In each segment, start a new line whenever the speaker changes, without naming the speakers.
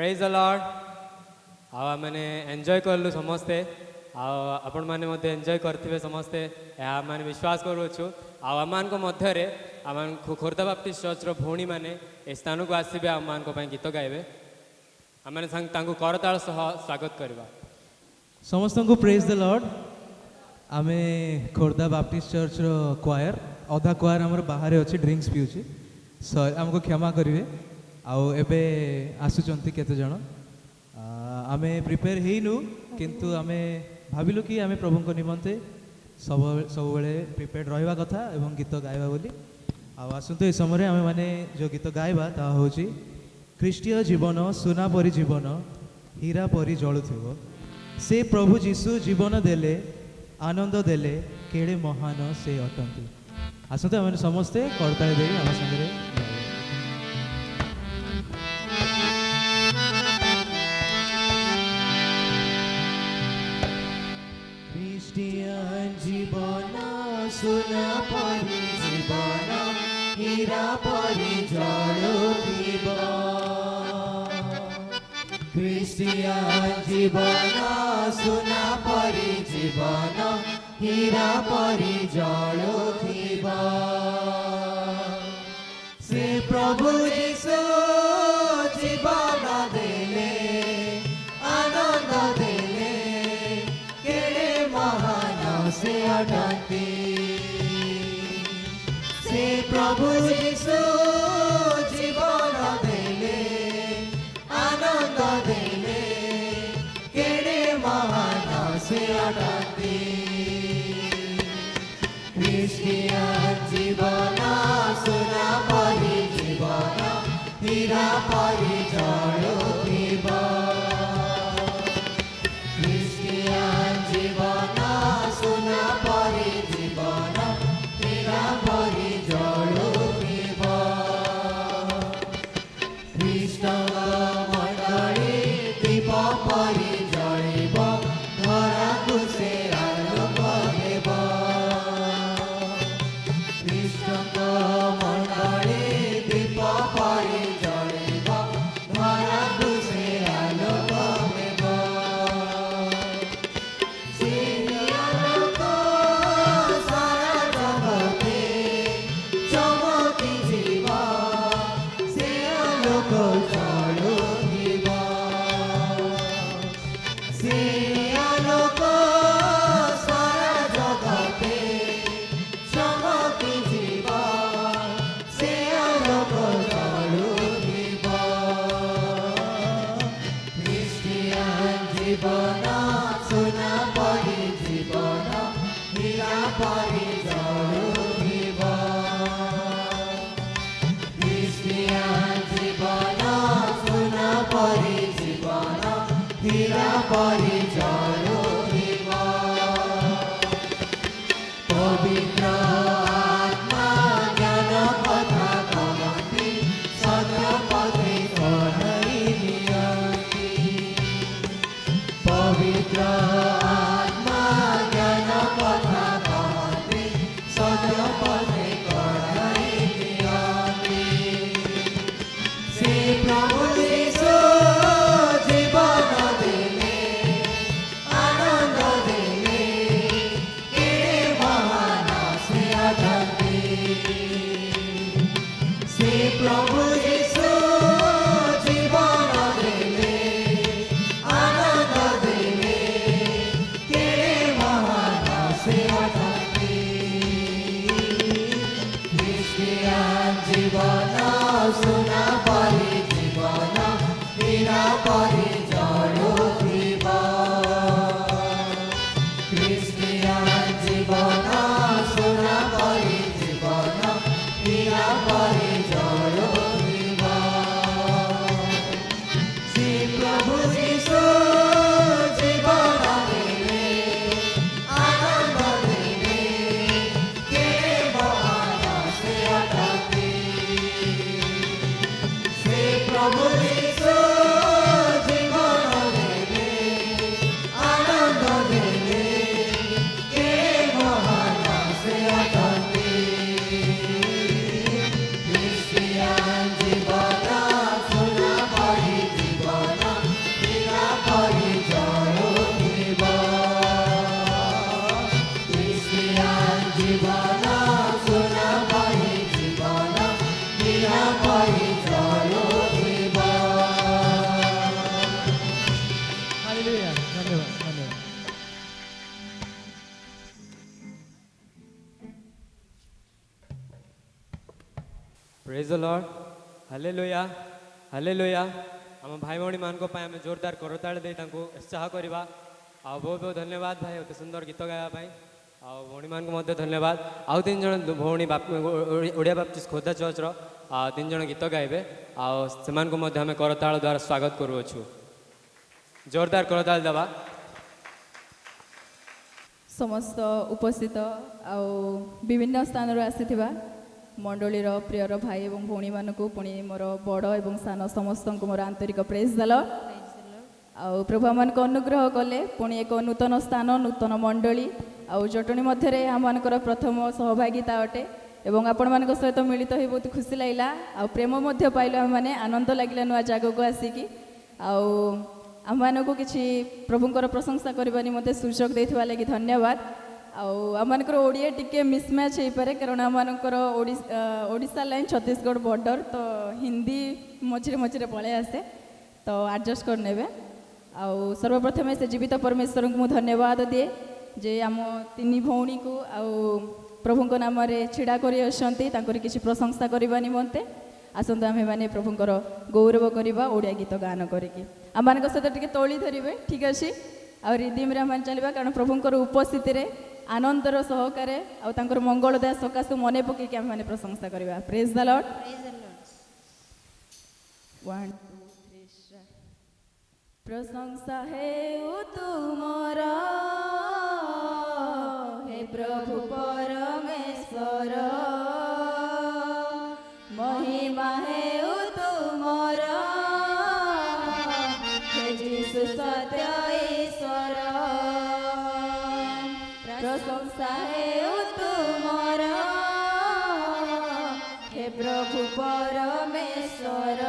Praise the Lord आने enjoy करलु समस्ते आपण मैंने एंजॉय करते समस्ते मैंने विश्वास करुचु आम मध्य आम खोर्धा बाप्टिस्ट चर्चर भौणी मैंने ए स्थान को आसबे आम गीत गाइबे आम करताल सह स्वागत करवा
समस्त को प्रेज द लॉर्ड आमे खोर्धा बाप्टिस्ट चर्च रो क्वायर अधा क्वायर आमर बाहर अच्छी ड्रिंक्स पिउची सॉरी आमको क्षमा करेंगे आउ एबे आसुचंती केते जण आमे प्रिपेयर हेनु किंतु आमे भाविलु कि आमे प्रभु को निमंते सब बेले प्रिपेयर रहिबा कथा एवं गीत गाइबा बोली आउ आसंतो ए समय आमे माने जो गीत गाइबा ता होची ख्रीष्टीय जीवन सुना परी जीवन हीरा परी जळुथिबो से प्रभु जीशु जीवन देले आनंद देले केड़े महान से अटंती आसंतो आमे समस्ते करताळे देई आम संगे
जीवन सुना परी जीवन हीरा परी जळुथिब ख्रीष्टियान जीवन सुना परी जीवन हीरा परी जळुथिब से प्रभु यीशु जीवन देले आनंद देले केड़े महान से अटंती से प्रभु यीशु जीवन देले आनंद देले केड़े महान से अटंती ख्रीष्टियान जीवन सुना परी जीवन हीरा परी जळुथिब ख्रीष्टियान जीवन सुना परी जीवन हीरा परी जळुथिब ख्रीष्टक मंडली दीप परी जळिब धराकु से आलोक देब ख्रीष्टक मंडली दीप परी जळिब धराकु से आलोक देब से आलोक सारा जगते चमकी जीव से आलोक जळुथिब से आलोक सारा जगते चमकी जीव से आलोक जळुथिब ख्रीष्टियान जीवन सुना परी जीवन हीरा परी जळुथिब ख्रीष्टियान जीवन सुना परी जीवन हीरा परी जळुथिब पवित्र आत्मा ज्ञान कथा कहन्ति सत्य पथे कढाई नियन्ति पवित्र आत्मा ज्ञान कथा कहन्ति सत्य पथे कढाई नियन्ति से प्रभु यीशु जीवन देले आनंद देले केड़े महान से अटंती से प्रभु यीशु जीवन देले आनंद देले केड़े महान से अटंती ख्रीष्टियान जीवन सुना परी जीवन हीरा परी जळुथिब ख्रीष्टियान जीवन सुना परी जीवन हीरा परी जळुथिब से प्रभु यीशु जीवन देले आनंद देले केड़े महान से अटंती से प्रभु यीशु जीवन देले आनंद देले
ପ୍ରେଜ୍ ଦ ଲର୍ଡ ହାଲେଲୁୟା ହାଲେଲୁୟା। ଆମ ଭାଇ ଭଉଣୀମାନଙ୍କ ପାଇଁ ଆମେ ଜୋରଦାର କରତାଳି ଦେଇ ତାଙ୍କୁ ଉତ୍ସାହ କରିବା। ଆଉ ବହୁତ ବହୁତ ଧନ୍ୟବାଦ ଭାଇ ଏତେ ସୁନ୍ଦର ଗୀତ ଗାଇବା ପାଇଁ। ଆଉ ଭଉଣୀମାନଙ୍କୁ ମଧ୍ୟ ଧନ୍ୟବାଦ। ଆଉ 3 ଜଣ ଭଉଣୀ ଓଡ଼ିଆ ବାପ୍ଟିଷ୍ଟ ଖୋର୍ଦ୍ଧା ଚର୍ଚ୍ଚର 3 ଜଣ ଗୀତ ଗାଇବେ। ଆଉ ସେମାନଙ୍କୁ ମଧ୍ୟ ଆମେ କରତାଳ ଦ୍ୱାରା ସ୍ୱାଗତ କରୁଅଛୁ। ଜୋରଦାର କରତାଳି ଦେବା।
ସମସ୍ତ ଉପସ୍ଥିତ ଆଉ ବିଭିନ୍ନ ସ୍ଥାନରୁ ଆସିଥିବା ମଣ୍ଡଳୀର ପ୍ରିୟର ଭାଇ ଏବଂ ଭଉଣୀମାନଙ୍କୁ ପୁଣି ମୋର ବଡ଼ ଏବଂ ସାନ ସମସ୍ତଙ୍କୁ ମୋର ଆନ୍ତରିକ ପ୍ରେଜ୍ ଦେଲ। ଆଉ ପ୍ରଭୁ ଆମମାନଙ୍କୁ ଅନୁଗ୍ରହ କଲେ ପୁଣି ଏକ ନୂତନ ସ୍ଥାନ ନୂତନ ମଣ୍ଡଳୀ ଆଉ ଜଟଣୀ ମଧ୍ୟରେ ଆମମାନଙ୍କର ପ୍ରଥମ ସହଭାଗିତା ଅଟେ ଏବଂ ଆପଣମାନଙ୍କ ସହିତ ମିଳିତ ହୋଇ ବହୁତ ଖୁସି ଲାଗିଲା। ଆଉ ପ୍ରେମ ମଧ୍ୟ ପାଇଲୁ ଆମମାନେ, ଆନନ୍ଦ ଲାଗିଲା ନୂଆ ଜାଗାକୁ ଆସିକି। ଆଉ ଆମମାନଙ୍କୁ କିଛି ପ୍ରଭୁଙ୍କର ପ୍ରଶଂସା କରିବା ନିମନ୍ତେ ସୁଯୋଗ ଦେଇଥିବା ଲାଗି ଧନ୍ୟବାଦ। ଆଉ ଆମମାନଙ୍କର ଓଡ଼ିଆ ଟିକେ ମିସମ୍ୟାଚ୍ ହେଇପାରେ କାରଣ ଆମମାନଙ୍କର ଓଡ଼ିଶା ଲାଇନ୍ ଛତିଶଗଡ଼ ବର୍ଡ଼ର, ତ ହିନ୍ଦୀ ମଝିରେ ମଝିରେ ପଳେଇ ଆସେ, ତ ଆଡ଼ଜଷ୍ଟ କରିନେବେ। ଆଉ ସର୍ବପ୍ରଥମେ ସେ ଜୀବିତ ପରମେଶ୍ୱରଙ୍କୁ ମୁଁ ଧନ୍ୟବାଦ ଦିଏ ଯେ ଆମ 3 ଭଉଣୀକୁ ଆଉ ପ୍ରଭୁଙ୍କ ନାମରେ ଛିଡ଼ା କରି ଅଛନ୍ତି ତାଙ୍କର କିଛି ପ୍ରଶଂସା କରିବା ନିମନ୍ତେ। ଆସନ୍ତୁ ଆମେମାନେ ପ୍ରଭୁଙ୍କର ଗୌରବ କରିବା ଓଡ଼ିଆ ଗୀତ ଗାନ କରିକି। ଆମମାନଙ୍କ ସହିତ ଟିକେ ତୋଳି ଧରିବେ, ଠିକ୍ ଅଛି? ଆଉ ରିଦିମ୍ରେ ଆମେ ଚାଲିବା କାରଣ ପ୍ରଭୁଙ୍କର ଉପସ୍ଥିତିରେ ଆନନ୍ଦର ସହକାରେ ଆଉ ତାଙ୍କର ମଙ୍ଗଳଦୟା ସକାଶୁ ମନେ ପକାଇକି ଆମେମାନେ ପ୍ରଶଂସା କରିବା। ପ୍ରେଜ୍ ଦ ଲର୍ଡ। 1 2 3 start। ପ୍ରଶଂସା ହେଉ ତୁମର ହେ ପ୍ରଭୁ ପରମେଶ୍ୱର, ମହିମା ହେଉ ତୁମର ହେ ଯୀଶୁ ସତ୍ୟ ଈଶ୍ୱର। ପ୍ରଶଂସା ହେଉ ତୁମର ହେ ପ୍ରଭୁ ପରମେଶ୍ୱର,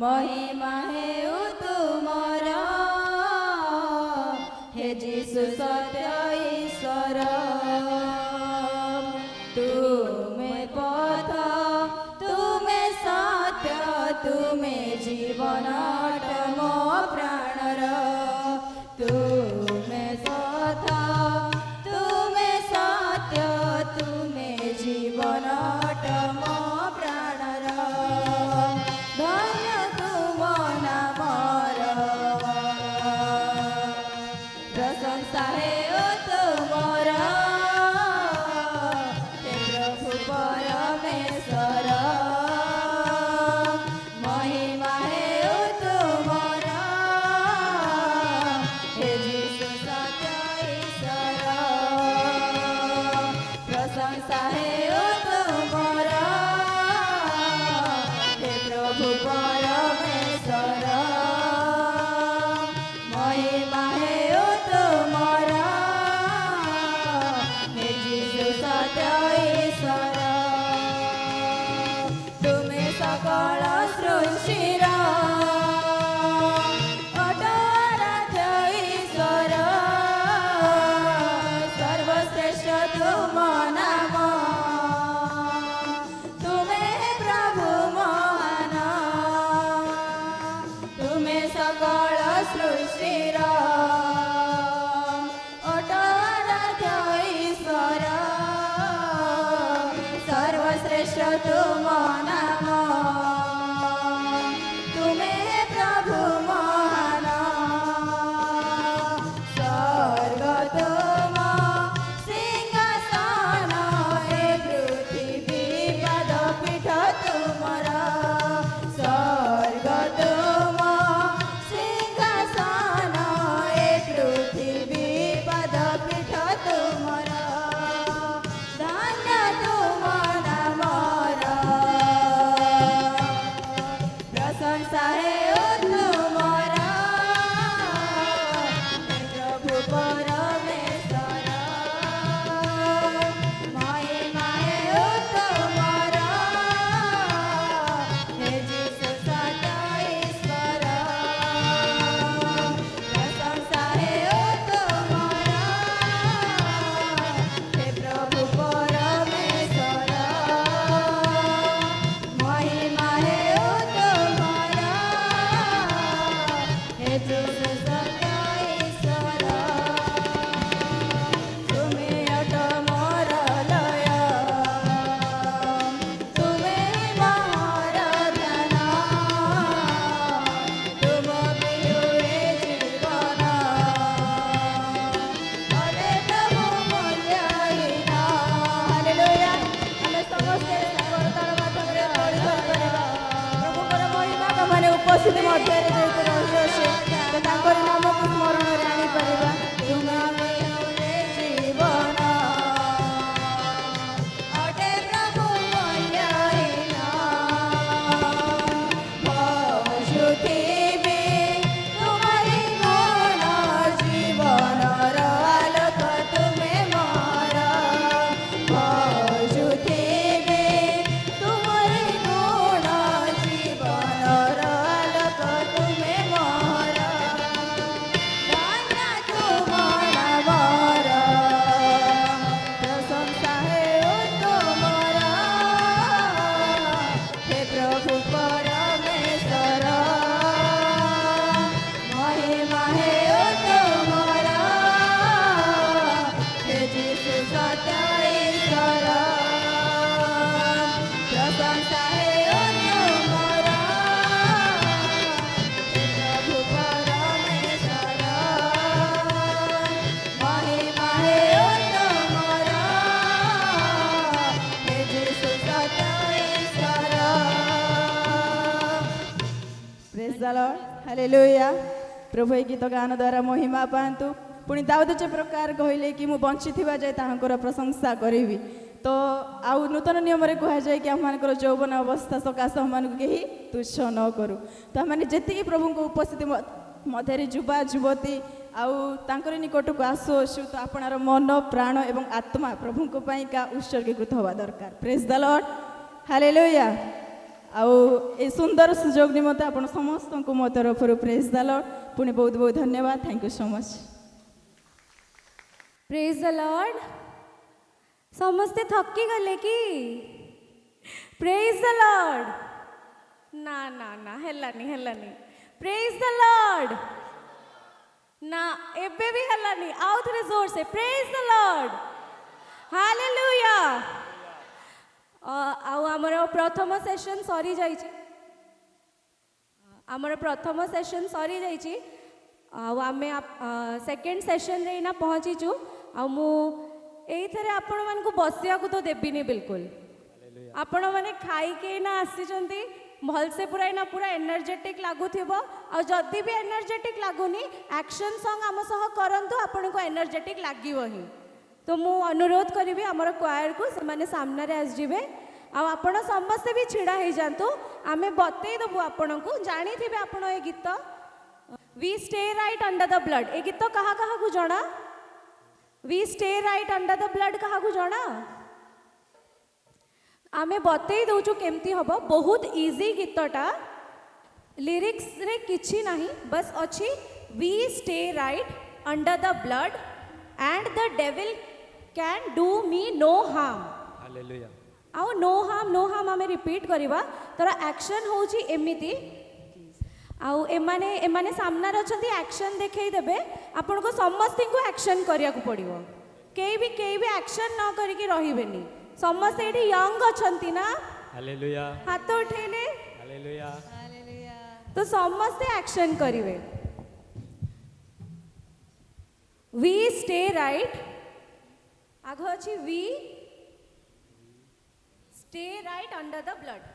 ମହିମା ହେଉ ତୁମର ହେ ଯୀଶୁ ସତ୍ୟ ଈଶ୍ୱର। ତୁମେ ପଥ ତୁମେ ସତ୍ୟ ତୁମେ ଜୀବନ ମୋ ପ୍ରାଣର। ତୁମେ ପଥ ତୁମେ ସତ୍ୟ ତୁମେ ଜୀବନ ମୋ ପ୍ରାଣର। ଧନ୍ୟ ତୁମ ନାମର ପ୍ରଶଂସା ହେଉ ତୁମର ହେ ପ୍ରଭୁ ପରମେଶ୍ୱର, ମହିମା ହେଉ ତୁମର ହେ ଯୀଶୁ ସତ୍ୟ ଈଶ୍ୱର। ପ୍ରଶଂସା ହେଉ ତୁମର ହେ ପ୍ରଭୁ ପରମେଶ୍ୱର, ମହିମା ହେଉ ତୁମର द लॉर्ड हालेलुया प्रभु ए गीत गान द्वारा महिमा पातु पुणी दाऊद जे प्रकार कहले कि मु बंची थिबा जाय ताहांकर प्रशंसा करिवि तो आउ नूतन नियम रे कहा जाय कि हमनकर यौवन अवस्था सकाश हमन केही तुच्छ न करू तो हमने जेति प्रभु को उपस्थिति मध्य युवा युवती आउ तांकर निकट को आसु आसु तो आपणार मन प्राण एवं आत्मा प्रभु को पाई का उत्सर्गीकृत हवा दरकार प्रेज द लॉर्ड हालेलुया आउ ए सुंदर सुजोग निमते आपण समस्त को मो तरफ प्रेज द लॉर्ड पुणी बहुत बहुत धन्यवाद thank you so much
praise the Lord समस्ते थकी गले कि प्रेज द लॉर्ड ना ना ना हेलानी प्रेज द लॉर्ड ना एबे भी हेलानी आउ थोड़े जोर से प्रेज द लॉर्ड हालेलुया आउ हमर प्रथम सेशन सरी जाइछि आमर प्रथम सेशन सरी जाइछि आमे सेकेंड सेशन रे ना पहुँचीचु आ मु एइथरे आपण मान को बसिया को तो देबिनी बिल्कुल आपण माने खाई के ना आसीचंती भल से पूरा एनर्जेटिक लागुथिबो आ जदी भी एनर्जेटिक लागुनी एक्शन सॉन्ग आम सह करंतु आपण को एनर्जेटिक लागिवो ही तो मु अनुरोध करिवि हमर क्वायर को से माने सामने रे आस जिवे आ आपण समस्त भी छिड़ा हे जानतु आमे बतई दबु आपण को जानी थिबे आपण ए गीत we stay right under the blood ए गीत कहा को जणा we stay right under the blood कहा को जणा आमे बतई दउछु केमती हबो बहुत इजी गीतटा लिरिक्स रे किछि नाही बस अछि we stay right under the blood and the devil can do me no harm
hallelujah
आउ नो हार्म आमे रिपीट करिवा तोरा एक्शन होउची एमिति आउ एमाने सामना रे अछंती एक्शन देखै देबे आपन को समस्त को एक्शन करिया को पड़िवो केई भी एक्शन न करी के रहिबेनी समस्त एठी यंग अछंती ना
हालेलुया
हाथ उठेले
हालेलुया
तो समस्त एक्शन करिवे वी स्टे राइट आगो अछि we stay right under the blood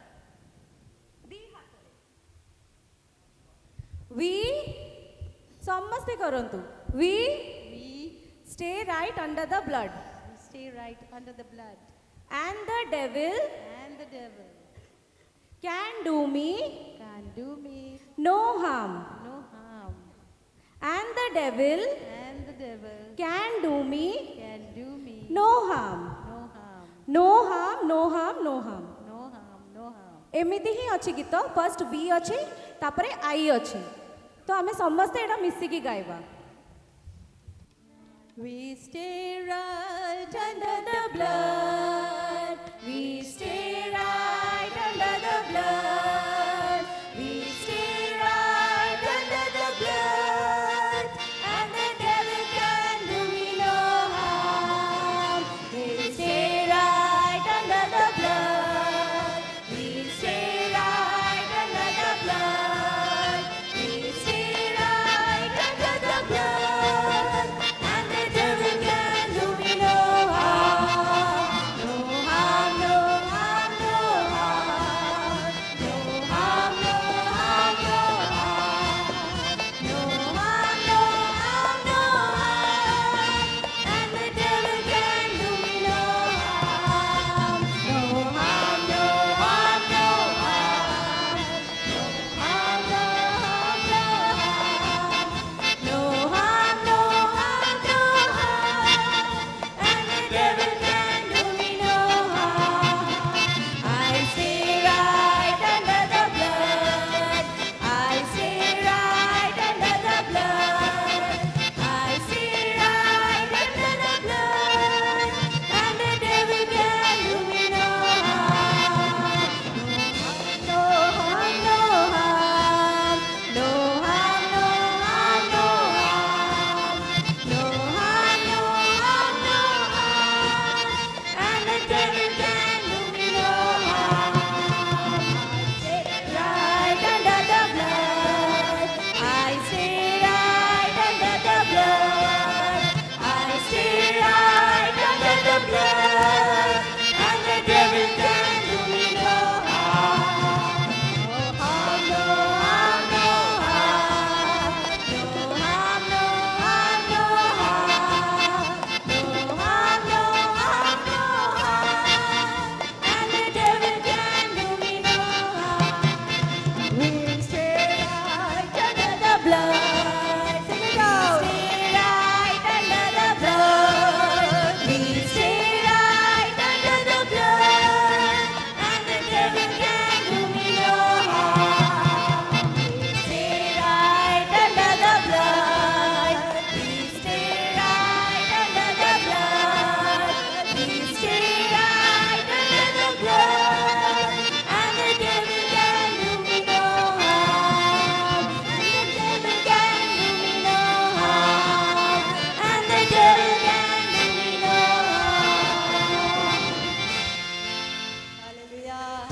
दी वी समस्ते करंतु we stay right under the blood
Stay right under the blood.
And the devil
And the devil
can do me
can do me
no harm
no harm.
And the devil
And the devil
can do me
can do me
no harm
no harm.
No harm no harm no harm
No harm, no harm.
एमिति ही अछि गीत first we अछि तापरे आई अछि तो आमे समस्त एटा मिसिकी गाइबा
We stay right
under the blood. We stay right under the blood. We stay right under the blood. And the devil can do me no harm. We stay right under the blood. We stay right under the blood. We stay right under the blood. And the devil can do me no harm.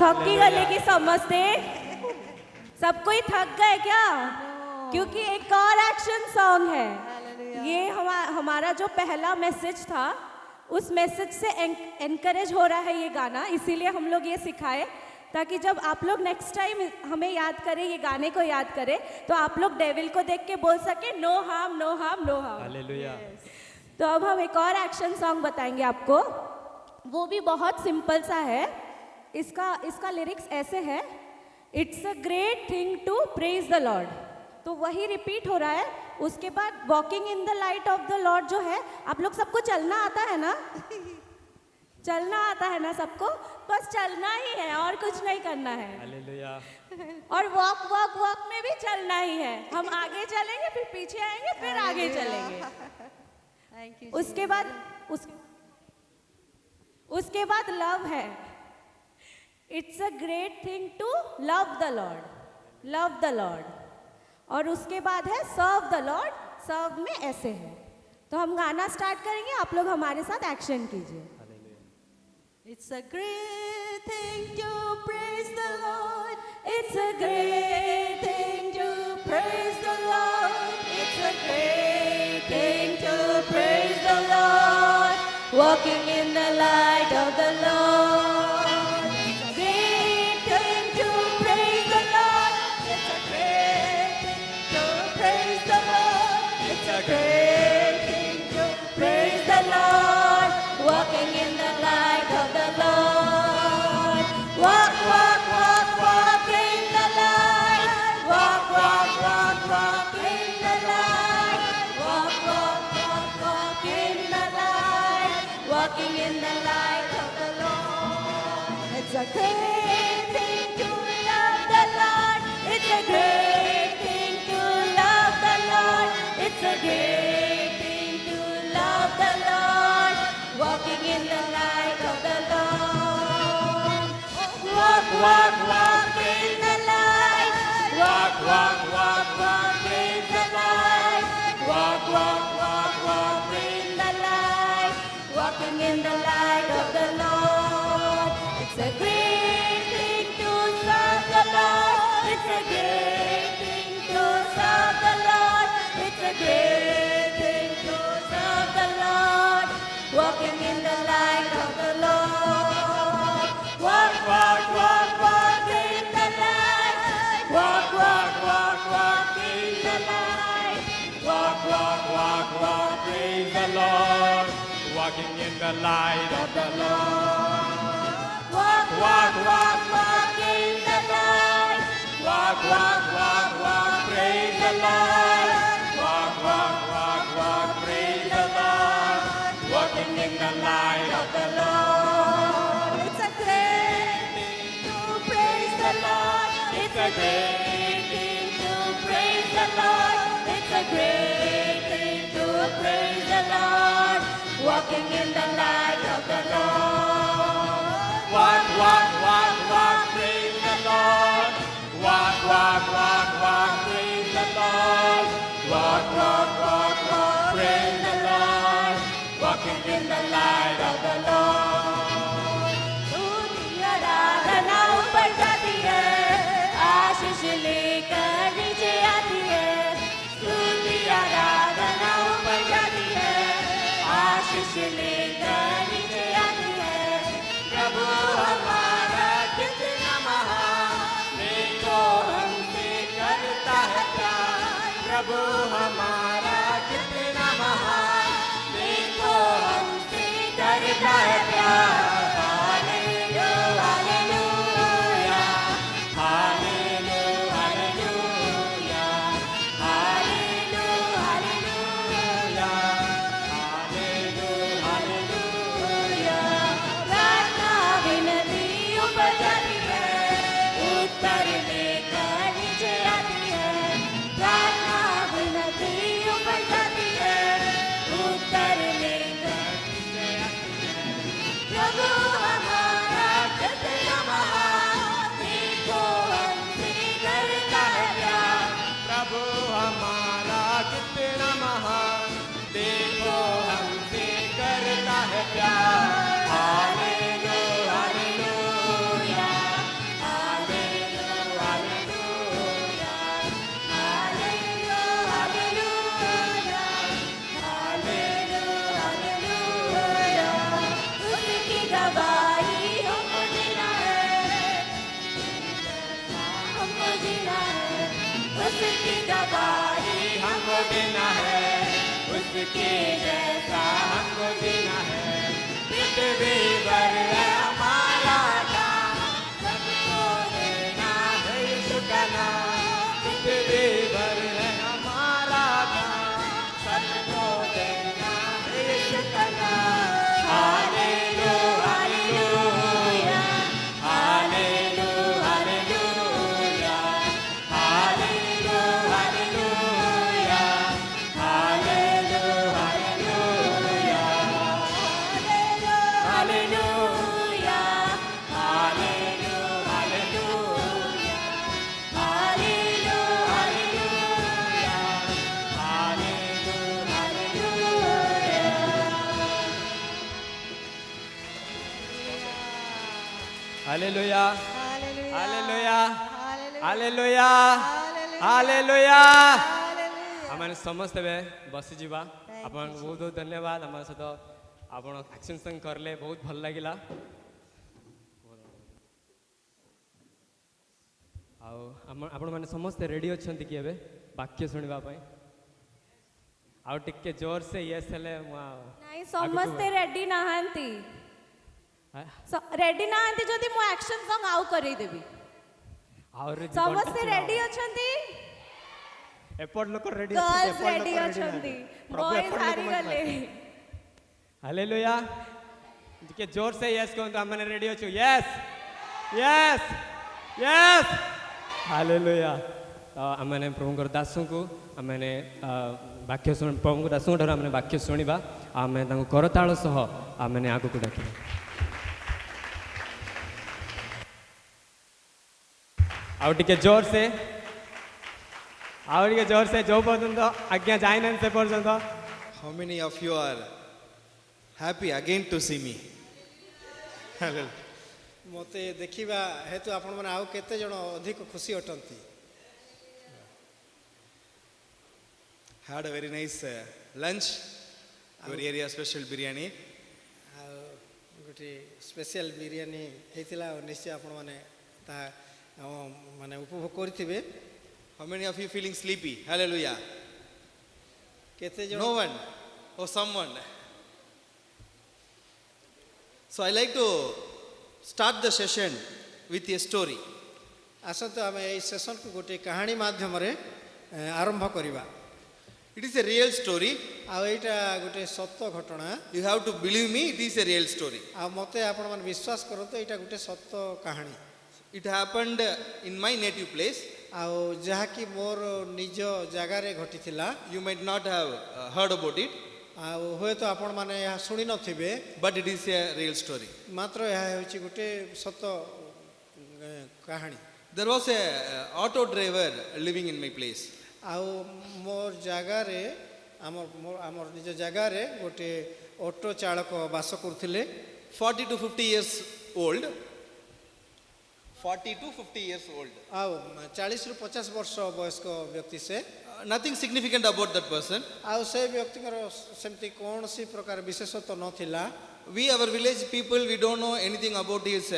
थकी गले की समझते सब कोई थक गए क्या? क्योंकि एक और एक्शन सॉन्ग है ये। हमारा जो पहला मैसेज था उस मैसेज से एनकरेज हो रहा है ये गाना, इसीलिए हम लोग ये सिखाए ताकि जब आप लोग नेक्स्ट टाइम हमें याद करें, ये गाने को याद करें, तो आप लोग डेविल को देख के बोल सके no harm no harm no harm.
Hallelujah.
तो अब हम एक और एक्शन सॉन्ग बताएंगे आपको, वो भी बहुत सिंपल सा है। इसका लिरिक्स ऐसे है, it's a great thing to praise the lord. तो वही रिपीट हो रहा है। उसके बाद walking in the light of the lord जो है, आप लोग सबको चलना आता है ना? चलना आता है ना सबको? बस चलना ही है और कुछ नहीं करना है।
हालेलुया।
और वॉक वॉक वॉक में भी चलना ही है। हम आगे चलेंगे, फिर पीछे आएंगे, फिर आगे चलेंगे।
Thank you.
उसके बाद उसके बाद लव है। It's a great thing to love the lord, love the lord. और उसके बाद है सर्व द लॉर्ड। सर्व में ऐसे है। तो हम गाना स्टार्ट करेंगे, आप लोग हमारे साथ एक्शन कीजिए।
It's a great thing to praise the Lord.
It's a great thing to praise the Lord. It's a great thing to praise the Lord. Walking in the light of the Lord. It's a great thing to praise the Lord. It's a great thing to praise the Lord. It's a great thing to praise the Lord. Walking in the light of the Lord. Walk, walk, walk, walk in the light. Walk, walk, walk, walk in the light. Walk, walk, walk, walk in the light. Walking in the light of the Lord. It's a great thing to love the Lord. It's a great thing to love the Lord. It's a great thing to love the Lord. Walking in the light of the Lord. Walk, walk, walk in the light. Walk, walk, walk, walk in the light. Walk, walk, walk, walk in the light. Walking in the light of the Lord. It's a great thing to serve the Lord. It's a great thing to serve the Lord. It's a great thing to serve the Lord. Walking in the light of the Lord. Walk, walk, walk, walk in the light. Walk, walk, walk, walk in the light.
Walk, walk, walk, walk, praise the Lord. Walking in the light of the Lord.
Walk, walk, walk, walk in the light.
Walk, walk, walk, walk, praise the Lord. Walk, walk, walk, walk, praise the Lord. Walking in the light of the Lord.
It's a great thing to praise the Lord.
It's a great
thing to praise the Lord. It's a great thing to praise the Lord. Walking in the light of the Lord.
Walk, walk, walk, walk, praise the Lord. Walk, walk, walk, walk, praise the Lord. Walk, walk, walk, walk, praise the Lord. Walking in the light of the Lord.
स्तुति आराधना ऊपर जाती है, आशीष लेकर नीचे आती है। स्तुति आराधना ऊपर जाती है, आशीष लेकर नीचे आती है।
प्रभु हमारा कितना महान, देखो हमसे करता है प्यार। प्रभु हमारा कितना महान, देखो हमसे करता है प्यार। Hallelujah, hallelujah, hallelujah, hallelujah, hallelujah, hallelujah.
प्रार्थना विनती ऊपर जाती है, उत्तर लेकर नीचे आती है। प्रार्थना विनती ऊपर जाती है, उत्तर लेकर नीचे आती है। प्रभु हमारा कितना महान, देखो हमसे करता है प्यार।
प्रभु हमारा कितना महान, देखो हमसे करता है प्यार। हालेलुया, के जैसा हमको जीना है, पृथ्वी भर है हमारा काम, सबको देना है यीशु का नाम, पृथ्वी भर है हमारा काम, सबको देना है यीशु का नाम। Hallelujah hallelujah hallelujah hallelujah hallelujah hallelujah hallelujah hallelujah hallelujah hallelujah hallelujah hallelujah. आम समस्त बसी जा आप बहुत बहुत धन्यवाद आम सहित आप एक्शन सॉन्ग करले बहुत भल लगिला। आपण मैंने समस्ते रेडी अच्छा कि एबे वाक्य शुणा आउ टिके जोर से यस हेले
ନାଇଁ ସମସ୍ତେ ରେଡି ନାହାନ୍ତି ରେଡି ନାହାନ୍ତି ଯଦି ମୁଁ ଆକ୍ସନ ସଙ୍ଗ ଆଉ କରେଇଦେବି। ସମସ୍ତେ ରେଡି ଅଛନ୍ତି?
एपट लोक रेडी
गर्ल्स रेडी अछंती, बॉयज हारी गले।
हालेलुया के जोर से यस कहंतु हम माने रेडी अछु। Yes yes yes hallelujah. हम माने प्रभु दासों को हम माने वाक्य सुन प्रभु दासों ठार हम वाक्य शुणा आम करताल सह आम माने आगु को डाकिबा। आउ टिके जोर से जो पर्यंत आज्ञा जाइना से पर्यंत।
How many of you are happy again to see me?
मते देखिबा हेतु आपण माने आउ केते जण अधिक खुशी अटंती।
Had a very nice lunch. Our area special biryani.
गोटे स्पेशल बिरयानी हेतिला निश्चय आपण माने ता माने उपभोग करथिबे।
How many of you feeling sleepy? Hallelujah.
केते जण
No one or someone. So I like to start the session with a story.
आसत आमे ए सेशन को गोटे कहानी माध्यम रे आरंभ करिबा।
It is a real story.
आ एटा गोटे सत्य घटना।
You have to believe me, it is a real story.
आ मते आपण माने विश्वास करतो एटा गोटे सत्य कहानी।
It happened in my native place.
आ जहा कि मोर निज जगह रे घटिथिला।
You might not have heard about it,
आ होय तो आपण माने या सुनि नथिबे,
but it is a real story.
मात्र या होची गोटे सत्य कहानी।
There was a auto driver living in my place.
आ मोर जगह रे आमर निज जगह रे गोटे ऑटो चालक वास करथिले।
40 to 50 years old. 40 to 50 years old.
आ 40 रु 50 वर्ष वयस्क व्यक्ति से
Nothing significant about that person.
आ से व्यक्ति सेमती कौन सी प्रकार विशेषत्व नथिला।
We, our village people, we don't know anything about his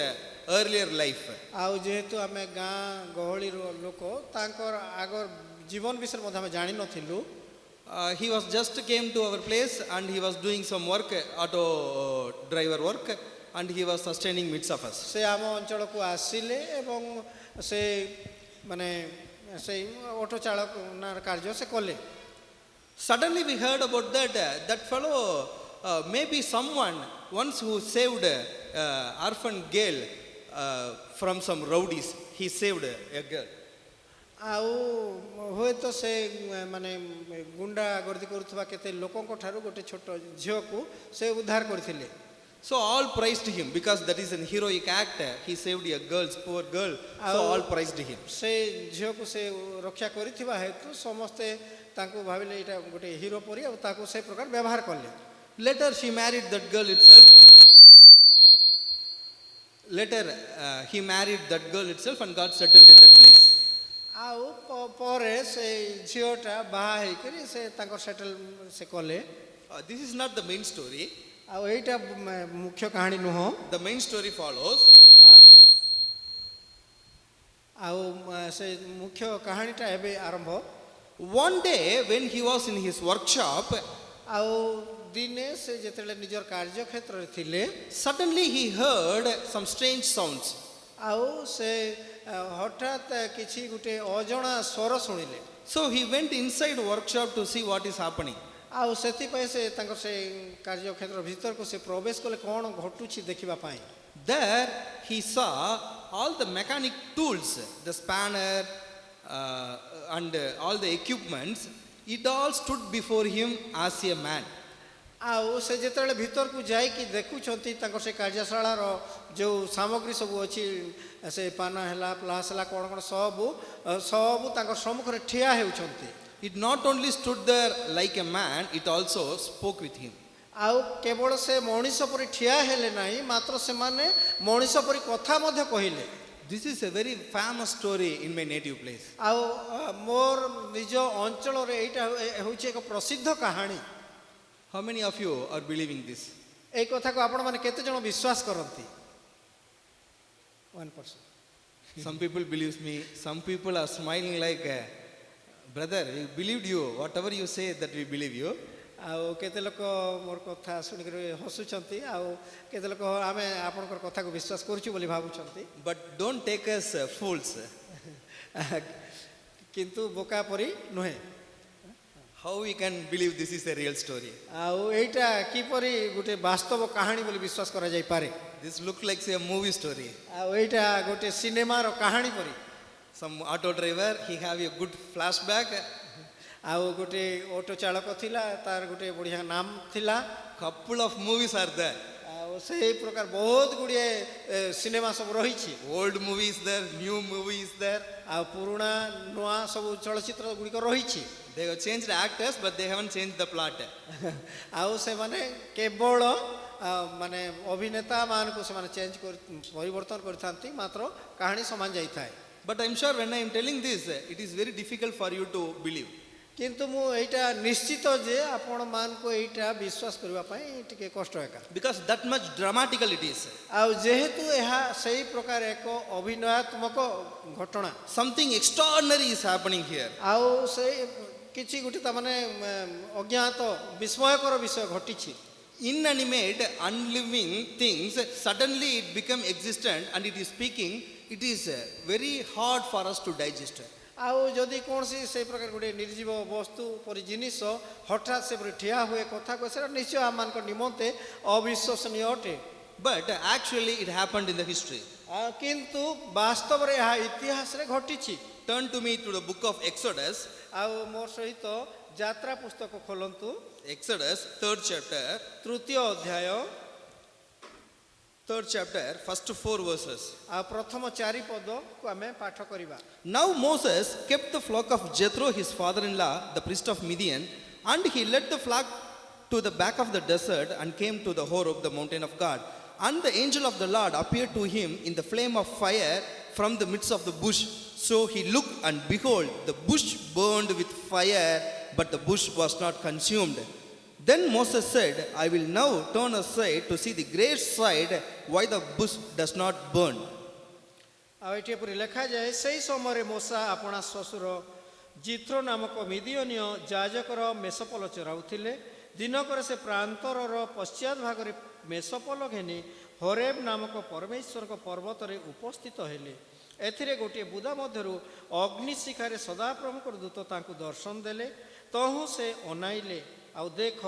earlier life.
आ जेहेतु आमे गाँ गहली लोक तांकर आगर जीवन विषय मध्ये हम जानि नथिलु।
He was just came to our place and he was doing some work, auto driver work, and he was sustaining midst of us.
से आम अंचल को आसिले एवं से माने से ऑटो चालक ना कार्य से कले।
Suddenly we heard about that fellow maybe someone once who saved orphan girl from some rowdies. He saved a girl.
आउ होय तो से माने गुंडा गर्दी करूथबा केते लोकन को ठारू गोटे छोटो झियो को से उद्धार करथिले।
So all praised him because that is an heroic act. He saved a girl's poor girl. So all praised him.
से झियो को से रक्षा करिथिबा हेतु समस्ते तांको भाबिले एटा गोटे हीरो परी आ ताको से प्रकार व्यवहार करले।
Later she married that girl itself. Later he married that girl itself and got settled in that place.
आउ परे से झियोटा बाहा हे करी से तांको सेटल से कले।
This is not the main story.
आउ एटा मुख्य कहानी नुहो।
The main story follows.
आउ से मुख्य कहानीटा एबे आरंभ।
One day when he was in his workshop,
ଆଉ ଦିନେ ସେ ଯେତେବେଳେ ନିଜର କାର୍ଯ୍ୟକ୍ଷେତ୍ରରେ ଥିଲେ
suddenly he heard some strange sounds.
ଆଉ ସେ ହଠାତ୍ କିଛି ଗୋଟେ ଅଜଣା ସ୍ୱର ଶୁଣିଲେ।
So he went inside workshop to see what is happening.
ଆଉ ସେଥିପାଇଁ ସେ ତାଙ୍କର ସେ କାର୍ଯ୍ୟକ୍ଷେତ୍ର ଭିତରକୁ ସେ ପ୍ରବେଶ କଲେ କ'ଣ ଘଟୁଛି ଦେଖିବା ପାଇଁ।
There he saw all the mechanic tools, the spanner and all the equipments. It all stood before him as a man.
ଆଉ ସେ ଯେତେବେଳେ ଭିତରକୁ ଯାଇକି ଦେଖୁଛନ୍ତି ତାଙ୍କର ସେ କାର୍ଯ୍ୟଶାଳାର ଯେଉଁ ସାମଗ୍ରୀ ସବୁ ଅଛି ସେ ପାନା ହେଲା ପ୍ଲାସ୍ ହେଲା କ'ଣ କ'ଣ ସବୁ ତାଙ୍କ ସମ୍ମୁଖରେ ଠିଆ ହେଉଛନ୍ତି।
It not only stood there like a man, it also spoke with him.
ଆଉ କେବଳ ସେ ମଣିଷ ପରି ଠିଆ ହେଲେ ନାହିଁ, ମାତ୍ର ସେମାନେ ମଣିଷ ପରି କଥା ମଧ୍ୟ କହିଲେ।
This is a very famous story in my native place.
ଆଉ ମୋର ନିଜ ଅଞ୍ଚଳରେ ଏଇଟା ହେଉଛି ଏକ ପ୍ରସିଦ୍ଧ କାହାଣୀ।
How many of you are believing this?
ଏଇ କଥାକୁ ଆପଣମାନେ କେତେ ଜଣ ବିଶ୍ୱାସ କରନ୍ତି? 1%.
Some people believe me. Some people are smiling like, brother, we believed you. Whatever you say, that we believe you.
ଆଉ କେତେ ଲୋକ ମୋର କଥା ଶୁଣିକରି ହସୁଛନ୍ତି, ଆଉ କେତେ ଲୋକ ଆମେ ଆପଣଙ୍କର କଥାକୁ ବିଶ୍ୱାସ କରୁଛୁ ବୋଲି ଭାବୁଛନ୍ତି।
But don't take us fools.
କିନ୍ତୁ ବୋକା ପରି ନୁହେଁ।
How we can believe this is a real story?
ଆଉ ଏଇଟା କିପରି ଗୋଟେ ବାସ୍ତବ କାହାଣୀ ବୋଲି ବିଶ୍ୱାସ କରାଯାଇପାରେ?
This looks like a movie story.
ଆଉ ଏଇଟା ଗୋଟେ ସିନେମାର କାହାଣୀ ପରି।
Some auto driver, he have a good flashback.
ଆଉ ଗୋଟେ ଅଟୋ ଚାଳକ ଥିଲା, ତାର ଗୋଟେ ବଢ଼ିଆ ନାମ ଥିଲା।
Couple of movies are there.
ଆଉ ସେଇ ପ୍ରକାର ବହୁତ ଗୁଡ଼ିଏ ସିନେମା ସବୁ ରହିଛି।
Old movies there, new movies there.
ଆଉ ପୁରୁଣା ନୂଆ ସବୁ ଚଳଚ୍ଚିତ୍ର ଗୁଡ଼ିକ ରହିଛି।
They have changed actors, but they haven't changed the plot.
ଆଉ ସେମାନେ କେବଳ ମାନେ ଅଭିନେତା ମାନଙ୍କୁ ସେମାନେ ଚେଞ୍ଜ ପରିବର୍ତ୍ତନ କରିଥାନ୍ତି, ମାତ୍ର କାହାଣୀ ସମାନ ଯାଇଥାଏ।
But I'm sure when I am telling this, it is very difficult for you to believe.
କିନ୍ତୁ ମୁଁ ଏଇଟା ନିଶ୍ଚିତ ଯେ ଆପଣମାନଙ୍କୁ ଏଇଟା ବିଶ୍ୱାସ କରିବା ପାଇଁ ଟିକେ କଷ୍ଟ ଏକା।
Because that much dramatical it is.
ଆଉ ଯେହେତୁ ଏହା ସେଇ ପ୍ରକାର ଏକ ଅଭିନୟାତ୍ମକ ଘଟଣା,
Something extraordinary is happening here.
ଆଉ ସେ କିଛି ଗୋଟେ ତାମାନେ ଅଜ୍ଞାତ ବିସ୍ମୟକର ବିଷୟ ଘଟିଛି।
Inanimate, unliving things, suddenly it become existent and it is speaking. It is very hard for us to digest.
ଆଉ ଯଦି କୌଣସି ସେଇ ପ୍ରକାର ଗୋଟେ ନିର୍ଜୀବ ବସ୍ତୁ ପରି ଜିନିଷ ହଠାତ୍ ସେପରି ଠିଆ ହୁଏ କଥା କହେ, ସେଟା ନିଶ୍ଚୟ ଆମମାନଙ୍କ ନିମନ୍ତେ ଅବିଶ୍ୱସନୀୟ ଅଟେ।
But actually it happened in the history.
କିନ୍ତୁ ବାସ୍ତବରେ ଏହା ଇତିହାସରେ ଘଟିଛି।
Turn to me to the book of Exodus.
ଆଉ ମୋ ସହିତ ଯାତ୍ରା ପୁସ୍ତକ ଖୋଲନ୍ତୁ।
Exodus, 3rd chapter.
ତୃତୀୟ ଅଧ୍ୟାୟ
3rd chapter, first 4 verses.
ଆଉ ପ୍ରଥମ 4 ପଦକୁ ଆମେ ପାଠ କରିବା।
Now Moses kept the flock of Jethro, his father-in-law, the priest of Midian, and he led the flock to the back of the desert and came to the Horeb, the mountain of God. And the angel of the Lord appeared to him in the flame of fire from the midst of the bush. So he looked, and behold, the bush burned with fire, but the bush was not consumed. Then Moses said, I will now turn aside to see the great sight, why the bush does not burn.
ଆଉ ଏଠି ଏପରି ଲେଖାଯାଏ, ସେହି ସମୟରେ ମୂଷା ଆପଣା ଶ୍ୱଶୁର ଜିଥ୍ରୋ ନାମକ ମିଦିୟନୀୟ ଯାଜକର ମେଷପଲ ଚରାଉଥିଲେ। ଦିନକରେ ସେ ପ୍ରାନ୍ତରର ପଶ୍ଚାତ ଭାଗରେ ମେଷପଲ ଘେନି ହରେବ ନାମକ ପରମେଶ୍ୱରଙ୍କ ପର୍ବତରେ ଉପସ୍ଥିତ ହେଲେ। ଏଥିରେ ଗୋଟିଏ ବୁଦା ମଧ୍ୟରୁ ଅଗ୍ନିଶିଖାରେ ସଦାପ୍ରଭୁଙ୍କର ଦୂତ ତାଙ୍କୁ ଦର୍ଶନ ଦେଲେ। ତହୁଁ ସେ ଅନାଇଲେ, ଆଉ ଦେଖ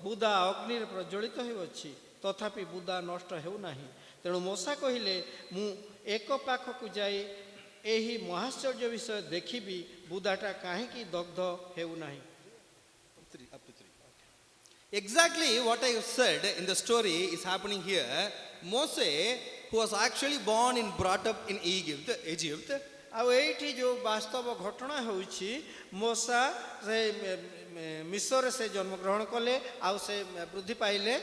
ବୁଦା ଅଗ୍ନିରେ ପ୍ରଜ୍ୱଳିତ ହେଉଅଛି, ତଥାପି ବୁଦା ନଷ୍ଟ ହେଉନାହିଁ। ତେଣୁ ମୂଷା କହିଲେ, ମୁଁ ଏକ ପାଖକୁ ଯାଇ ଏହି ମହାଶ୍ଚର୍ଯ୍ୟ ବିଷୟ ଦେଖିବି, ବୁଦାଟା କାହିଁକି ଦଗ୍ଧ ହେଉନାହିଁ।
Exactly what I said in the story is happening here. Moses, who was actually born and brought up in Egypt.
ଆଉ ଏଇଠି ଯେଉଁ ବାସ୍ତବ ଘଟଣା ହେଉଛି, ମୂଷା ସେ ମିଶରରେ ସେ ଜନ୍ମଗ୍ରହଣ କଲେ, ଆଉ ସେ ବୃଦ୍ଧି ପାଇଲେ।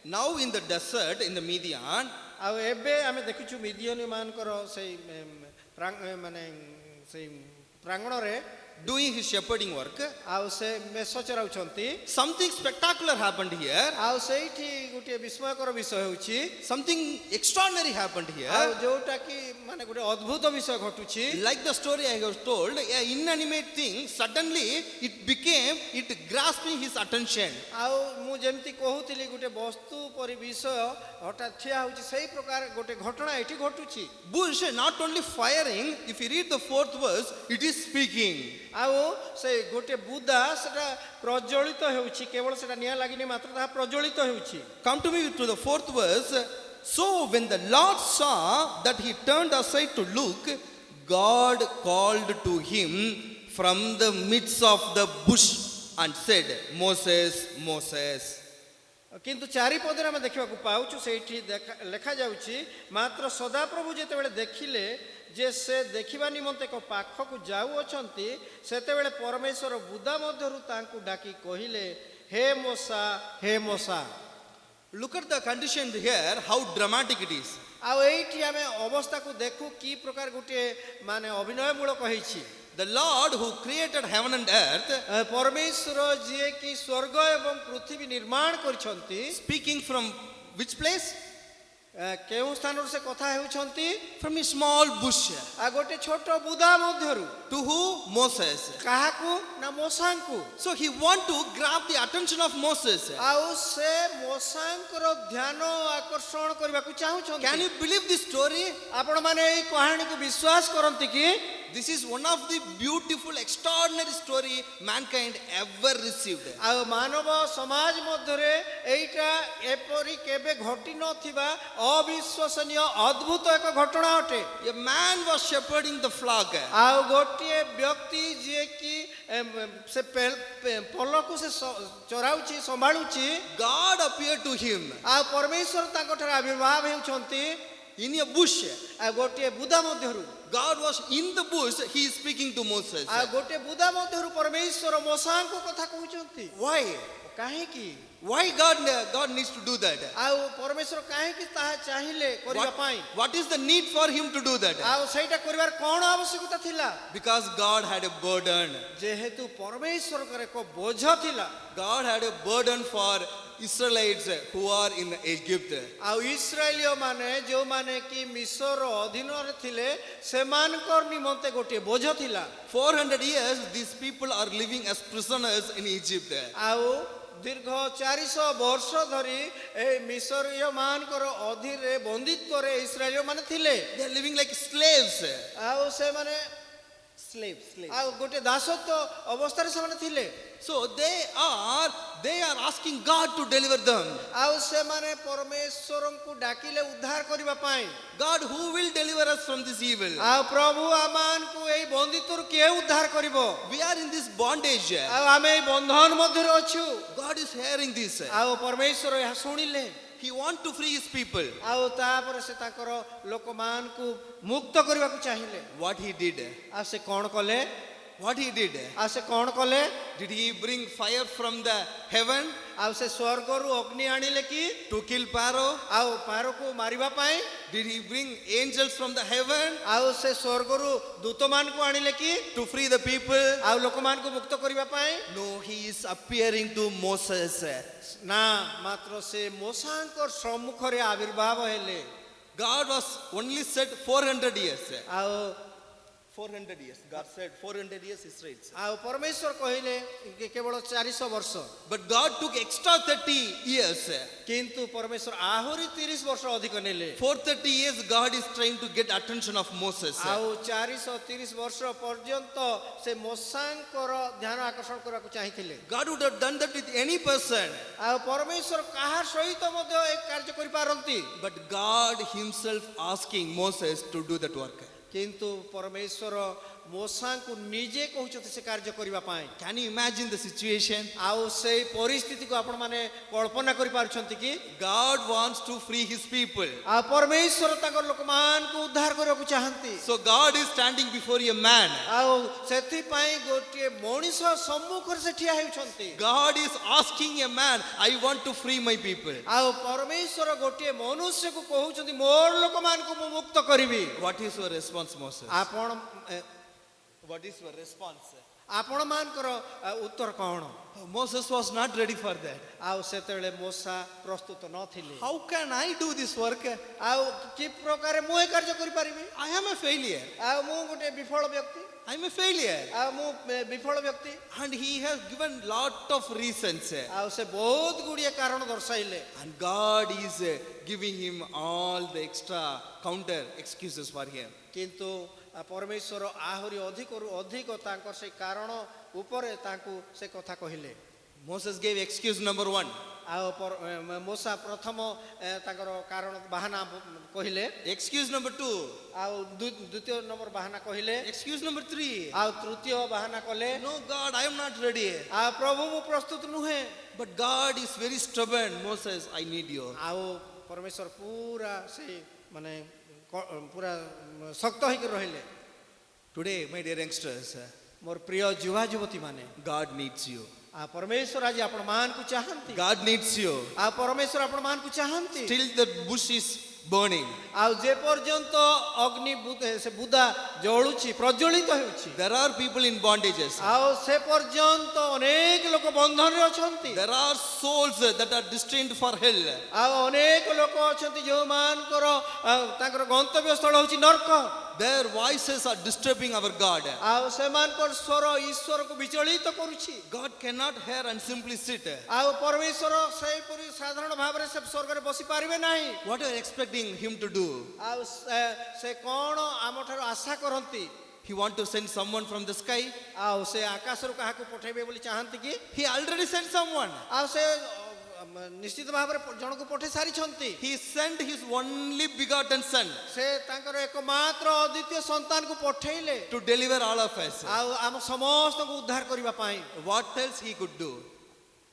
Now in the desert, in the Midian,
ଆଉ ଏବେ ଆମେ ଦେଖିଛୁ ମିଦିୟନୀ ମାନଙ୍କର ସେଇ ମାନେ ସେଇ ପ୍ରାଙ୍ଗଣରେ
doing his shepherding work.
ଆଉ ସେ ମେଷ ଚରାଉଛନ୍ତି।
Something spectacular happened here.
ଆଉ ସେଇଠି ଗୋଟିଏ ବିସ୍ମୟକର ବିଷୟ ହେଉଛି,
Something extraordinary happened
ଆଉ
here.
ଯୋଉଟା କି ମାନେ ଗୋଟେ ଅଦ୍ଭୁତ ବିଷୟ ଘଟୁଛି।
Like the story I have told, an inanimate thing suddenly it grasping his attention.
ଆଉ ମୁଁ ଯେମିତି କହୁଥିଲି ଗୋଟେ ବସ୍ତୁ ପରି ବିଷୟ ହଠାତ୍ ଠିଆ ହେଉଛି, ସେଇ ପ୍ରକାର ଗୋଟେ ଘଟଣା ଏଠି ଘଟୁଛି।
Bush not only firing, if you read the fourth verse, it is speaking.
ଆଉ ସେ ଗୋଟେ ବୁଦା ସେଟା ପ୍ରଜ୍ୱଳିତ ହେଉଛି, କେବଳ ସେଟା ନିଆଁ ଲାଗିନି ମାତ୍ର ତାହା ପ୍ରଜ୍ୱଳିତ ହେଉଛି।
Come to me to the fourth verse. So when the Lord saw that he turned aside to look, God called to him from the midst of the bush and said, Moses, Moses.
କିନ୍ତୁ ଚାରିପଦରେ ଆମେ ଦେଖିବାକୁ ପାଉଛୁ, ସେଇଠି ଲେଖାଯାଉଛି, ମାତ୍ର ସଦାପ୍ରଭୁ ଯେତେବେଳେ ଦେଖିଲେ ଯେ ସେ ଦେଖିବା ନିମନ୍ତେ ଏକ ପାଖକୁ ଯାଉଅଛନ୍ତି, ସେତେବେଳେ ପରମେଶ୍ୱର ବୁଦା ମଧ୍ୟରୁ ତାଙ୍କୁ ଡାକି କହିଲେ, ହେ ମୋସା, ହେ ମୋସା।
Look at the condition here, how dramatic it is.
ଆଉ ଏଇଠି ଆମେ ଅବସ୍ଥାକୁ ଦେଖୁ କି ପ୍ରକାର ଗୋଟିଏ ମାନେ ଅଭିନୟମୂଳକ ହେଇଛି।
The Lord who created heaven and earth,
ପରମେଶ୍ୱର ଯିଏକି ସ୍ୱର୍ଗ ଏବଂ ପୃଥିବୀ ନିର୍ମାଣ କରିଛନ୍ତି,
speaking from which place?
କେଉଁ ସ୍ଥାନରୁ ସେ କଥା ହେଉଛନ୍ତି?
From a small bush.
ଆଉ ଗୋଟେ ଛୋଟ ବୁଦା ମଧ୍ୟରୁ।
To who? Moses.
କାହାକୁ? ନା ମୋସାଙ୍କୁ।
So he want to grab the attention of Moses.
ଆଉ ସେ ମୋସାଙ୍କର ଧ୍ୟାନ ଆକର୍ଷଣ କରିବାକୁ ଚାହୁଁଛନ୍ତି।
Can you believe this story?
ଆପଣମାନେ ଏଇ କାହାଣୀକୁ ବିଶ୍ୱାସ କରନ୍ତି କି?
This is one of the beautiful, extraordinary story mankind ever received.
ଆଉ ମାନବ ସମାଜ ମଧ୍ୟରେ ଏଇଟା ଏପରି କେବେ ଘଟି ନଥିବା ଅବିଶ୍ୱସନୀୟ ଅଦ୍ଭୁତ ଏକ ଘଟଣା ଅଟେ।
A man was shepherding the flock.
ଆଉ ଗୋଟିଏ ବ୍ୟକ୍ତି ଯିଏକି ସେ ପଲକୁ ସେ ଚରାଉଛି, ସମ୍ଭାଳୁଛି।
God appeared to him
ଆଉ ପରମେଶ୍ୱର ତାଙ୍କଠାରେ ଆବିର୍ଭାବ ହେଉଛନ୍ତି
in a bush.
ଆଉ ଗୋଟିଏ ବୁଦା ମଧ୍ୟରୁ।
God was in the bush, he is speaking to Moses.
ଆଉ ଗୋଟିଏ ବୁଦା ମଧ୍ୟରୁ ପରମେଶ୍ୱର ମୋସାଙ୍କ କଥା କହୁଛନ୍ତି।
Why?
କାହିଁକି?
Why God needs to do that?
ଆଉ ପରମେଶ୍ୱର କାହିଁକି ତାହା ଚାହିଁଲେ କରିବା ପାଇଁ?
What is the need for him to do that?
ଆଉ ସେଇଟା କରିବାର କ'ଣ ଆବଶ୍ୟକତା ଥିଲା?
Because God had a burden.
ଯେହେତୁ ପରମେଶ୍ୱରଙ୍କର ଏକ ବୋଝ ଥିଲା।
God had a burden for Israelites who are in Egypt.
ଆଉ ଇସ୍ରାଏଲୀୟ ମାନେ ଯେଉଁମାନେ କି ମିଶର ଅଧୀନରେ ଥିଲେ, ସେମାନଙ୍କର ନିମନ୍ତେ ଗୋଟିଏ ବୋଝ ଥିଲା।
400 years these people are living as prisoners in Egypt.
ଆଉ ଦୀର୍ଘ 400 ବର୍ଷ ଧରି ଏ ମିଶରୀୟ ମାନଙ୍କର ଅଧୀନରେ ବନ୍ଦିତ୍ୱରେ ଇସ୍ରାଏଲୀୟ ମାନେ ଥିଲେ।
They are living like slaves.
ଆଉ ସେମାନେ
Slaves.
ଆଉ ଗୋଟେ ଦାସତ୍ୱ ଅବସ୍ଥାରେ ସେମାନେ ଥିଲେ।
So they are asking God to deliver them.
ଆଉ ସେମାନେ ପରମେଶ୍ୱରଙ୍କୁ ଡାକିଲେ ଉଦ୍ଧାର କରିବା ପାଇଁ।
God, who will deliver us from this evil?
ଆଉ ପ୍ରଭୁ ଆମମାନଙ୍କୁ ଏଇ ବନ୍ଦିତ୍ୱରୁ କିଏ ଉଦ୍ଧାର କରିବ?
We are in this bondage.
ଆଉ ଆମେ ଏଇ ବନ୍ଧନ ମଧ୍ୟରେ ଅଛୁ।
God is hearing this.
ଆଉ ପରମେଶ୍ୱର ଏହା ଶୁଣିଲେ।
He wants to free his people.
ଆଉ ତାପରେ ସେ ତାଙ୍କର ଲୋକମାନଙ୍କୁ ମୁକ୍ତ କରିବାକୁ ଚାହିଁଲେ।
What he did?
ଆଉ ସେ କ'ଣ କଲେ?
What he did?
ଆଉ ସେ କ'ଣ କଲେ?
Did he bring fire from the heaven
ଆଉ ସେ ସ୍ୱର୍ଗରୁ ଅଗ୍ନି ଆଣିଲେ କି?
to kill Pharaoh?
ଆଉ ପାରକୁ ମାରିବା ପାଇଁ?
Did he bring angels from the heaven
ଆଉ ସେ ସ୍ୱର୍ଗରୁ ଦୂତମାନଙ୍କୁ ଆଣିଲେ କି?
to free the people?
ଆଉ ଲୋକମାନଙ୍କୁ ମୁକ୍ତ କରିବା ପାଇଁ?
No, he is appearing to Moses.
ନା, ମାତ୍ର ସେ ମୋସାଙ୍କର ସମ୍ମୁଖରେ ଆବିର୍ଭାବ ହେଲେ।
God was only said 400 years.
ଆଉ
400 years. God said 400 years Israel.
ଆଉ ପରମେଶ୍ୱର କହିଲେ କେବଳ 400 ବର୍ଷ।
But God took extra 30 years.
କିନ୍ତୁ ପରମେଶ୍ୱର ଆହୁରି 30 ବର୍ଷ ଅଧିକ ନେଲେ।
430 years God is trying to get attention of Moses.
ଆଉ 430 ବର୍ଷ ପର୍ଯ୍ୟନ୍ତ ସେ ମୋସାଙ୍କର ଧ୍ୟାନ ଆକର୍ଷଣ କରିବାକୁ ଚାହିଁଥିଲେ।
God would have done that with any person.
ଆଉ ପରମେଶ୍ୱର କାହା ସହିତ ମଧ୍ୟ ଏ କାର୍ଯ୍ୟ କରିପାରନ୍ତି।
But God himself asking Moses to do that work.
କିନ୍ତୁ ପରମେଶ୍ୱର ମୋସାଙ୍କୁ ନିଜେ କହୁଛନ୍ତି ସେ କାର୍ଯ୍ୟ କରିବା ପାଇଁ।
Can you imagine the situation?
ଆଉ ସେଇ ପରିସ୍ଥିତିକୁ ଆପଣମାନେ କଳ୍ପନା କରିପାରୁଛନ୍ତି କି?
God wants to free his people.
ଆଉ ପରମେଶ୍ୱର ତାଙ୍କର ଲୋକମାନଙ୍କୁ ଉଦ୍ଧାର କରିବାକୁ ଚାହାନ୍ତି।
So God is standing before a man.
ଆଉ ସେଥିପାଇଁ ଗୋଟିଏ ମଣିଷ ସମ୍ମୁଖରେ ସେ ଠିଆ ହେଉଛନ୍ତି।
God is asking a man, I want to free my people.
ଆଉ ପରମେଶ୍ୱର ଗୋଟିଏ ମନୁଷ୍ୟକୁ କହୁଛନ୍ତି ମୋର ଲୋକମାନଙ୍କୁ ମୁଁ ମୁକ୍ତ କରିବି।
What is your response, Moses?
ଆପଣ
What is your response?
ଆପଣମାନଙ୍କର ଉତ୍ତର କ'ଣ?
Moses was not ready for that.
ଆଉ ସେତେବେଳେ ମୋସା ପ୍ରସ୍ତୁତ ନଥିଲେ।
How can I do this work?
ଆଉ କି ପ୍ରକାରେ ମୁଁ ଏ କାର୍ଯ୍ୟ କରିପାରିବି?
I am a failure.
ଆଉ ମୁଁ ଗୋଟେ ବିଫଳ ବ୍ୟକ୍ତି,
I am a failure.
ଆଉ ମୁଁ ବିଫଳ ବ୍ୟକ୍ତି।
And he has given lot of reasons.
ଆଉ ସେ ବହୁତ ଗୁଡ଼ିଏ କାରଣ ଦର୍ଶାଇଲେ।
And God is giving him all the extra counter excuses for him.
କିନ୍ତୁ ପରମେଶ୍ୱର ଆହୁରି ଅଧିକରୁ ଅଧିକ ତାଙ୍କର ସେଇ କାରଣ ଉପରେ ତାଙ୍କୁ ସେ କଥା କହିଲେ।
Moses gave excuse number 1.
ଆଉ ମୋସା ପ୍ରଥମ ତାଙ୍କର କାରଣ ବାହାନା କହିଲେ।
Excuse number 2.
ଆଉ ଦ୍ୱିତୀୟ ନମ୍ବର ବାହାନା କହିଲେ।
Excuse number 3.
ଆଉ ତୃତୀୟ ବାହାନା କଲେ।
No, God, I am not ready.
ଆଉ ପ୍ରଭୁ ମୁଁ ପ୍ରସ୍ତୁତ ନୁହେଁ।
But God is very stubborn. Moses, I need you.
ଆଉ ପରମେଶ୍ୱର ପୁରା ସେ ମାନେ ପୁରା ଶକ୍ତ ହେଇକି ରହିଲେ।
Today, my dear youngsters,
ମୋର ପ୍ରିୟ ଯୁବା ଯୁବତୀ ମାନେ,
God needs you.
ଆଉ ପରମେଶ୍ୱର ଆଜି ଆପଣ ମାନଙ୍କୁ ଚାହାନ୍ତି।
God needs you.
ଆଉ ପରମେଶ୍ୱର ଆପଣ ମାନଙ୍କୁ ଚାହାନ୍ତି।
Still the bush is burning.
ଆଉ ଯେ ପର୍ଯ୍ୟନ୍ତ ଅଗ୍ନି ସେ ବୁଦା ଜଳୁଛି, ପ୍ରଜ୍ୱଳିତ ହେଉଛି,
There are people in bondages.
ଆଉ ସେ ପର୍ଯ୍ୟନ୍ତ ଅନେକ ଲୋକ ବନ୍ଧନରେ ଅଛନ୍ତି।
There are souls that are destined for hell.
ଆଉ ଅନେକ ଲୋକ ଅଛନ୍ତି ଯେଉଁମାନଙ୍କର ତାଙ୍କର ଗନ୍ତବ୍ୟ ସ୍ଥଳ ହେଉଛି ନର୍କ।
Their voices are disturbing our God.
ଆଉ ସେମାନଙ୍କର ସ୍ୱର ଈଶ୍ୱରକୁ ବିଚଳିତ କରୁଛି।
God cannot hear and simply sit.
ଆଉ ପରମେଶ୍ୱର ସେହିପରି ସାଧାରଣ ଭାବରେ ସେ ସ୍ୱର୍ଗରେ ବସି ପାରିବେ ନାହିଁ।
What are you expecting him to do?
ଆଉ ସେ କ'ଣ ଆମଠାରୁ ଆଶା କରନ୍ତି?
He want to send someone from the sky?
ଆଉ ସେ ଆକାଶରୁ କାହାକୁ ପଠେଇବେ ବୋଲି ଚାହାନ୍ତି କି?
He already sent someone.
ଆଉ ସେ ନିଶ୍ଚିତ ଭାବରେ ଜଣକୁ ପଠେଇ ସାରିଛନ୍ତି।
He sent his only begotten son
ସେ ତାଙ୍କର ଏକମାତ୍ର ଅଦ୍ୱିତୀୟ ସନ୍ତାନକୁ ପଠେଇଲେ
to deliver all of us.
ଆଉ ଆମ ସମସ୍ତଙ୍କୁ ଉଦ୍ଧାର କରିବା ପାଇଁ।
What else he could do?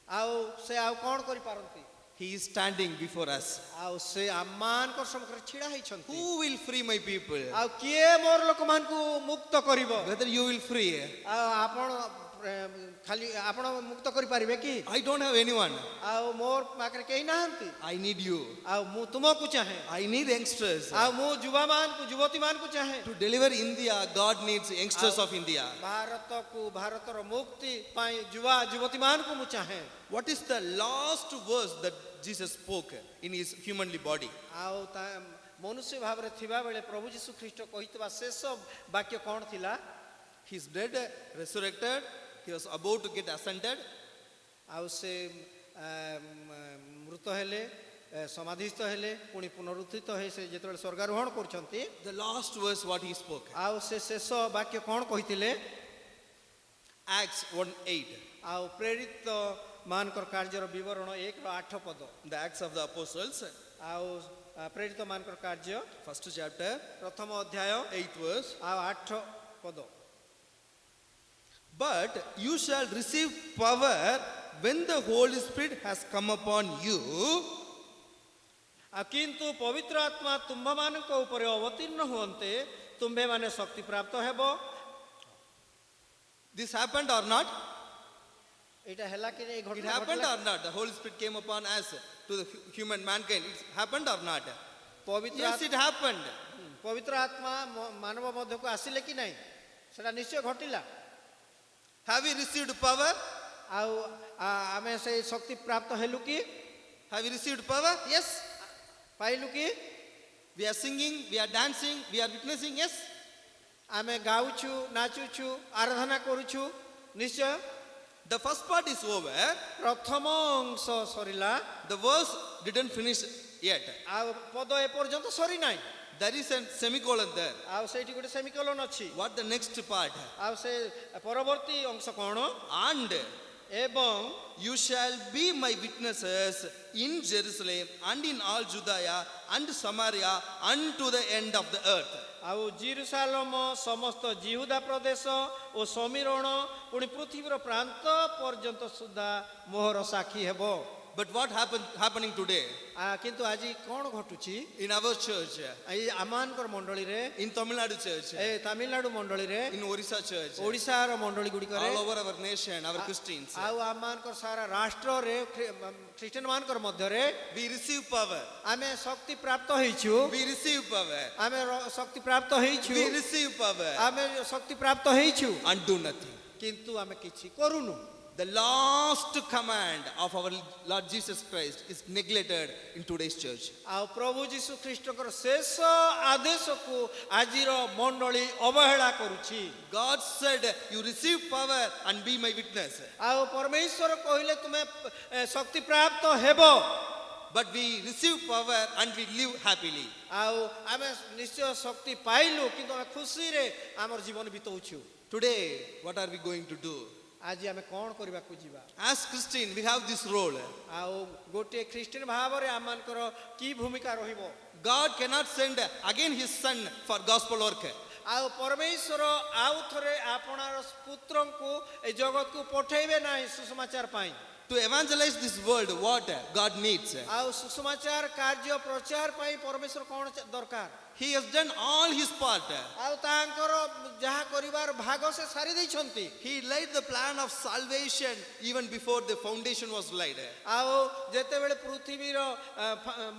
ଆଉ ସେ ଆଉ କ'ଣ କରିପାରନ୍ତି?
He is standing before us.
ଆଉ ସେ ଆମମାନଙ୍କର ସମ୍ମୁଖରେ ଛିଡ଼ା ହେଇଛନ୍ତି।
Who will free my people?
ଆଉ କିଏ ମୋର ଲୋକମାନଙ୍କୁ ମୁକ୍ତ କରିବ?
Whether you will free?
ଆଉ ଆପଣ ଖାଲି ଆପଣ ମୁକ୍ତ କରିପାରିବେ କି?
I don't have anyone.
ଆଉ ମୋର ପାଖରେ କେହି ନାହାନ୍ତି।
I need you.
ଆଉ ମୁଁ ତୁମକୁ ଚାହେଁ।
I need youngsters.
ଆଉ ମୁଁ ଯୁବାମାନଙ୍କୁ ଯୁବତୀମାନଙ୍କୁ ଚାହେଁ।
To deliver India, God needs youngsters of India.
ଭାରତକୁ ଭାରତର ମୁକ୍ତି ପାଇଁ ଯୁବା ଯୁବତୀମାନଙ୍କୁ ମୁଁ ଚାହେଁ।
What is the last verse that Jesus spoke in his humanly body?
ଆଉ ମନୁଷ୍ୟ ଭାବରେ ଥିବା ବେଳେ ପ୍ରଭୁ ଯୀଶୁ ଖ୍ରୀଷ୍ଟ କହିଥିବା ଶେଷ ବାକ୍ୟ କ'ଣ ଥିଲା?
He is dead, resurrected. He was about to get ascended.
ଆଉ ସେ ମୃତ ହେଲେ, ସମାଧିସ୍ଥ ହେଲେ, ପୁଣି ପୁନରୁତ୍ଥିତ ହେଇ ସେ ଯେତେବେଳେ ସ୍ୱର୍ଗାରୋହଣ କରୁଛନ୍ତି,
The last verse what he spoke.
ଆଉ ସେ ଶେଷ ବାକ୍ୟ କ'ଣ କହିଥିଲେ?
Acts 1:8.
ଆଉ ପ୍ରେରିତ ମାନଙ୍କର କାର୍ଯ୍ୟର ବିବରଣ 1:8 ପଦ।
The Acts of the Apostles,
ଆଉ ପ୍ରେରିତ ମାନଙ୍କର କାର୍ଯ୍ୟ
first chapter,
ପ୍ରଥମ ଅଧ୍ୟାୟ
8th verse.
ଆଉ 8 ପଦ।
But you shall receive power when the Holy Spirit has come upon you.
ଆଉ କିନ୍ତୁ ପବିତ୍ର ଆତ୍ମା ତୁମ୍ଭମାନଙ୍କ ଉପରେ ଅବତୀର୍ଣ୍ଣ ହୁଅନ୍ତେ ତୁମ୍ଭେମାନେ ଶକ୍ତି ପ୍ରାପ୍ତ ହେବ।
This happened or not?
ଏଇଟା ହେଲା କି ଏଇ
It
ଘଟଣା
happened
ଘଟିଲା?
or not? The Holy Spirit came upon us to the human mankind. It happened or not?
ପବିତ୍ର
Yes, it happened.
ପବିତ୍ର ଆତ୍ମା ମାନବ ମଧ୍ୟକୁ ଆସିଲେ କି ନାହିଁ? ସେଟା ନିଶ୍ଚୟ ଘଟିଲା।
Have we received power?
ଆଉ ଆମେ ସେଇ ଶକ୍ତି ପ୍ରାପ୍ତ ହେଲୁ କି?
Have we received power? Yes.
ପାଇଲୁ କି?
We are singing, we are dancing, we are witnessing. Yes.
ଆମେ ଗାଉଛୁ, ନାଚୁଛୁ, ଆରାଧନା କରୁଛୁ, ନିଶ୍ଚୟ।
The first part is over.
ପ୍ରଥମ ଅଂଶ ସରିଲା,
The verse didn't finish yet.
ଆଉ ପଦ ଏପର୍ଯ୍ୟନ୍ତ ସରିନାହିଁ।
There is a semicolon there.
ଆଉ ସେଇଠି ଗୋଟେ ସେମିକୋଲନ୍ ଅଛି।
What the next part?
ଆଉ ସେ ପରବର୍ତ୍ତୀ ଅଂଶ କ'ଣ?
And
ଏବଂ
you shall be my witnesses in Jerusalem and in all Judea and Samaria unto the end of the earth.
ଆଉ ଜିରୁସାଲମ ସମସ୍ତ ଜିହୁଦା ପ୍ରଦେଶ ଓ ସମୀରଣ ପୁଣି ପୃଥିବୀର ପ୍ରାନ୍ତ ପର୍ଯ୍ୟନ୍ତ ସୁଦ୍ଧା ମୋହର ସାକ୍ଷୀ ହେବ।
But what happening today
କିନ୍ତୁ ଆଜି କ'ଣ ଘଟୁଛି?
in our church,
ଏଇ ଆମମାନଙ୍କର ମଣ୍ଡଳୀରେ,
in Tamil Nadu church,
ଏ ତାମିଲନାଡୁ ମଣ୍ଡଳୀରେ,
in Orissa church,
ଓଡ଼ିଶାର ମଣ୍ଡଳୀ ଗୁଡ଼ିକରେ,
all over our nation, our Christians,
ଆଉ ଆମମାନଙ୍କର ସାରା ରାଷ୍ଟ୍ରରେ ଖ୍ରୀଷ୍ଟିଆନ ମାନଙ୍କର ମଧ୍ୟରେ
we receive power.
ଆମେ ଶକ୍ତି ପ୍ରାପ୍ତ ହେଇଛୁ।
We receive power.
ଆମେ ଶକ୍ତି ପ୍ରାପ୍ତ ହେଇଛୁ।
We receive power
ଆମେ ଶକ୍ତି ପ୍ରାପ୍ତ ହେଇଛୁ
and do nothing.
କିନ୍ତୁ ଆମେ କିଛି କରୁନୁ।
The last command of our Lord Jesus Christ is neglected in today's church.
ଆଉ ପ୍ରଭୁ ଯୀଶୁ ଖ୍ରୀଷ୍ଟଙ୍କର ଶେଷ ଆଦେଶକୁ ଆଜିର ମଣ୍ଡଳୀ ଅବହେଳା କରୁଛି।
God said, you receive power and be my witness.
ଆଉ ପରମେଶ୍ୱର କହିଲେ ତୁମେ ଶକ୍ତି ପ୍ରାପ୍ତ ହେବ।
But we receive power and we live happily.
ଆଉ ଆମେ ନିଶ୍ଚୟ ଶକ୍ତି ପାଇଲୁ କିନ୍ତୁ ଆମେ ଖୁସିରେ ଆମର ଜୀବନ ବିତଉଛୁ।
Today, what are we going to do?
ଆଜି ଆମେ କ'ଣ କରିବାକୁ ଯିବା?
As Christian, we have this role.
ଆଉ ଗୋଟିଏ ଖ୍ରୀଷ୍ଟିଆନ ଭାବରେ ଆମମାନଙ୍କର କି ଭୂମିକା ରହିବ?
God cannot send again his son for gospel work.
ଆଉ ପରମେଶ୍ୱର ଆଉ ଥରେ ଆପଣାର ପୁତ୍ରଙ୍କୁ ଏ ଜଗତକୁ ପଠେଇବେ ନାହିଁ ସୁସମାଚାର ପାଇଁ।
To evangelize this world, what God needs.
ଆଉ ସୁସମାଚାର କାର୍ଯ୍ୟ ପ୍ରଚାର ପାଇଁ ପରମେଶ୍ୱର କ'ଣ ଦରକାର?
He has done all his part.
ଆଉ ତାଙ୍କର ଯାହା କରିବାର ଭାଗ ସେ ସାରି ଦେଇଛନ୍ତି।
He laid the plan of salvation even before the foundation was laid.
ଆଉ ଯେତେବେଳେ ପୃଥିବୀର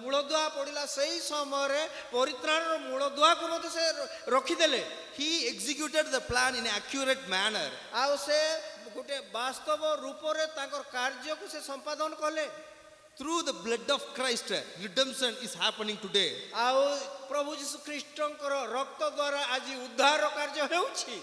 ମୂଳଦୁଆ ପଡ଼ିଲା ସେଇ ସମୟରେ ପରିତ୍ରାଣର ମୂଳଦୁଆକୁ ମଧ୍ୟ ସେ ରଖିଦେଲେ।
He executed the plan in an accurate manner.
ଆଉ ସେ ଗୋଟେ ବାସ୍ତବ ରୂପରେ ତାଙ୍କର କାର୍ଯ୍ୟକୁ ସେ ସମ୍ପାଦନ କଲେ।
Through the blood of Christ, redemption is happening today.
ଆଉ ପ୍ରଭୁ ଯୀଶୁ ଖ୍ରୀଷ୍ଟଙ୍କର ରକ୍ତ ଦ୍ୱାରା ଆଜି ଉଦ୍ଧାର କାର୍ଯ୍ୟ ହେଉଛି।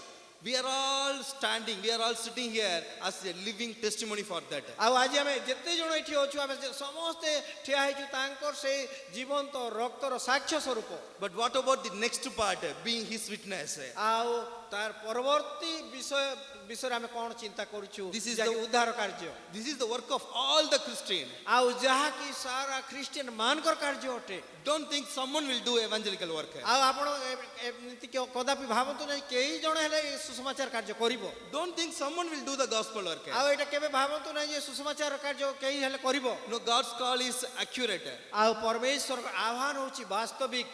We are all standing, we are all sitting here as a living testimony for that.
ଆଉ ଆଜି ଆମେ ଯେତେ ଜଣ ଏଠି ଅଛୁ ଆମେ ସମସ୍ତେ ଠିଆ ହେଇଛୁ ତାଙ୍କର ସେଇ ଜୀବନ୍ତ ରକ୍ତର ସାକ୍ଷ୍ୟ ସ୍ୱରୂପ।
But what about the next part, being his witness?
ଆଉ ତାର ପରବର୍ତ୍ତୀ ବିଷୟରେ ଆମେ କ'ଣ ଚିନ୍ତା କରୁଛୁ?
This is
ଯାହାକି
the-
ଉଦ୍ଧାର କାର୍ଯ୍ୟ।
This is the work of all the Christians.
ଆଉ ଯାହାକି ସାରା ଖ୍ରୀଷ୍ଟିଆନ ମାନଙ୍କର କାର୍ଯ୍ୟ ଅଟେ।
Don't think someone will do evangelical work.
ଆଉ ଆପଣ ଏମିତି କଦାପି ଭାବନ୍ତୁ ନାହିଁ କେହି ଜଣ ହେଲେ ଏ ସୁସମାଚାର କାର୍ଯ୍ୟ କରିବ।
Don't think someone will do the gospel work.
ଆଉ ଏଇଟା କେବେ ଭାବନ୍ତୁ ନାହିଁ ଯେ ସୁସମାଚାର କାର୍ଯ୍ୟ କେହି ହେଲେ କରିବ।
No, God's call is accurate.
ଆଉ ପରମେଶ୍ୱରଙ୍କ ଆହ୍ୱାନ ହେଉଛି ବାସ୍ତବିକ।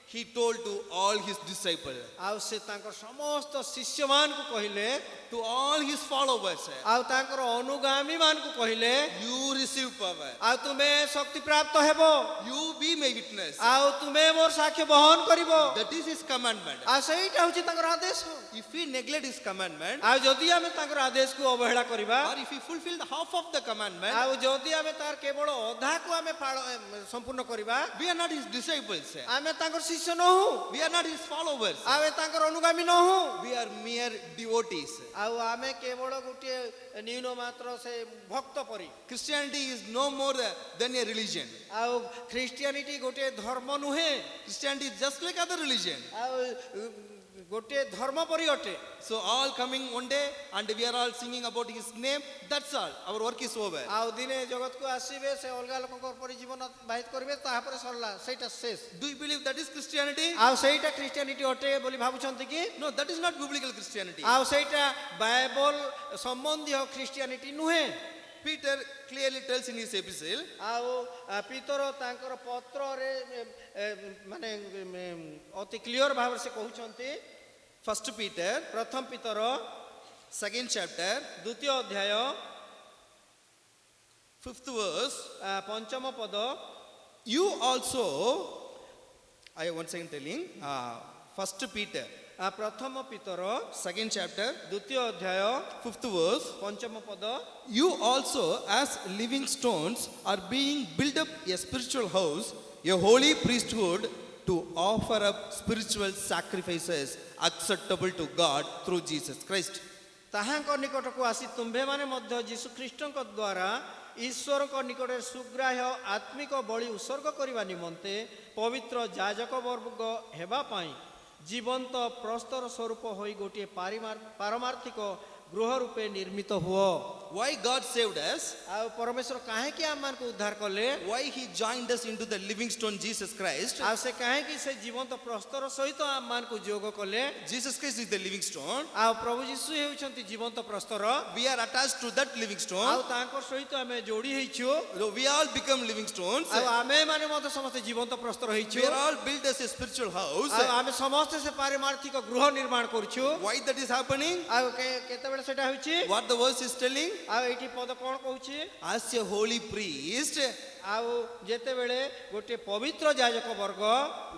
He told to all his disciples,
ଆଉ ସେ ତାଙ୍କର ସମସ୍ତ ଶିଷ୍ୟମାନଙ୍କୁ କହିଲେ,
to all his followers,
ଆଉ ତାଙ୍କର ଅନୁଗାମୀ ମାନଙ୍କୁ କହିଲେ,
you receive power.
ଆଉ ତୁମେ ଶକ୍ତି ପ୍ରାପ୍ତ ହେବ,
You be my witness.
ଆଉ ତୁମେ ମୋର ସାକ୍ଷ୍ୟ ବହନ କରିବ।
That is his commandment.
ଆଉ ସେଇଟା ହେଉଛି ତାଙ୍କର ଆଦେଶ।
If we neglect his commandment,
ଆଉ ଯଦି ଆମେ ତାଙ୍କର ଆଦେଶକୁ ଅବହେଳା କରିବା,
or if we fulfill the half of the commandment,
ଆଉ ଯଦି ଆମେ ତାର କେବଳ ଅଧାକୁ ଆମେ ସମ୍ପୂର୍ଣ୍ଣ କରିବା,
we are not his disciples.
ଆମେ ତାଙ୍କର ଶିଷ୍ୟ ନହୁ,
We are not his followers.
ଆମେ ତାଙ୍କର ଅନୁଗାମୀ ନହୁ,
We are mere devotees.
ଆଉ ଆମେ କେବଳ ଗୋଟିଏ ନ୍ୟୁନ ମାତ୍ର ସେ ଭକ୍ତ ପରି।
Christianity is no more than a religion.
ଆଉ ଖ୍ରୀଷ୍ଟିଆନିଟି ଗୋଟିଏ ଧର୍ମ ନୁହେଁ,
Christianity is just like other religion.
ଆଉ ଗୋଟିଏ ଧର୍ମ ପରି ଅଟେ।
So all coming one day and we are all singing about his name. That's all. Our work is over.
ଆଉ ଦିନେ ଜଗତକୁ ଆସିବେ ସେ ଅଲଗା ଲୋକଙ୍କ ପରି ଜୀବନ ବାହିତ କରିବେ ତାପରେ ସରିଲା ସେଇଟା ଶେଷ।
Do you believe that is Christianity?
ଆଉ ସେଇଟା ଖ୍ରୀଷ୍ଟିଆନିଟି ଅଟେ ବୋଲି ଭାବୁଛନ୍ତି କି?
No, that is not biblical Christianity.
ଆଉ ସେଇଟା ବାଇବଲ ସମ୍ବନ୍ଧୀୟ ଖ୍ରୀଷ୍ଟିଆନିଟି ନୁହେଁ।
Peter clearly tells in his epistle,
ଆଉ ପିତର ତାଙ୍କର ପତ୍ରରେ ମାନେ ଅତି କ୍ଲିଅର ଭାବରେ ସେ କହୁଛନ୍ତି।
1 Peter,
ପ୍ରଥମ ପିତର
2nd chapter,
ଦ୍ୱିତୀୟ ଅଧ୍ୟାୟ
5th verse.
ପଞ୍ଚମ ପଦ।
You also, I once again telling, 1 Peter,
ପ୍ରଥମ ପିତର
2nd chapter,
ଦ୍ୱିତୀୟ ଅଧ୍ୟାୟ
5th verse.
ପଞ୍ଚମ ପଦ।
You also, as living stones, are being built up a spiritual house, a holy priesthood, to offer up spiritual sacrifices acceptable to God through Jesus Christ.
ତାହାଙ୍କ ନିକଟକୁ ଆସି ତୁମ୍ଭେମାନେ ମଧ୍ୟ ଯୀଶୁ ଖ୍ରୀଷ୍ଟଙ୍କ ଦ୍ୱାରା ଈଶ୍ୱରଙ୍କ ନିକଟରେ ସୁଗ୍ରାହ୍ୟ ଆତ୍ମିକ ବଳି ଉତ୍ସର୍ଗ କରିବା ନିମନ୍ତେ ପବିତ୍ର ଯାଜକ ବର୍ଗ ହେବା ପାଇଁ ଜୀବନ୍ତ ପ୍ରସ୍ତର ସ୍ୱରୂପ ହୋଇ ଗୋଟିଏ ପାରମାର୍ଥିକ ଗୃହ ରୂପେ ନିର୍ମିତ ହୁଅ।
Why God saved us?
ଆଉ ପରମେଶ୍ୱର କାହିଁକି ଆମମାନଙ୍କୁ ଉଦ୍ଧାର କଲେ?
Why He joined us into the living stone Jesus Christ?
ଆଉ ସେ କାହିଁକି ସେ ଜୀବନ୍ତ ପ୍ରସ୍ତର ସହିତ ଆମମାନଙ୍କୁ ଯୋଗ କଲେ?
Jesus Christ is the living stone.
ଆଉ ପ୍ରଭୁ ଯୀଶୁ ହେଉଛନ୍ତି ଜୀବନ୍ତ ପ୍ରସ୍ତର।
We are attached to that living
ଆଉ
stone.
ତାଙ୍କ ସହିତ ଆମେ ଯୋଡ଼ି ହେଇଛୁ।
So we all become living stones.
ଆଉ ଆମେ ମାନେ ମଧ୍ୟ ସମସ୍ତେ ଜୀବନ୍ତ ପ୍ରସ୍ତର ହେଇଛୁ।
We are all built as a spiritual house.
ଆଉ ଆମେ ସମସ୍ତେ ସେ ପାରମାର୍ଥିକ ଗୃହ ନିର୍ମାଣ କରୁଛୁ।
Why that is happening?
ଆଉ କେତେବେଳେ ସେଟା ହେଉଛି?
What the verse is telling?
ଆଉ ଏଇଠି ପଦ କ'ଣ କହୁଛି?
As a holy priest,
ଆଉ ଯେତେବେଳେ ଗୋଟିଏ ପବିତ୍ର ଯାଜକ ବର୍ଗ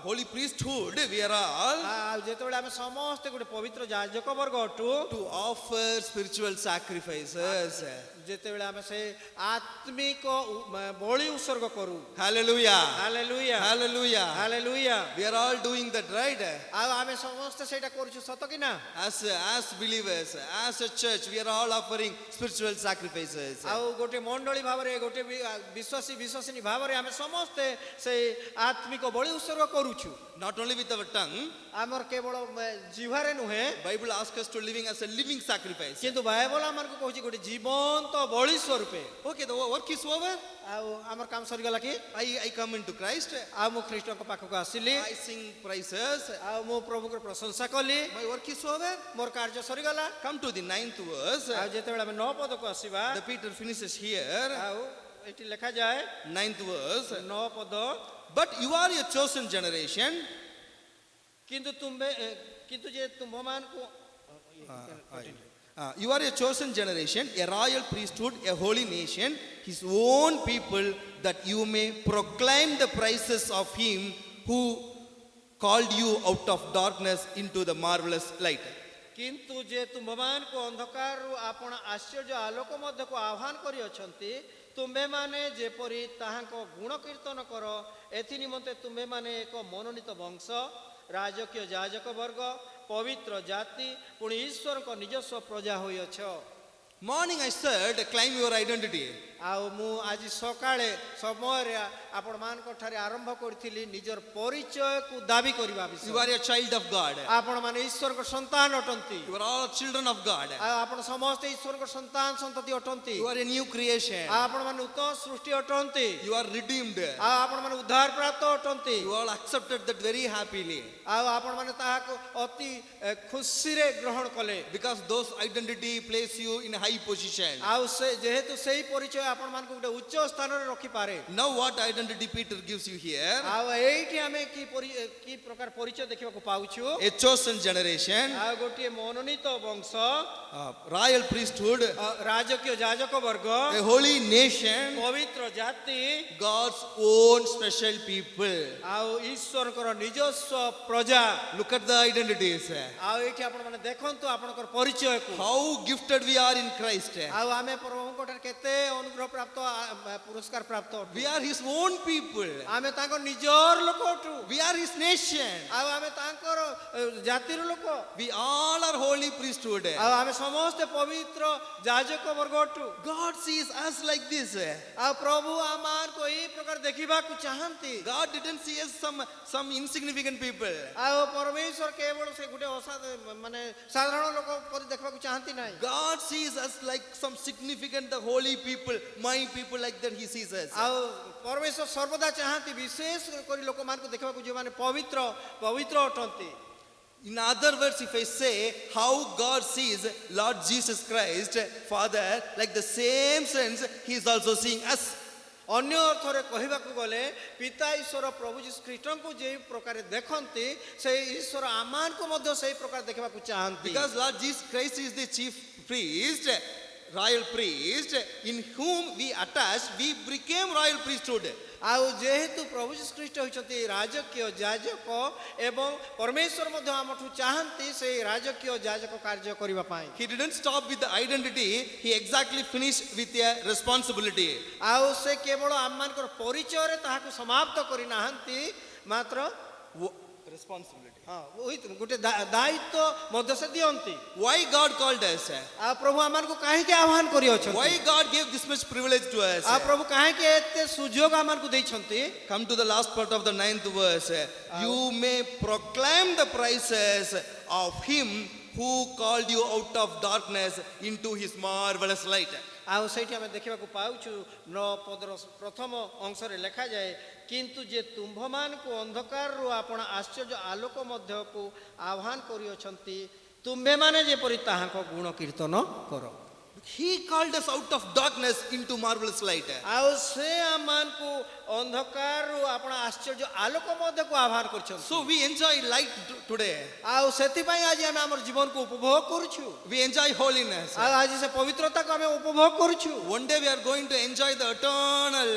holy priesthood, we are all
ଆଉ ଯେତେବେଳେ ଆମେ ସମସ୍ତେ ଗୋଟେ ପବିତ୍ର ଯାଜକ ବର୍ଗ ଅଟୁ
to offer spiritual sacrifices.
ଯେତେବେଳେ ଆମେ ସେ ଆତ୍ମିକ ବଳି ଉତ୍ସର୍ଗ କରୁ
Hallelujah.
Hallelujah
Hallelujah.
Hallelujah
We are all doing that, right?
ଆଉ ଆମେ ସମସ୍ତେ ସେଇଟା କରୁଛୁ ସତ କି ନା
As believers, as a church, we are all offering spiritual sacrifices.
ଆଉ ଗୋଟେ ମଣ୍ଡଳୀ ଭାବରେ ଗୋଟେ ବିଶ୍ୱାସୀ ଭାବରେ ଆମେ ସମସ୍ତେ ସେଇ ଆତ୍ମିକ ବଳି ଉତ୍ସର୍ଗ କରୁଛୁ
Not only with our tongue,
ଆମର କେବଳ ଜିହ୍ବାରେ ନୁହେଁ
Bible asks us to living as a living sacrifice.
କିନ୍ତୁ ବାଇବଲ ଆମକୁ କହୁଛି ଗୋଟେ ଜୀବନ୍ତ ବଳି ସ୍ୱରୂପେ
Okay, the work is over.
ଆଉ ଆମର କାମ ସରିଗଲା କି
I come into Christ.
ଆଉ ମୁଁ ଖ୍ରୀଷ୍ଟଙ୍କ ପାଖକୁ ଆସିଲି
I sing praises.
ଆଉ ମୁଁ ପ୍ରଭୁଙ୍କର ପ୍ରଶଂସା କଲି
My work is over.
ମୋର କାର୍ଯ୍ୟ ସରିଗଲା
Come to the 9th verse.
ଆଉ ଯେତେବେଳେ ଆମେ 9 ପଦକୁ ଆସିବା
The Peter finishes here.
ଆଉ ଏଠି ଲେଖାଯାଏ
9th verse.
9 ପଦ
But you are a chosen generation.
କିନ୍ତୁ ଯେ ତୁମ୍ଭମାନଙ୍କୁ
You are a chosen generation, a royal priesthood, a holy nation, his own people, that you may proclaim the praises of him who called you out of darkness into the marvelous light.
କିନ୍ତୁ ଯେ ତୁମ୍ଭମାନଙ୍କୁ ଅନ୍ଧକାରରୁ ଆପଣ ଆଶ୍ଚର୍ଯ୍ୟ ଆଲୋକ ମଧ୍ୟକୁ ଆହ୍ୱାନ କରିଅଛନ୍ତି ତୁମ୍ଭେମାନେ ଯେପରି ତାହାଙ୍କ ଗୁଣ କୀର୍ତ୍ତନ କର ଏଥି ନିମନ୍ତେ ତୁମ୍ଭେମାନେ ଏକ ମନୋନୀତ ବଂଶ ରାଜକୀୟ ଯାଜକ ବର୍ଗ ପବିତ୍ର ଜାତି ପୁଣି ଈଶ୍ୱରଙ୍କ ନିଜସ୍ୱ ପ୍ରଜା ହୋଇଅଛ
Morning I said, claim your identity.
ଆଉ ମୁଁ ଆଜି ସକାଳେ ସମୟରେ ଆପଣମାନଙ୍କ ଠାରେ ଆରମ୍ଭ କରିଥିଲି ନିଜର ପରିଚୟକୁ ଦାବି କରିବା
You
ବିଷୟ
are a child of God.
ଆପଣମାନେ ଈଶ୍ୱରଙ୍କ ସନ୍ତାନ ଅଟନ୍ତି
You are all children of God.
ଆଉ ଆପଣ ସମସ୍ତେ ଈଶ୍ୱରଙ୍କ ସନ୍ତାନ ସନ୍ତତି ଅଟନ୍ତି
You are a new creation.
ଆଉ ଆପଣମାନେ ନୂତନ ସୃଷ୍ଟି ଅଟନ୍ତି
You are redeemed.
ଆଉ ଆପଣମାନେ ଉଦ୍ଧାର ପ୍ରାପ୍ତ ଅଟନ୍ତି
You all accepted that very happily.
ଆଉ ଆପଣମାନେ ତାହାକୁ ଅତି ଖୁସିରେ ଗ୍ରହଣ କଲେ
Because those identity place you in a high position.
ଆଉ ସେ ଯେହେତୁ ସେଇ ପରିଚୟ ଆପଣମାନଙ୍କୁ ଗୋଟେ ଉଚ୍ଚ ସ୍ଥାନରେ ରଖିପାରେ
Now what identity Peter gives you here?
ଆଉ ଏଇଠି ଆମେ କି ପ୍ରକାର ପରିଚୟ ଦେଖିବାକୁ ପାଉଛୁ
A chosen generation,
ଆଉ ଗୋଟିଏ ମନୋନୀତ ବଂଶ
royal priesthood,
ରାଜକୀୟ ଯାଜକ ବର୍ଗ
a holy nation,
ପବିତ୍ର ଜାତି
God's own special people.
ଆଉ ଈଶ୍ୱରଙ୍କର ନିଜସ୍ୱ ପ୍ରଜା
Look at the identities.
ଆଉ ଏଇଠି ଆପଣମାନେ ଦେଖନ୍ତୁ ଆପଣଙ୍କର ପରିଚୟକୁ
How gifted we are in Christ.
ଆଉ ଆମେ ପ୍ରଭୁଙ୍କ ଠାରେ କେତେ ଅନୁଗ୍ରହ ପ୍ରାପ୍ତ ପୁରସ୍କାର ପ୍ରାପ୍ତ ଅଟୁ
We are his own people.
ଆମେ ତାଙ୍କ ନିଜର ଲୋକ ଅଟୁ
We are his nation.
ଆଉ ଆମେ ତାଙ୍କର ଜାତିର ଲୋକ
We all are holy priesthood.
ଆଉ ଆମେ ସମସ୍ତେ ପବିତ୍ର ଯାଜକ ବର୍ଗ ଅଟୁ
God sees us like this.
ଆଉ ପ୍ରଭୁ ଆମମାନଙ୍କୁ ଏଇ ପ୍ରକାର ଦେଖିବାକୁ ଚାହାନ୍ତି
God didn't see us some insignificant people.
ଆଉ ପରମେଶ୍ୱର କେବଳ ସେ ଗୋଟେ ମାନେ ସାଧାରଣ ଲୋକ ପରି ଦେଖିବାକୁ ଚାହାନ୍ତି ନାହିଁ
God sees us like some significant, the holy people, my people, like that he sees us.
ଆଉ ପରମେଶ୍ୱର ସର୍ବଦା ଚାହାନ୍ତି ବିଶେଷ କରି ଲୋକମାନଙ୍କୁ ଦେଖିବାକୁ ଯେଉଁମାନେ ପବିତ୍ର ଅଟନ୍ତି
In other words, if I say how God sees Lord Jesus Christ, Father, like the same sense, he is also seeing us.
ଅନ୍ୟ ଅର୍ଥରେ କହିବାକୁ ଗଲେ ପିତା ଈଶ୍ୱର ପ୍ରଭୁ ଯୀଶୁ ଖ୍ରୀଷ୍ଟଙ୍କୁ ଯେଉଁ ପ୍ରକାର ଦେଖନ୍ତି ସେଇ ଈଶ୍ୱର ଆମମାନଙ୍କୁ ମଧ୍ୟ ସେଇ ପ୍ରକାର ଦେଖିବାକୁ ଚାହାନ୍ତି
Because Lord Jesus Christ is the chief priest, royal priest, in whom we attached, we became royal priesthood.
ଆଉ ଯେହେତୁ ପ୍ରଭୁ ଯୀଶୁ ଖ୍ରୀଷ୍ଟ ହେଉଛନ୍ତି ରାଜକୀୟ ଯାଜକ ଏବଂ ପରମେଶ୍ୱର ମଧ୍ୟ ଆମଠୁ ଚାହାନ୍ତି ସେଇ ରାଜକୀୟ ଯାଜକ କାର୍ଯ୍ୟ କରିବା ପାଇଁ
He didn't stop with the identity, he exactly finished with a responsibility.
ଆଉ ସେ କେବଳ ଆମମାନଙ୍କର ପରିଚୟରେ ତାହାକୁ ସମାପ୍ତ କରିନାହାନ୍ତି ମାତ୍ର
Responsibility.
ଗୋଟେ ଦାୟିତ୍ୱ ମଧ୍ୟ ସେ ଦିଅନ୍ତି
Why God called us?
ଆଉ ପ୍ରଭୁ ଆମମାନଙ୍କୁ କାହିଁକି ଆହ୍ୱାନ କରିଅଛନ୍ତି
Why God gave this much privilege to us?
ଆଉ ପ୍ରଭୁ କାହିଁକି ଏତେ ସୁଯୋଗ ଆମମାନଙ୍କୁ ଦେଇଛନ୍ତି
Come to the last part of the 9th verse. You may proclaim the praises of him who called you out of darkness into his marvelous light.
ଆଉ ସେଇଠି ଆମେ ଦେଖିବାକୁ ପାଉଛୁ 9 ପଦର ପ୍ରଥମ ଅଂଶରେ ଲେଖାଯାଏ କିନ୍ତୁ ଯେ ତୁମ୍ଭମାନଙ୍କୁ ଅନ୍ଧକାରରୁ ଆପଣ ଆଶ୍ଚର୍ଯ୍ୟ ଆଲୋକ ମଧ୍ୟକୁ ଆହ୍ୱାନ କରିଅଛନ୍ତି ତୁମ୍ଭେମାନେ ଯେପରି ତାହାଙ୍କ ଗୁଣ କୀର୍ତ୍ତନ କର
He called us out of darkness into marvelous light.
ଆଉ ସେ ଆମମାନଙ୍କୁ ଅନ୍ଧକାରରୁ ଆପଣ ଆଶ୍ଚର୍ଯ୍ୟ ଆଲୋକ ମଧ୍ୟକୁ ଆହ୍ୱାନ କରିଛନ୍ତି
So we enjoy light today.
ଆଉ ସେଥିପାଇଁ ଆଜି ଆମେ ଆମର ଜୀବନକୁ ଉପଭୋଗ କରୁଛୁ
We enjoy holiness.
ଆଉ ଆଜି ସେ ପବିତ୍ରତାକୁ ଆମେ ଉପଭୋଗ କରୁଛୁ
One day we are going to enjoy the eternal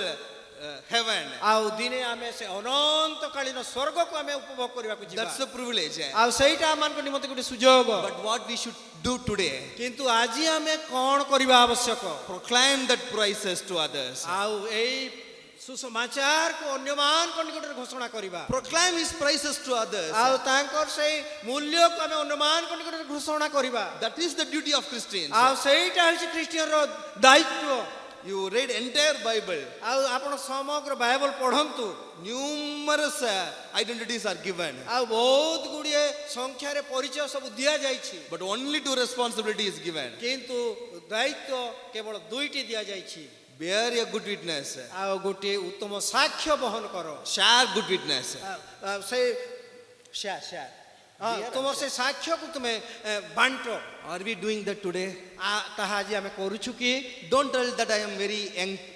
heaven.
ଆଉ ଦିନେ ଆମେ ସେ ଅନନ୍ତକାଳୀନ ସ୍ୱର୍ଗକୁ ଆମେ ଉପଭୋଗ କରିବାକୁ ଯିବା
That's the privilege.
ଆଉ ସେଇଟା ଆମମାନଙ୍କ ନିମନ୍ତେ ଗୋଟେ ସୁଯୋଗ
But what we should do today,
କିନ୍ତୁ ଆଜି ଆମେ କ'ଣ କରିବା ଆବଶ୍ୟକ
proclaim that prices to others.
ଆଉ ଏଇ ସୁସମାଚାରକୁ ଅନ୍ୟମାନଙ୍କ ନିକଟରେ ଘୋଷଣା କରିବା
Proclaim his prices to others.
ଆଉ ତାଙ୍କର ସେଇ ମୂଲ୍ୟକୁ ଆମେ ଅନ୍ୟମାନଙ୍କ ନିକଟରେ ଘୋଷଣା କରିବା
That is the duty of Christians.
ଆଉ ସେଇଟା ହେଉଛି ଖ୍ରୀଷ୍ଟିଆନର ଦାୟିତ୍ୱ
You read entire Bible.
ଆଉ ଆପଣ ସମଗ୍ର ବାଇବଲ ପଢ଼ନ୍ତୁ
Numerous identities are given.
ଆଉ ବହୁତ ଗୁଡ଼ିଏ ସଂଖ୍ୟାରେ ପରିଚୟ ସବୁ ଦିଆଯାଇଛି
But only two responsibility is given.
କିନ୍ତୁ ଦାୟିତ୍ୱ କେବଳ ଦୁଇଟି ଦିଆଯାଇଛି
Bear a good witness.
ଆଉ ଗୋଟିଏ ଉତ୍ତମ ସାକ୍ଷ୍ୟ ବହନ କର
Share good witness.
ସେ ତୁମର ସେ ସାକ୍ଷ୍ୟକୁ ତୁମେ ବାଣ୍ଟ
Are we doing that today?
ତାହା ଆଜି ଆମେ କରୁଛୁ କି
Don't tell that I am very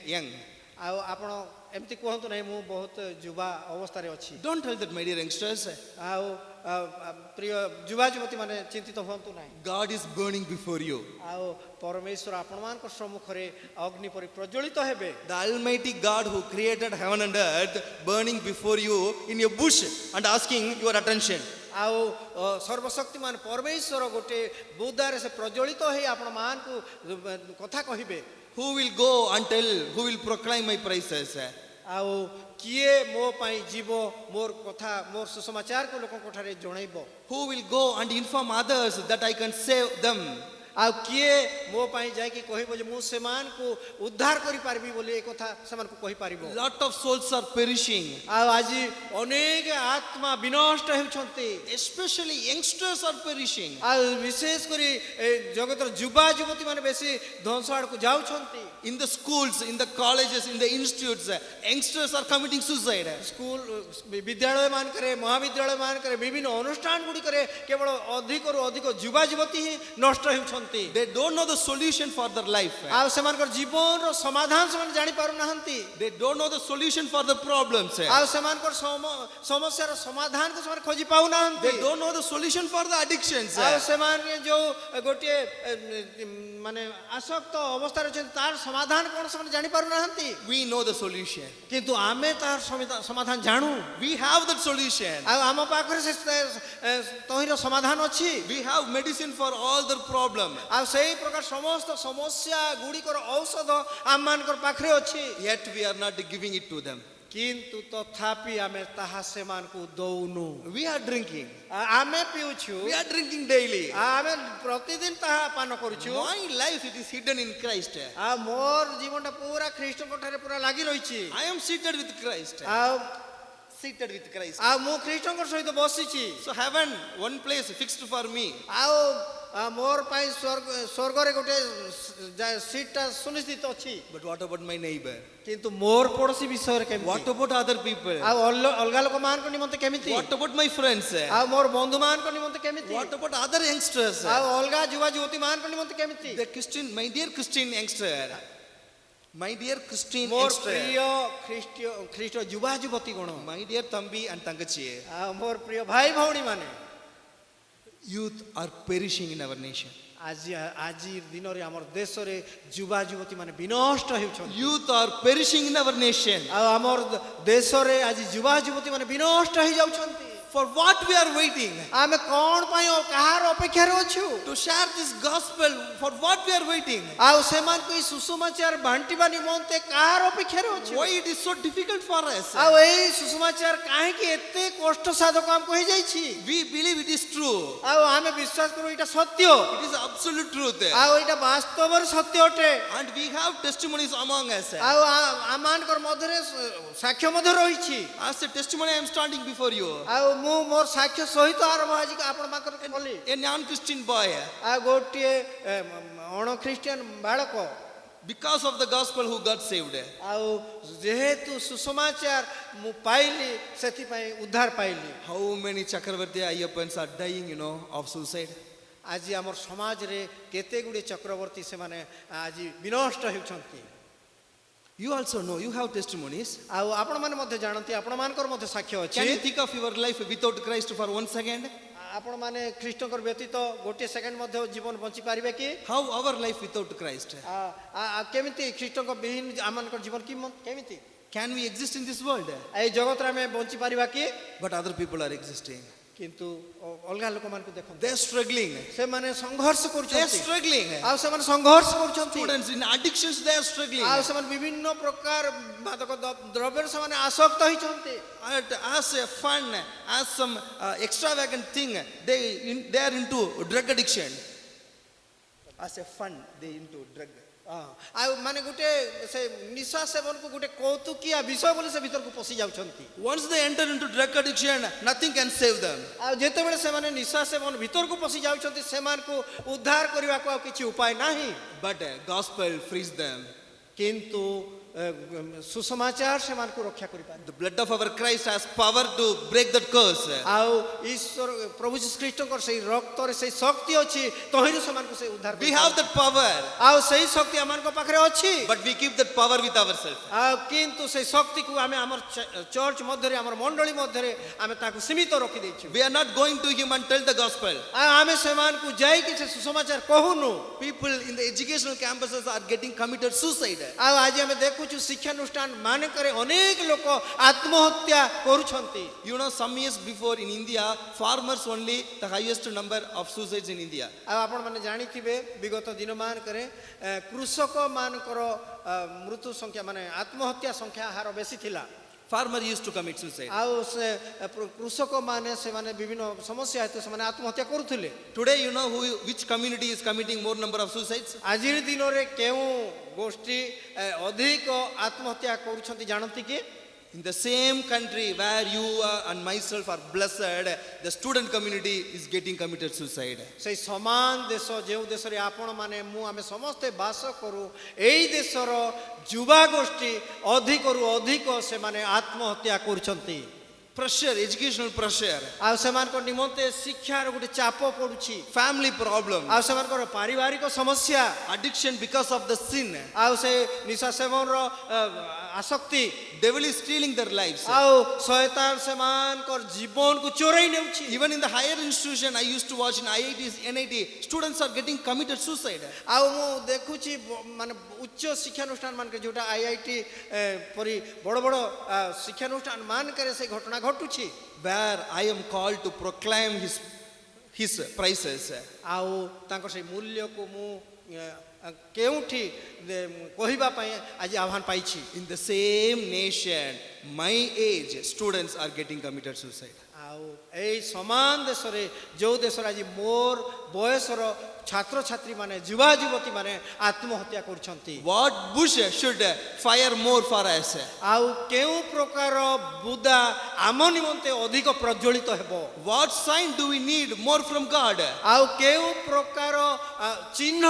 young.
ଆଉ ଆପଣ ଏମିତି କୁହନ୍ତୁ ନାହିଁ ମୁଁ ବହୁତ ଯୁବା ଅବସ୍ଥାରେ ଅଛି
Don't tell that, my dear youngsters.
ଆଉ ପ୍ରିୟ ଯୁବା ଯୁବତୀ ମାନେ ଚିନ୍ତିତ ହୁଅନ୍ତୁ ନାହିଁ
God is burning before you.
ଆଉ ପରମେଶ୍ୱର ଆପଣମାନଙ୍କ ସମ୍ମୁଖରେ ଅଗ୍ନି ପରି ପ୍ରଜ୍ୱଳିତ ହେବେ
The Almighty God who created heaven and earth burning before you in a bush and asking your attention.
ଆଉ ସର୍ବଶକ୍ତିମାନ ପରମେଶ୍ୱର ଗୋଟେ ବୁଦାରେ ସେ ପ୍ରଜ୍ୱଳିତ ହେଇ ଆପଣମାନଙ୍କୁ କଥା କହିବେ
Who will go and tell, who will proclaim my praises?
ଆଉ କିଏ ମୋ ପାଇଁ ଯିବ ମୋର କଥା ମୋର ସୁସମାଚାରକୁ ଲୋକଙ୍କ ଠାରେ ଜଣାଇବ
Who will go and inform others that I can save them?
ଆଉ କିଏ ମୋ ପାଇଁ ଯାଇକି କହିବ ଯେ ମୁଁ ସେମାନଙ୍କୁ ଉଦ୍ଧାର କରିପାରିବି ବୋଲି ଏ କଥା ସେମାନଙ୍କୁ କହିପାରିବ
Lot of souls are perishing.
ଆଉ ଆଜି ଅନେକ ଆତ୍ମା ବିନଷ୍ଟ ହେଉଛନ୍ତି
Especially youngsters are perishing.
ଆଉ ବିଶେଷ କରି ଏ ଜଗତର ଯୁବା ଯୁବତୀ ମାନେ ବେଶୀ ଧ୍ୱଂସ ଆଡ଼କୁ ଯାଉଛନ୍ତି
In the schools, in the colleges, in the institutes, youngsters are committing suicide.
School ବିଦ୍ୟାଳୟ ମାନଙ୍କରେ ମହାବିଦ୍ୟାଳୟ ମାନଙ୍କରେ ବିଭିନ୍ନ ଅନୁଷ୍ଠାନ ଗୁଡ଼ିକରେ କେବଳ ଅଧିକରୁ ଅଧିକ ଯୁବା ଯୁବତୀ ହିଁ ନଷ୍ଟ ହେଉଛନ୍ତି
They don't know the solution for their life.
ଆଉ ସେମାନଙ୍କର ଜୀବନର ସମାଧାନ ସେମାନେ ଜାଣିପାରୁନାହାନ୍ତି
They don't know the solution for the problems.
ଆଉ ସେମାନଙ୍କର ସମସ୍ୟାର ସମାଧାନକୁ ସେମାନେ ଖୋଜି ପାଉନାହାନ୍ତି
They don't know the solution for the addictions.
ଆଉ ସେମାନେ ଯୋଉ ଗୋଟିଏ ମାନେ ଆସକ୍ତ ଅବସ୍ଥାରେ ଅଛନ୍ତି ତାର ସମାଧାନ କ'ଣ ସେମାନେ ଜାଣିପାରୁନାହାନ୍ତି
We know the solution.
କିନ୍ତୁ ଆମେ ତାର ସମାଧାନ ଜାଣୁ
We have that solution.
ଆଉ ଆମ ପାଖରେ ସେ ତହିଁର ସମାଧାନ ଅଛି
We have medicine for all their problems.
ଆଉ ସେଇ ପ୍ରକାର ସମସ୍ତ ସମସ୍ୟା ଗୁଡ଼ିକର ଔଷଧ ଆମମାନଙ୍କର ପାଖରେ ଅଛି
Yet we are not giving it to them.
କିନ୍ତୁ ତଥାପି ଆମେ ତାହା ସେମାନଙ୍କୁ ଦଉନୁ
We are drinking.
ଆମେ ପିଉଛୁ
We are drinking daily.
ଆମେ ପ୍ରତିଦିନ ତାହା ପାନ କରୁଛୁ
My life it is hidden in Christ.
ଆଉ ମୋର ଜୀବନଟା ପୁରା ଖ୍ରୀଷ୍ଟଙ୍କ ଠାରେ ପୁରା ଲାଗି ରହିଛି
I am seated with Christ.
ଆଉ
Seated with Christ.
ଆଉ ମୁଁ ଖ୍ରୀଷ୍ଟଙ୍କ ସହିତ ବସିଛି
So heaven, one place fixed for me.
ଆଉ ମୋର ପାଇଁ ସ୍ୱର୍ଗରେ ଗୋଟେ ସିଟ୍ଟା ସୁନିଶ୍ଚିତ ଅଛି
But what about my neighbor?
କିନ୍ତୁ ମୋର ପଡ଼ୋଶୀ ବିଷୟରେ କେମିତି
What about other people?
ଆଉ ଅଲଗା ଲୋକମାନଙ୍କ ନିମନ୍ତେ କେମିତି
What about my friends?
ଆଉ ମୋର ବନ୍ଧୁମାନଙ୍କ ନିମନ୍ତେ କେମିତି
What about other youngsters?
ଆଉ ଅଲଗା ଯୁବା ଯୁବତୀମାନଙ୍କ ନିମନ୍ତେ କେମିତି
The Christian, my dear Christian youngster. My dear Christian
ମୋର
youngster.
ପ୍ରିୟ ଖ୍ରୀଷ୍ଟ ଯୁବା ଯୁବତୀ ଗଣ
My dear Thambi and Tangachi.
ଆଉ ମୋର ପ୍ରିୟ ଭାଇ ଭଉଣୀ ମାନେ
Youth are perishing in our nation.
ଆଜି ଦିନରେ ଆମର ଦେଶରେ ଯୁବା ଯୁବତୀ ମାନେ ବିନଷ୍ଟ ହେଉଛନ୍ତି
Youth are perishing in our nation.
ଆଉ ଆମର ଦେଶରେ ଆଜି ଯୁବା ଯୁବତୀ ମାନେ ବିନଷ୍ଟ ହେଇଯାଉଛନ୍ତି
For what we are waiting?
ଆମେ କ'ଣ ପାଇଁ କାହାର ଅପେକ୍ଷାରେ ଅଛୁ
To share this gospel, for what we are waiting?
ଆଉ ସେମାନଙ୍କୁ ଏଇ ସୁସମାଚାର ବାଣ୍ଟିବା ନିମନ୍ତେ କାହାର ଅପେକ୍ଷାରେ ଅଛୁ
Why it is so difficult for us?
ଆଉ ଏଇ ସୁସମାଚାର କାହିଁକି ଏତେ କଷ୍ଟ ସାଧକ ଆମକୁ ହେଇଯାଇଛି
We believe it is true.
ଆଉ ଆମେ ବିଶ୍ୱାସ କରୁ ଏଇଟା ସତ୍ୟ
It is absolute truth.
ଆଉ ଏଇଟା ବାସ୍ତବରେ ସତ୍ୟ ଅଟେ
And we have testimonies among us.
ଆଉ ଆମମାନଙ୍କର ମଧ୍ୟରେ ସାକ୍ଷ୍ୟ ମଧ୍ୟ ରହିଛି
As a testimony, I am standing before you.
ଆଉ ମୁଁ ମୋର ସାକ୍ଷ୍ୟ ସହିତ ଆରମ୍ଭ ଆଜି ଆପଣ ପାଖରେ କଲି
A non-Christian boy,
ଆଉ ଗୋଟିଏ ଅଣ ଖ୍ରୀଷ୍ଟିଆନ ବାଳକ
because of the gospel, who got saved.
ଆଉ ଯେହେତୁ ସୁସମାଚାର ମୁଁ ପାଇଲି ସେଥିପାଇଁ ଉଦ୍ଧାର ପାଇଲି
How many Chakravarti Ayyapans are dying, of suicide?
ଆଜି ଆମର ସମାଜରେ କେତେ ଗୁଡ଼ିଏ ଚକ୍ରବର୍ତ୍ତୀ ସେମାନେ ଆଜି ବିନଷ୍ଟ ହେଉଛନ୍ତି
You also know, you have testimonies.
ଆଉ ଆପଣମାନେ ମଧ୍ୟ ଜାଣନ୍ତି ଆପଣମାନଙ୍କର ମଧ୍ୟ ସାକ୍ଷ୍ୟ
Can you
ଅଛି
think of your life without Christ for 1 second?
ଆପଣମାନେ ଖ୍ରୀଷ୍ଟଙ୍କର ବ୍ୟତୀତ ଗୋଟିଏ ସେକେଣ୍ଡ ମଧ୍ୟ ଜୀବନ ବଞ୍ଚି ପାରିବେ କି
How our life without Christ?
କେମିତି ଖ୍ରୀଷ୍ଟଙ୍କ ବିହୀନ ଆମମାନଙ୍କର ଜୀବନ କେମିତି
Can we exist in this world?
এই জগତରେ ଆମେ ବଞ୍ଚି ପାରିବା କି?
But other people are existing.
କିନ୍ତୁ ଅଲଗା ଲୋକମାନଙ୍କୁ ଦେଖନ୍ତୁ,
They're struggling.
ସେମାନେ ସଂଘର୍ଷ
They're
କରୁଛନ୍ତି,
struggling.
ଆଉ ସେମାନେ ସଂଘର୍ଷ କରୁଛନ୍ତି,
Students in addictions, they are struggling.
ଆଉ ସେମାନେ ବିଭିନ୍ନ ପ୍ରକାର ମାଦକ ଦ୍ରବ୍ୟରେ ସେମାନେ ଆସକ୍ତ ହେଇଛନ୍ତି।
As a fun, as some extravagant thing, they are into drug addiction. As a fun, they into drug.
ଆଉ ମାନେ ଗୋଟେ ସେ ନିଶା ସେବନକୁ ଗୋଟେ କୌତୁକିଆ ବିଷୟ ବୋଲି ସେ ଭିତରକୁ ପଶି ଯାଉଛନ୍ତି।
Once they enter into drug addiction, nothing can save them.
ଆଉ ଯେତେବେଳେ ସେମାନେ ନିଶା ସେବନ ଭିତରକୁ ପଶି ଯାଉଛନ୍ତି, ସେମାନଙ୍କୁ ଉଦ୍ଧାର କରିବାକୁ ଆଉ କିଛି ଉପାୟ ନାହିଁ।
But gospel frees them.
କିନ୍ତୁ ସୁସମାଚାର ସେମାନଙ୍କୁ ରକ୍ଷା କରିପାରେ।
The blood of our Christ has power to break that curse.
ଆଉ ଈଶ୍ୱର ପ୍ରଭୁ ଯୀଶୁ ଖ୍ରୀଷ୍ଟଙ୍କର ସେଇ ରକ୍ତରେ ସେଇ ଶକ୍ତି ଅଛି, ତହିଁରୁ ସେମାନଙ୍କୁ ସେ ଉଦ୍ଧାର
We have that power,
ଆଉ ସେଇ ଶକ୍ତି ଆମମାନଙ୍କ ପାଖରେ ଅଛି।
but we keep that power with ourselves.
ଆଉ କିନ୍ତୁ ସେଇ ଶକ୍ତିକୁ ଆମେ ଆମର ଚର୍ଚ୍ଚ ମଧ୍ୟରେ, ଆମର ମଣ୍ଡଳୀ ମଧ୍ୟରେ ଆମେ ତାକୁ ସୀମିତ ରଖିଦେଇଛୁ।
We are not going to him and tell the gospel.
ଆଉ ଆମେ ସେମାନଙ୍କୁ ଯାଇକି ସେ ସୁସମାଚାର କହୁନୁ।
People in the educational campuses are getting committed suicide.
ଆଉ ଆଜି ଆମେ ଦେଖୁଛୁ ଶିକ୍ଷାନୁଷ୍ଠାନ ମାନଙ୍କରେ ଅନେକ ଲୋକ ଆତ୍ମହତ୍ୟା କରୁଛନ୍ତି।
You know, some years before in India, farmers only the highest number of suicides in India.
ଆଉ ଆପଣମାନେ ଜାଣିଥିବେ ବିଗତ ଦିନମାନଙ୍କରେ କୃଷକ ମାନଙ୍କର ମୃତ୍ୟୁ ସଂଖ୍ୟା ମାନେ ଆତ୍ମହତ୍ୟା ସଂଖ୍ୟା ହାର ବେଶୀ ଥିଲା।
Farmer used to commit suicide.
ଆଉ ସେ କୃଷକ ମାନେ ସେମାନେ ବିଭିନ୍ନ ସମସ୍ୟା ହେତୁ ସେମାନେ ଆତ୍ମହତ୍ୟା କରୁଥିଲେ।
Today, you know which community is committing more number of suicides?
ଆଜିର ଦିନରେ କେଉଁ ଗୋଷ୍ଠୀ ଅଧିକ ଆତ୍ମହତ୍ୟା କରୁଛନ୍ତି ଜାଣନ୍ତି କି?
In the same country where you and myself are blessed, the student community is getting committed suicide.
ସେଇ ସମାନ ଦେଶ ଯେଉଁ ଦେଶରେ ଆପଣ ମାନେ ମୁଁ ଆମେ ସମସ୍ତେ ବାସ କରୁ, ଏଇ ଦେଶର ଯୁବା ଗୋଷ୍ଠୀ ଅଧିକରୁ ଅଧିକ ସେମାନେ ଆତ୍ମହତ୍ୟା କରୁଛନ୍ତି।
Pressure, educational pressure,
ଆଉ ସେମାନଙ୍କ ନିମନ୍ତେ ଶିକ୍ଷାର ଗୋଟେ ଚାପ ପଡୁଛି,
family problem,
ଆଉ ସେମାନଙ୍କର ପାରିବାରିକ ସମସ୍ୟା,
addiction because of the sin.
ଆଉ ସେ ନିଶା ସେବନର ଆସକ୍ତି,
Devil is stealing their lives.
ଆଉ ଶୟତାନ ସେମାନଙ୍କର ଜୀବନକୁ ଚୋରେଇ ନେଉଛି।
Even in the higher institution, I used to watch in IITs, NIT, students are getting committed suicide.
ଆଉ ମୁଁ ଦେଖୁଛି ମାନେ ଉଚ୍ଚ ଶିକ୍ଷାନୁଷ୍ଠାନ ମାନଙ୍କରେ ଯୋଉଟା IIT ପରି ବଡ଼ ବଡ଼ ଶିକ୍ଷାନୁଷ୍ଠାନ ମାନଙ୍କରେ ସେ ଘଟଣା ଘଟୁଛି,
Where I am called to proclaim his prices.
ଆଉ ତାଙ୍କର ସେଇ ମୂଲ୍ୟକୁ ମୁଁ କେଉଁଠି କହିବା ପାଇଁ ଆଜି ଆହ୍ୱାନ ପାଇଛି।
In the same nation, my age students are getting committed suicide.
ଆଉ ଏଇ ସମାନ ଦେଶରେ ଯୋଉ ଦେଶରେ ଆଜି ମୋର ବୟସର ଛାତ୍ରଛାତ୍ରୀ ମାନେ ଯୁବା ଯୁବତୀ ମାନେ ଆତ୍ମହତ୍ୟା କରୁଛନ୍ତି।
What bush should fire more for us?
ଆଉ କେଉଁ ପ୍ରକାର ବୁଦା ଆମ ନିମନ୍ତେ ଅଧିକ ପ୍ରଜ୍ୱଳିତ ହେବ?
What sign do we need more from God?
ଆଉ କେଉଁ ପ୍ରକାର ଚିହ୍ନ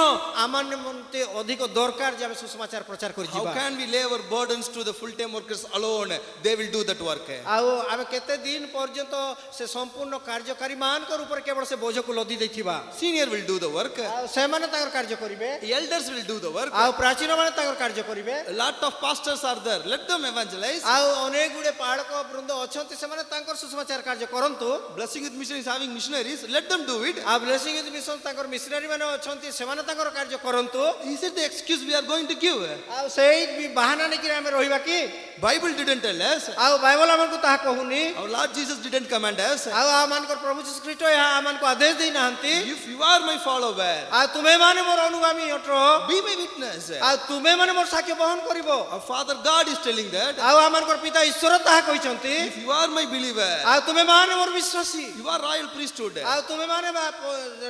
ଆମ ନିମନ୍ତେ ଅଧିକ ଦରକାର ଯେ ଆମେ ସୁସମାଚାର ପ୍ରଚାର କରି
How
ଯିବା?
can we lay our burdens to the full-time workers alone? They will do that work.
ଆଉ ଆମେ କେତେ ଦିନ ପର୍ଯ୍ୟନ୍ତ ସେ ସମ୍ପୂର୍ଣ୍ଣ କାର୍ଯ୍ୟକାରୀ ମାନଙ୍କର ଉପରେ କେବଳ ସେ ବୋଝକୁ ଲଦି ଦେଇଥିବା?
Senior will do the work.
ଆଉ ସେମାନେ ତାଙ୍କର କାର୍ଯ୍ୟ କରିବେ,
Elders will do the work.
ଆଉ ପ୍ରାଚୀନ ମାନେ ତାଙ୍କର କାର୍ଯ୍ୟ କରିବେ,
A lot of pastors are there. Let them evangelize.
ଆଉ ଅନେକ ଗୁଡେ ପାଳକ ବୃନ୍ଦ ଅଛନ୍ତି, ସେମାନେ ତାଙ୍କର ସୁସମାଚାର କାର୍ଯ୍ୟ କରନ୍ତୁ।
Blessing with Mission is having missionaries. Let them do it.
ଆଉ ବ୍ଲେସିଂ ୱିଥ୍ ମିଶନ ତାଙ୍କର ମିଶନାରୀ ମାନେ ଅଛନ୍ତି, ସେମାନେ ତାଙ୍କର କାର୍ଯ୍ୟ କରନ୍ତୁ।
Is it the excuse we are going to give?
ଆଉ ସେଇ ବାହାନା ନେଇକି ଆମେ ରହିବା କି?
Bible didn't tell us.
ଆଉ ବାଇବଲ ଆମକୁ ତାହା କହୁନି,
Our Lord Jesus didn't command us.
ଆଉ ଆମମାନଙ୍କର ପ୍ରଭୁ ଯୀଶୁ ଖ୍ରୀଷ୍ଟ ଏହା ଆମମାନଙ୍କୁ ଆଦେଶ ଦେଇନାହାନ୍ତି।
If you are my follower,
ଆଉ ତୁମେ ମାନେ ମୋର ଅନୁଗାମୀ ଅଟ,
be my witness.
ଆଉ ତୁମେ ମାନେ ମୋର ସାକ୍ଷ୍ୟ ବହନ କରିବ।
Our Father God is telling that.
ଆଉ ଆମମାନଙ୍କର ପିତା ଈଶ୍ୱର ତାହା କହିଛନ୍ତି।
If you are my believer,
ଆଉ ତୁମେ ମାନେ ମୋର ବିଶ୍ୱାସୀ,
you are royal priesthood.
ଆଉ ତୁମେ ମାନେ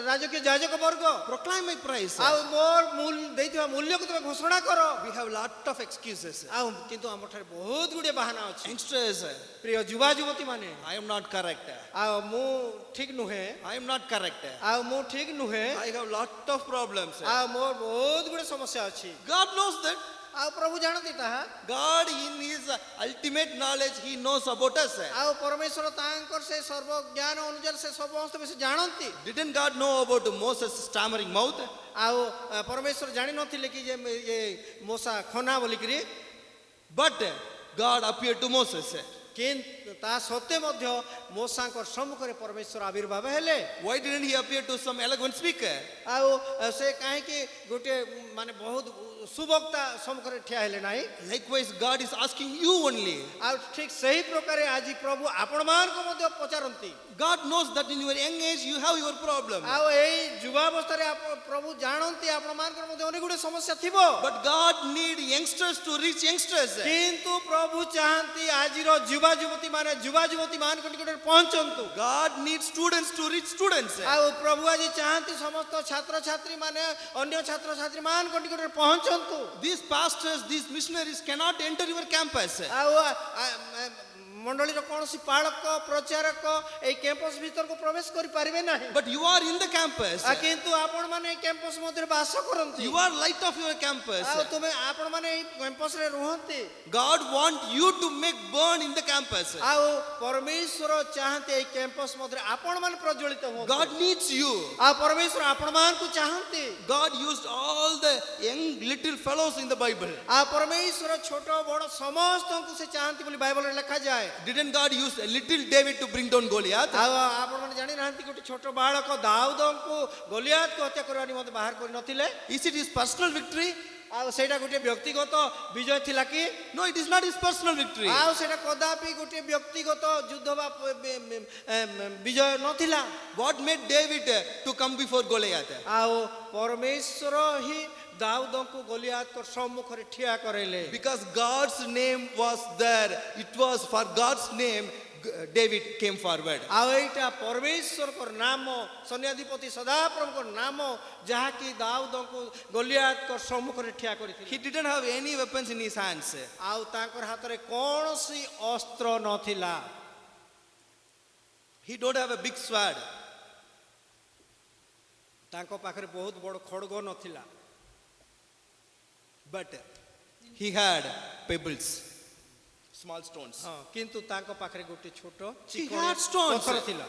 ରାଜକୀୟ ଯାଜକ ବର୍ଗ,
Proclaim my price.
ଆଉ ମୋର ଦେଇଥିବା ମୂଲ୍ୟକୁ ତୁମେ ଘୋଷଣା କର।
We have a lot of excuses.
ଆଉ କିନ୍ତୁ ଆମ ଠାରେ ବହୁତ ଗୁଡ଼ିଏ ବାହାନା ଅଛି।
Youngsters,
ପ୍ରିୟ ଯୁବା ଯୁବତୀ ମାନେ,
I am not correct.
ଆଉ ମୁଁ ଠିକ ନୁହେଁ,
I am not correct.
ଆଉ ମୁଁ ଠିକ ନୁହେଁ,
I have a lot of problems.
ଆଉ ମୋର ବହୁତ ଗୁଡ଼ିଏ ସମସ୍ୟା ଅଛି।
God knows that.
ଆଉ ପ୍ରଭୁ ଜାଣନ୍ତି ତାହା।
God in his ultimate knowledge, he knows about us.
ଆଉ ପରମେଶ୍ୱର ତାଙ୍କର ସେ ସର୍ବଜ୍ଞାନ ଅନୁଯାୟୀ ସେ ସମସ୍ତ ବିଷୟ ଜାଣନ୍ତି।
Didn't God know about Moses' stammering mouth?
ଆଉ ପରମେଶ୍ୱର ଜାଣିନଥିଲେ କି ଯେ ମୂଷା ଖନା ବୋଲିକିରି?
But God appeared to Moses.
କିନ୍ତୁ ତା ସତ୍ତ୍ୱେ ମଧ୍ୟ ମୂଷାଙ୍କର ସମ୍ମୁଖରେ ପରମେଶ୍ୱର ଆବିର୍ଭାବ ହେଲେ।
Why didn't he appear to some eloquent speaker?
ଆଉ ସେ କାହିଁକି ଗୋଟେ ମାନେ ବହୁତ ସୁବକ୍ତା ସମ୍ମୁଖରେ ଠିଆ ହେଲେ ନାହିଁ।
Likewise, God is asking you only.
ଆଉ ଠିକ୍ ସେହି ପ୍ରକାରେ ଆଜି ପ୍ରଭୁ ଆପଣମାନଙ୍କୁ ମଧ୍ୟ ପଚାରନ୍ତି।
God knows that in your young age you have your problem.
ଆଉ ଏଇ ଯୁବାବସ୍ଥାରେ ପ୍ରଭୁ ଜାଣନ୍ତି ଆପଣମାନଙ୍କର ମଧ୍ୟ ଅନେକ ଗୁଡ଼ିଏ ସମସ୍ୟା ଥିବ।
But God need youngsters to reach youngsters.
କିନ୍ତୁ ପ୍ରଭୁ ଚାହାନ୍ତି ଆଜିର ଯୁବା ଯୁବତୀ ମାନଙ୍କ ନିକଟରେ ପହଞ୍ଚନ୍ତୁ।
God needs students to reach students.
ଆଉ ପ୍ରଭୁ ଆଜି ଚାହାନ୍ତି ସମସ୍ତ ଛାତ୍ରଛାତ୍ରୀ ମାନେ ଅନ୍ୟ ଛାତ୍ରଛାତ୍ରୀ ମାନଙ୍କ ନିକଟରେ ପହଞ୍ଚନ୍ତୁ।
These pastors, these missionaries cannot enter your campus.
ଆଉ ମଣ୍ଡଳୀର କୌଣସି ପାଳକ ପ୍ରଚାରକ ଏଇ କ୍ୟାମ୍ପସ ଭିତରକୁ ପ୍ରବେଶ କରିପାରିବେ ନାହିଁ।
But you are in the campus.
କିନ୍ତୁ ଆପଣମାନେ ଏଇ କ୍ୟାମ୍ପସ ମଧ୍ୟରେ ବାସ କରନ୍ତି।
You are light of your campus.
ଆଉ ଆପଣମାନେ ଏଇ କ୍ୟାମ୍ପସରେ ରୁହନ୍ତି।
God want you to make burn in the campus.
ଆଉ ପରମେଶ୍ୱର ଚାହାନ୍ତି ଏଇ କ୍ୟାମ୍ପସ ମଧ୍ୟରେ ଆପଣମାନେ ପ୍ରଜ୍ୱଳିତ ହୁଅନ୍ତୁ।
God needs you.
ଆଉ ପରମେଶ୍ୱର ଆପଣମାନଙ୍କୁ ଚାହାନ୍ତି।
God used all the young little fellows in the Bible.
ଆଉ ପରମେଶ୍ୱର ଛୋଟ ବଡ଼ ସମସ୍ତଙ୍କୁ ସେ ଚାହାନ୍ତି ବୋଲି ବାଇବଲରେ ଲେଖାଯାଏ।
Didn't God use a little David to bring down Goliath?
ଆଉ ଆପଣମାନେ ଜାଣିନାହାନ୍ତି ଗୋଟେ ଛୋଟ ବାଳକ ଦାଉଦଙ୍କୁ ଗୋଲିଆତକୁ ହତ୍ୟା କରିବା ନିମନ୍ତେ ବାହାର କରିନଥିଲେ?
Is it his personal victory?
ଆଉ ସେଇଟା ଗୋଟେ ବ୍ୟକ୍ତିଗତ ବିଜୟ ଥିଲା କି?
No, it is not his personal victory.
ଆଉ ସେଇଟା କଦାପି ଗୋଟେ ବ୍ୟକ୍ତିଗତ ଯୁଦ୍ଧ ବା ବିଜୟ ନଥିଲା।
What made David to come before Goliath?
ଆଉ ପରମେଶ୍ୱର ହିଁ ଦାଉଦଙ୍କୁ ଗୋଲିଆତଙ୍କ ସମ୍ମୁଖରେ ଠିଆ କରେଇଲେ।
Because God's name was there. It was for God's name David came forward.
ଆଉ ଏଇଟା ପରମେଶ୍ୱରଙ୍କର ନାମ ସୈନ୍ୟାଧିପତି ସଦାପ୍ରଭୁଙ୍କ ନାମ ଯାହାକି ଦାଉଦଙ୍କୁ ଗୋଲିଆତଙ୍କ ସମ୍ମୁଖରେ ଠିଆ କରିଥିଲେ।
He didn't have any weapons in his hands.
ଆଉ ତାଙ୍କର ହାତରେ କୌଣସି ଅସ୍ତ୍ର ନଥିଲା।
He don't have a big sword.
ତାଙ୍କ ପାଖରେ ବହୁତ ବଡ଼ ଖଡଗ ନଥିଲା।
But he had pebbles, small stones.
ହଁ କିନ୍ତୁ ତାଙ୍କ ପାଖରେ ଗୋଟେ ଛୋଟ
He
ଚିକଣ
had stones.
ପଥର ଥିଲା।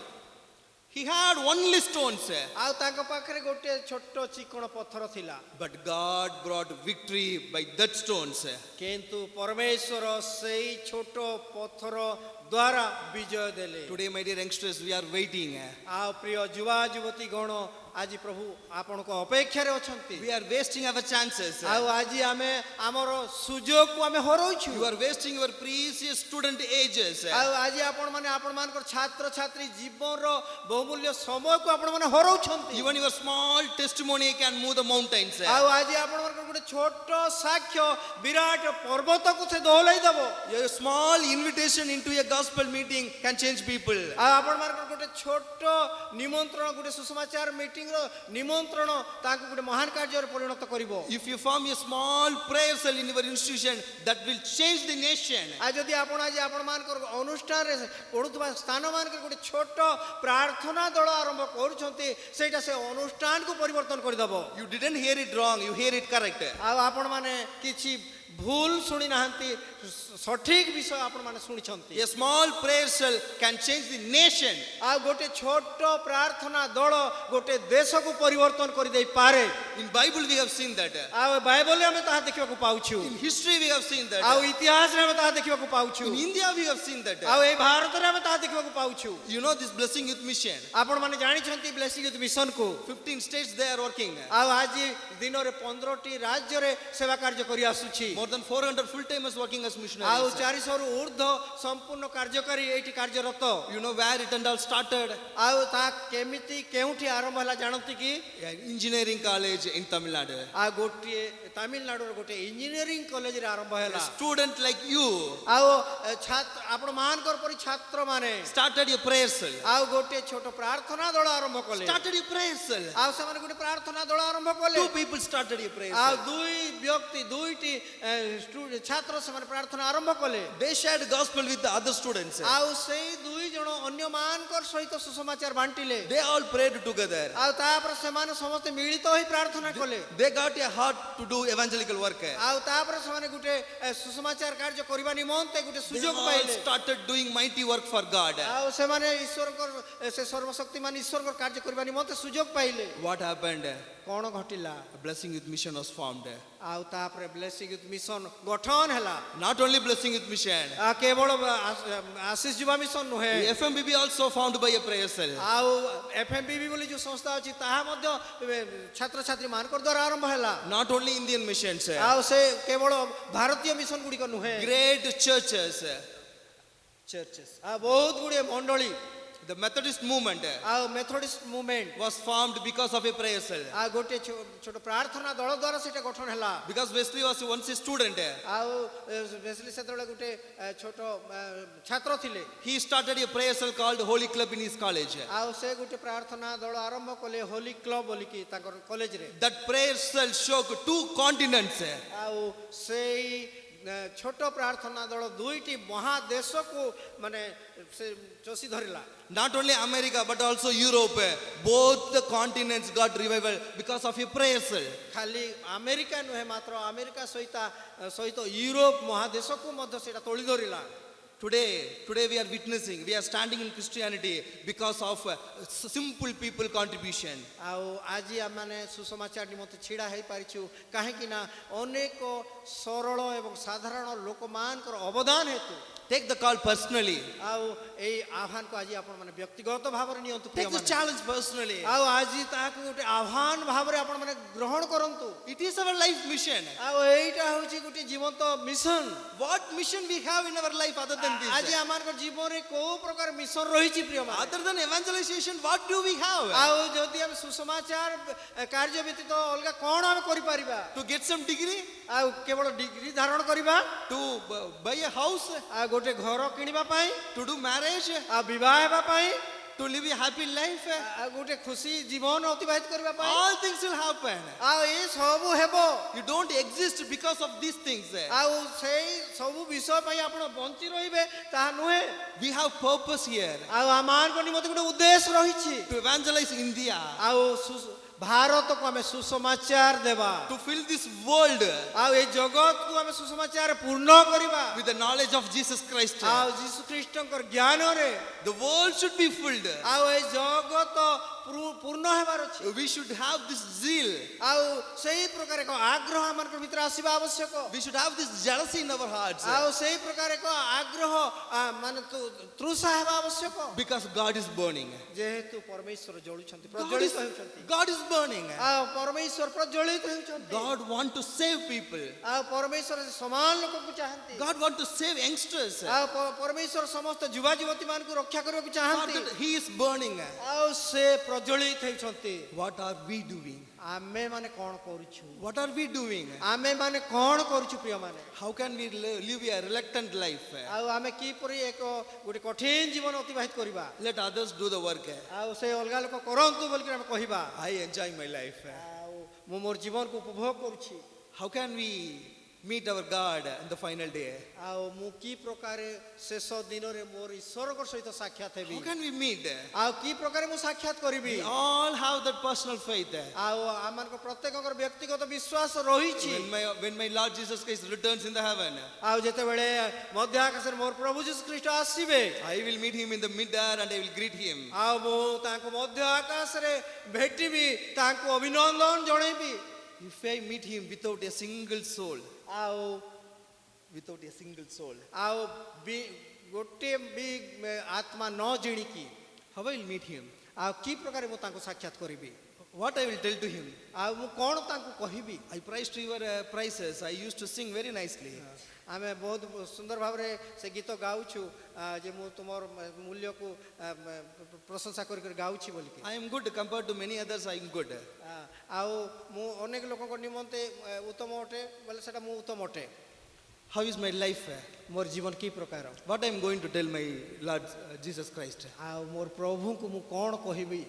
He had only stones.
ଆଉ ତାଙ୍କ ପାଖରେ ଗୋଟେ ଛୋଟ ଚିକଣ ପଥର ଥିଲା।
But God brought victory by that stones.
କିନ୍ତୁ ପରମେଶ୍ୱର ସେଇ ଛୋଟ ପଥର ଦ୍ୱାରା ବିଜୟ ଦେଲେ।
Today, my dear youngsters, we are waiting.
ଆଉ ପ୍ରିୟ ଯୁବା ଯୁବତୀ ଗଣ ଆଜି ପ୍ରଭୁ ଆପଣଙ୍କ ଅପେକ୍ଷାରେ ଅଛନ୍ତି।
We are wasting our chances.
ଆଉ ଆଜି ଆମେ ଆମର ସୁଯୋଗକୁ ଆମେ ହରଉଛୁ।
You are wasting your precious student ages.
ଆଉ ଆଜି ଆପଣମାନେ ଆପଣମାନଙ୍କର ଛାତ୍ରଛାତ୍ରୀ ଜୀବନର ବହୁମୂଲ୍ୟ ସମୟକୁ ଆପଣମାନେ ହରଉଛନ୍ତି।
Even your small testimony can move the mountains.
ଆଉ ଆଜି ଆପଣମାନଙ୍କର ଗୋଟେ ଛୋଟ ସାକ୍ଷ୍ୟ ବିରାଟ ପର୍ବତକୁ ସେ ଦୋହଲେଇ ଦେବ।
Your small invitation into a gospel meeting can change people.
ଆଉ ଆପଣମାନଙ୍କର ଗୋଟେ ଛୋଟ ନିମନ୍ତ୍ରଣ ଗୋଟେ ସୁସମାଚାର ମିଟିଂର ନିମନ୍ତ୍ରଣ ତାଙ୍କୁ ଗୋଟେ ମହାନ କାର୍ଯ୍ୟରେ ପରିଣତ କରିବ।
If you form a small prayer cell in your institution, that will change the nation.
ଆଉ ଯଦି ଆପଣ ଆଜି ଆପଣମାନଙ୍କର ଅନୁଷ୍ଠାନରେ ପଢୁଥିବା ସ୍ଥାନମାନଙ୍କରେ ଗୋଟେ ଛୋଟ ପ୍ରାର୍ଥନା ଦଳ ଆରମ୍ଭ କରୁଛନ୍ତି ସେଇଟା ସେ ଅନୁଷ୍ଠାନକୁ ପରିବର୍ତ୍ତନ କରିଦେବ।
You didn't hear it wrong, you hear it correct.
ଆଉ ଆପଣମାନେ କିଛି ଭୁଲ ଶୁଣି ନାହାନ୍ତି, ସଠିକ ବିଷୟ ଆପଣମାନେ ଶୁଣିଛନ୍ତି।
A small prayer cell can change the nation.
ଆଉ ଗୋଟେ ଛୋଟ ପ୍ରାର୍ଥନା ଦଳ ଗୋଟେ ଦେଶକୁ ପରିବର୍ତ୍ତନ କରିଦେଇପାରେ।
In Bible we have seen that.
ଆଉ ବାଇବଲରେ ଆମେ ତାହା ଦେଖିବାକୁ ପାଉଛୁ।
In history we have seen that.
ଆଉ ଇତିହାସରେ ଆମେ ତାହା ଦେଖିବାକୁ ପାଉଛୁ।
In India we have seen that.
ଆଉ ଏଇ ଭାରତରେ ଆମେ ତାହା ଦେଖିବାକୁ ପାଉଛୁ।
You know this Blessing Youth Mission.
ଆପଣମାନେ ଜାଣିଛନ୍ତି ବ୍ଲେସିଂ ୟୁଥ୍ ମିଶନକୁ।
15 states they are working.
ଆଉ ଆଜି ଦିନରେ 15ଟି ରାଜ୍ୟରେ ସେବା କାର୍ଯ୍ୟ କରି ଆସୁଛି।
More than 400 full-timers working as
ଆଉ
missionaries.
400ରୁ ଉର୍ଦ୍ଧ୍ୱ ସମ୍ପୂର୍ଣ୍ଣ କାର୍ଯ୍ୟକାରୀ ଏଇଠି କାର୍ଯ୍ୟରତ।
You know where it and all started?
ଆଉ ତାହା କେମିତି କେଉଁଠି ଆରମ୍ଭ ହେଲା ଜାଣନ୍ତି କି?
An engineering college in Tamil Nadu.
ଆଉ ଗୋଟିଏ ତାମିଲନାଡୁର ଗୋଟେ ଇଞ୍ଜିନିୟରିଂ କଲେଜରେ ଆରମ୍ଭ
A
ହେଲା।
student like you
ଆଉ ଆପଣ ମାନଙ୍କର ପରି ଛାତ୍ରମାନେ
started a prayer cell.
ଆଉ ଗୋଟେ ଛୋଟ ପ୍ରାର୍ଥନା ଦଳ ଆରମ୍ଭ କଲେ।
Started a prayer cell.
ଆଉ ସେମାନେ ଗୋଟେ ପ୍ରାର୍ଥନା ଦଳ ଆରମ୍ଭ କଲେ।
2 people started a prayer
ଆଉ
cell.
ଦୁଇଟି ଛାତ୍ର ସେମାନେ ପ୍ରାର୍ଥନା ଆରମ୍ଭ କଲେ।
They shared gospel with the other students.
ଆଉ ସେଇ ଦୁଇ ଜଣ ଅନ୍ୟମାନଙ୍କର ସହିତ ସୁସମାଚାର ବାଣ୍ଟିଲେ।
They all prayed together.
ଆଉ ତାପରେ ସେମାନେ ସମସ୍ତେ ମିଳିତ ହୋଇ ପ୍ରାର୍ଥନା କଲେ।
They got a heart to do evangelical work.
ଆଉ ତାପରେ ସେମାନେ ଗୋଟେ ସୁସମାଚାର କାର୍ଯ୍ୟ କରିବା ନିମନ୍ତେ ଗୋଟେ
They
ସୁଯୋଗ
all
ପାଇଲେ।
started doing mighty work for God.
ଆଉ ସେମାନେ ଈଶ୍ୱରଙ୍କର ସେ ସର୍ବଶକ୍ତିମାନ ଈଶ୍ୱରଙ୍କର କାର୍ଯ୍ୟ କରିବା ନିମନ୍ତେ ସୁଯୋଗ ପାଇଲେ।
What happened?
କ'ଣ ଘଟିଲା
A Blessing Youth Mission was formed.
ଆଉ ତାପରେ ବ୍ଲେସିଂ ୟୁଥ୍ ମିଶନ ଗଠନ ହେଲା
Not only Blessing Youth Mission,
କେବଳ ଆଶିଷ ଯୁବା ମିଶନ ନୁହେଁ
the FMBB also formed by a prayer cell.
ଆଉ FMBB ବୋଲି ଯୋଉ ସଂସ୍ଥା ଅଛି ତାହା ମଧ୍ୟ ଛାତ୍ରଛାତ୍ରୀ ମାନଙ୍କର ଦ୍ୱାରା ଆରମ୍ଭ ହେଲା
Not only Indian missions,
ଆଉ ସେ କେବଳ ଭାରତୀୟ ମିଶନ ଗୁଡ଼ିକ ନୁହେଁ
great churches.
ଚର୍ଚେସ୍ ଆଉ ବହୁତ ଗୁଡ଼ିଏ ମଣ୍ଡଳୀ
The Methodist movement
ଆଉ Methodist movement
was formed because of a prayer cell.
ଆଉ ଗୋଟେ ଛୋଟ ପ୍ରାର୍ଥନା ଦଳ ଦ୍ୱାରା ସେଇଟା ଗଠନ ହେଲା
Because Wesley was once a student.
ଆଉ ବେସିଲି ସେତେବେଳେ ଗୋଟେ ଛୋଟ ଛାତ୍ର ଥିଲେ
He started a prayer cell called Holy Club in his college.
ଆଉ ସେ ଗୋଟେ ପ୍ରାର୍ଥନା ଦଳ ଆରମ୍ଭ କଲେ ହୋଲି କ୍ଲବ ବୋଲିକି ତାଙ୍କର କଲେଜରେ
That prayer cell shook 2 continents.
ଆଉ ସେଇ ଛୋଟ ପ୍ରାର୍ଥନା ଦଳ ଦୁଇଟି ମହାଦେଶକୁ ମାନେ ସେ ଚଷି ଧରିଲା
Not only America but also Europe. Both the continents got revival because of a prayer cell.
ଖାଲି ଆମେରିକା ନୁହେଁ ମାତ୍ର ଆମେରିକା ସହିତ ୟୁରୋପ ମହାଦେଶକୁ ମଧ୍ୟ ସେଇଟା ତୋଳି ଧରିଲା
Today we are witnessing, we are standing in Christianity because of simple people contribution.
ଆଉ ଆଜି ଆମମାନେ ସୁସମାଚାର ନିମନ୍ତେ ଛିଡ଼ା ହେଇପାରିଛୁ କାହିଁକି ନା ଅନେକ ସରଳ ଏବଂ ସାଧାରଣ ଲୋକମାନଙ୍କର ଅବଦାନ ହେତୁ
Take the call personally.
ଆଉ ଏଇ ଆହ୍ୱାନକୁ ଆଜି ଆପଣମାନେ ବ୍ୟକ୍ତିଗତ ଭାବରେ ନିଅନ୍ତୁ
Take the
ପ୍ରିୟମାନେ।
challenge personally.
ଆଉ ଆଜି ତାହାକୁ ଗୋଟେ ଆହ୍ୱାନ ଭାବରେ ଆପଣମାନେ ଗ୍ରହଣ କରନ୍ତୁ
It is our life mission.
ଆଉ ଏଇଟା ହେଉଛି ଗୋଟେ ଜୀବନ୍ତ mission
What mission we have in our life other than
ଆଜି
this?
ଆମମାନଙ୍କ ଜୀବନରେ କୋଉ ପ୍ରକାର ମିଶନ ରହିଛି ପ୍ରିୟମାନେ
Other than evangelization, what do we have?
ଆଉ ଯଦି ଆମେ ସୁସମାଚାର କାର୍ଯ୍ୟ ବ୍ୟତୀତ ଅଲଗା କ'ଣ ଆମେ କରିପାରିବା
To get some degree?
ଆଉ କେବଳ ଡିଗ୍ରୀ ଧାରଣ କରିବା
To buy a house?
ଆଉ ଗୋଟେ ଘର କିଣିବା ପାଇଁ
To do marriage?
ଆଉ ବିବାହ ହେବା ପାଇଁ
To live a happy life?
ଆଉ ଗୋଟେ ଖୁସି ଜୀବନ ଅତିବାହିତ କରିବା ପାଇଁ
All things will happen.
ଆଉ ଏ ସବୁ ହେବ
You don't exist because of these things.
ଆଉ ସେଇ ସବୁ ବିଷୟ ପାଇଁ ଆପଣ ବଞ୍ଚି ରହିବେ ତାହା ନୁହେଁ
We have purpose here
ଆଉ ଆମମାନଙ୍କ ନିମନ୍ତେ ଗୋଟେ ଉଦ୍ଦେଶ୍ୟ ରହିଛି
to evangelize India,
ଆଉ ଭାରତକୁ ଆମେ ସୁସମାଚାର ଦେବା
to fill this world
ଆଉ ଏ ଜଗତକୁ ଆମେ ସୁସମାଚାର ପୂର୍ଣ୍ଣ କରିବା
with the knowledge of Jesus Christ.
ଆଉ ଯୀଶୁ ଖ୍ରୀଷ୍ଟଙ୍କର ଜ୍ଞାନରେ
The world should be filled.
ଆଉ ଏ ଜଗତ ପୂର୍ଣ୍ଣ ହେବାର ଅଛି
We should have this zeal.
ଆଉ ସେଇ ପ୍ରକାର ଏକ ଆଗ୍ରହ ଆମମାନଙ୍କ ଭିତରେ ଆସିବା ଆବଶ୍ୟକ
We should have this jealousy in our hearts.
ଆଉ ସେଇ ପ୍ରକାର ଏକ ଆଗ୍ରହ ମାନେ ତୃଷା ହେବା ଆବଶ୍ୟକ
Because God is burning.
ଯେହେତୁ ପରମେଶ୍ୱର ଜଳୁଛନ୍ତି ପ୍ରଜ୍ୱଳିତ ହେଉଛନ୍ତି
God is burning.
ଆଉ ପରମେଶ୍ୱର ପ୍ରଜ୍ୱଳିତ ହେଉଛନ୍ତି
God want to save people.
ଆଉ ପରମେଶ୍ୱର ସମାନ ଲୋକକୁ ଚାହାନ୍ତି
God want to save youngsters.
ଆଉ ପରମେଶ୍ୱର ସମସ୍ତ ଯୁବା ଯୁବତୀ ମାନଙ୍କୁ ରକ୍ଷା କରିବାକୁ ଚାହାନ୍ତି
He is burning.
ଆଉ ସେ ପ୍ରଜ୍ୱଳିତ ହେଉଛନ୍ତି
What are we doing?
ଆମେ ମାନେ କ'ଣ କରୁଛୁ
What are we doing?
ଆମେ ମାନେ କ'ଣ କରୁଛୁ ପ୍ରିୟମାନେ
How can we live a reluctant life?
ଆଉ ଆମେ କିପରି ଏକ ଗୋଟେ କଠିନ ଜୀବନ ଅତିବାହିତ କରିବା
Let others do the work.
ଆଉ ସେ ଅଲଗା ଲୋକ କରନ୍ତୁ ବୋଲିକି ଆମେ କହିବା
I enjoy my life.
ଆଉ ମୁଁ ମୋର ଜୀବନକୁ ଉପଭୋଗ କରୁଛି
How can we meet our God in the final day?
ଆଉ ମୁଁ କି ପ୍ରକାର ଶେଷ ଦିନରେ ମୋର ଈଶ୍ୱରଙ୍କ ସହିତ ସାକ୍ଷାତ ହେବି
How can we meet?
ଆଉ କି ପ୍ରକାର ମୁଁ ସାକ୍ଷାତ କରିବି
We all have that personal faith.
ଆଉ ଆମମାନଙ୍କ ପ୍ରତ୍ୟେକଙ୍କର ବ୍ୟକ୍ତିଗତ ବିଶ୍ୱାସ ରହିଛି
When my Lord Jesus Christ returns in the heaven,
ଆଉ ଯେତେବେଳେ ମଧ୍ୟ ଆକାଶରେ ମୋର ପ୍ରଭୁ ଯୀଶୁ ଖ୍ରୀଷ୍ଟ ଆସିବେ
I will meet him in the mid-air and I will greet him.
ଆଉ ମୁଁ ତାଙ୍କୁ ମଧ୍ୟ ଆକାଶରେ ଭେଟିବି ତାଙ୍କୁ ଅଭିନନ୍ଦନ ଜଣେଇବି
If I meet him without a single soul,
ଆଉ ଆଉ ଗୋଟିଏ ବି ଆତ୍ମା ନ ଜିଣିକି
how I will meet him?
ଆଉ କି ପ୍ରକାର ମୁଁ ତାଙ୍କୁ ସାକ୍ଷାତ କରିବି
What I will tell to him?
ଆଉ ମୁଁ କ'ଣ ତାଙ୍କୁ କହିବି
I praised your praises. I used to sing very nicely.
ଆମେ ବହୁତ ସୁନ୍ଦର ଭାବରେ ସେ ଗୀତ ଗାଉଛୁ ଯେ ମୁଁ ତୁମର ମୂଲ୍ୟକୁ ପ୍ରଶଂସା କରି କରି ଗାଉଛି ବୋଲିକି
I am good compared to many others. I am good.
ଆଉ ମୁଁ ଅନେକ ଲୋକଙ୍କ ନିମନ୍ତେ ଉତ୍ତମ ଅଟେ ବୋଲେ ସେଟା ମୁଁ ଉତ୍ତମ ଅଟେ
How is my life?
ମୋର ଜୀବନ କି ପ୍ରକାର
What I am going to tell my Lord Jesus Christ?
ଆଉ ମୋର ପ୍ରଭୁଙ୍କୁ ମୁଁ କ'ଣ କହିବି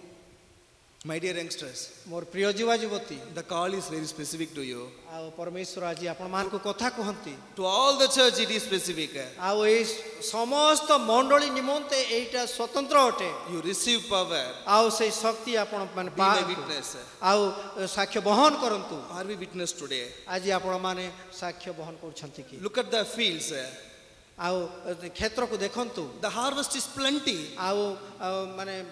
My dear youngsters,
ମୋର ପ୍ରିୟ ଯୁବା ଯୁବତୀ
the call is very specific to you.
ଆଉ ପରମେଶ୍ୱର ଆଜି ଆପଣମାନଙ୍କୁ କଥା କୁହନ୍ତି
To all the church it is specific.
ଆଉ ଏଇ ସମସ୍ତ ମଣ୍ଡଳୀ ନିମନ୍ତେ ଏଇଟା ସ୍ୱତନ୍ତ୍ର ଅଟେ
You receive power.
ଆଉ ସେଇ ଶକ୍ତି ଆପଣ ମାନେ
Be my witness.
ଆଉ ସାକ୍ଷ୍ୟ ବହନ କରନ୍ତୁ
Are we witness today?
ଆଜି ଆପଣମାନେ ସାକ୍ଷ୍ୟ ବହନ କରୁଛନ୍ତି କି
Look at the fields.
ଆଉ କ୍ଷେତ୍ରକୁ ଦେଖନ୍ତୁ
The harvest is plenty.
ଆଉ ମାନେ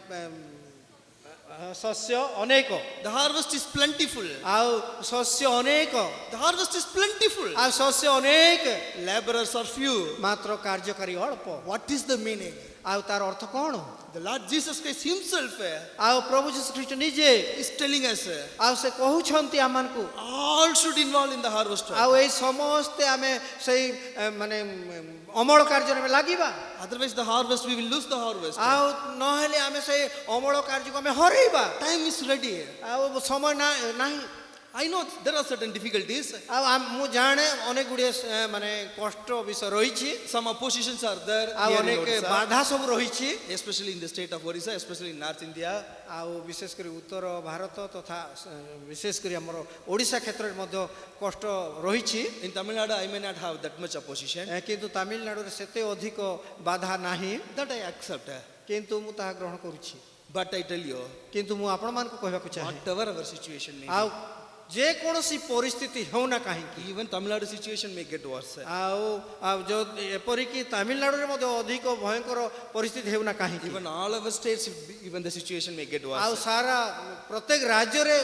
ଶସ୍ୟ ଅନେକ
The harvest is plentiful.
ଆଉ ଶସ୍ୟ ଅନେକ
The harvest is plentiful.
ଆଉ ଶସ୍ୟ ଅନେକ
Laborers are few.
ମାତ୍ର କାର୍ଯ୍ୟକାରୀ ଅଳ୍ପ
What is the meaning?
ଆଉ ତାର ଅର୍ଥ କ'ଣ
The Lord Jesus Christ himself
ଆଉ ପ୍ରଭୁ ଯୀଶୁ ଖ୍ରୀଷ୍ଟ ନିଜେ
is telling us
ଆଉ ସେ କହୁଛନ୍ତି ଆମମାନଙ୍କୁ
all should involve in the harvest.
ଆଉ ଏଇ ସମସ୍ତେ ଆମେ ସେଇ ମାନେ ଅମଳ କାର୍ଯ୍ୟରେ ଆମେ ଲାଗିବା
Otherwise the harvest, we will lose the harvest.
ଆଉ ନହେଲେ ଆମେ ସେଇ ଅମଳ କାର୍ଯ୍ୟକୁ ଆମେ ହରେଇବା
Time is ready.
ଆଉ ସମୟ ନାହିଁ
I know there are certain difficulties.
ଆଉ ମୁଁ ଜାଣେ ଅନେକ ଗୁଡ଼ିଏ ମାନେ କଷ୍ଟ ବିଷୟ ରହିଛି
Some oppositions are there
ଆଉ
here in
ଅନେକ
Odisha,
ବାଧା ସବୁ ରହିଛି
especially in the state of Odisha, especially in North India.
ଆଉ ବିଶେଷ କରି ଉତ୍ତର ଭାରତ ତଥା ବିଶେଷ କରି ଆମର ଓଡ଼ିଶା କ୍ଷେତ୍ରରେ ମଧ୍ୟ କଷ୍ଟ ରହିଛି
In Tamil Nadu, I may not have that much opposition.
କିନ୍ତୁ ତାମିଲନାଡୁରେ ସେତେ ଅଧିକ ବାଧା ନାହିଁ
That I accept.
କିନ୍ତୁ ମୁଁ ତାହା ଗ୍ରହଣ କରୁଛି
But I tell you,
କିନ୍ତୁ ମୁଁ ଆପଣମାନଙ୍କୁ କହିବାକୁ ଚାହେଁ
whatever our situation may
ଆଉ ଯେକୌଣସି ପରିସ୍ଥିତି ହେଉନା କାହିଁକି
be, even Tamil Nadu situation may get worse.
ଆଉ ଆଉ ଯୋଉ ଏପରିକି ତାମିଲନାଡୁରେ ମଧ୍ୟ ଅଧିକ ଭୟଙ୍କର ପରିସ୍ଥିତି ହେଉନା କାହିଁକି
Even all our states, even the situation may get
ଆଉ
worse.
ସାରା ପ୍ରତ୍ୟେକ ରାଜ୍ୟରେ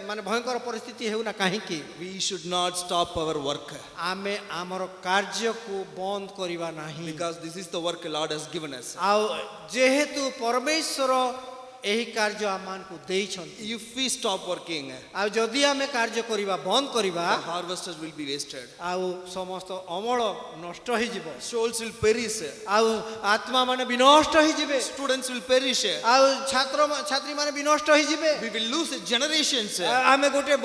ମାନେ ଭୟଙ୍କର ପରିସ୍ଥିତି ହେଉନା କାହିଁକି
We should not stop our work
ଆମେ ଆମର କାର୍ଯ୍ୟକୁ ବନ୍ଦ କରିବା ନାହିଁ
because this is the work Lord has given us.
ଆଉ ଯେହେତୁ ପରମେଶ୍ୱର ଏହି କାର୍ଯ୍ୟ ଆମମାନଙ୍କୁ ଦେଇଛନ୍ତି
If we stop working,
ଆଉ ଯଦି ଆମେ କାର୍ଯ୍ୟ କରିବା ବନ୍ଦ କରିବା
the harvesters will be wasted.
ଆଉ ସମସ୍ତ ଅମଳ ନଷ୍ଟ ହେଇଯିବ
Souls will perish.
ଆଉ ଆତ୍ମା ମାନେ ବିନଷ୍ଟ ହେଇଯିବେ
Students will perish.
ଆଉ ଛାତ୍ରୀ ମାନେ ବିନଷ୍ଟ ହେଇଯିବେ
We will lose generations.
ଆମେ ଗୋଟେ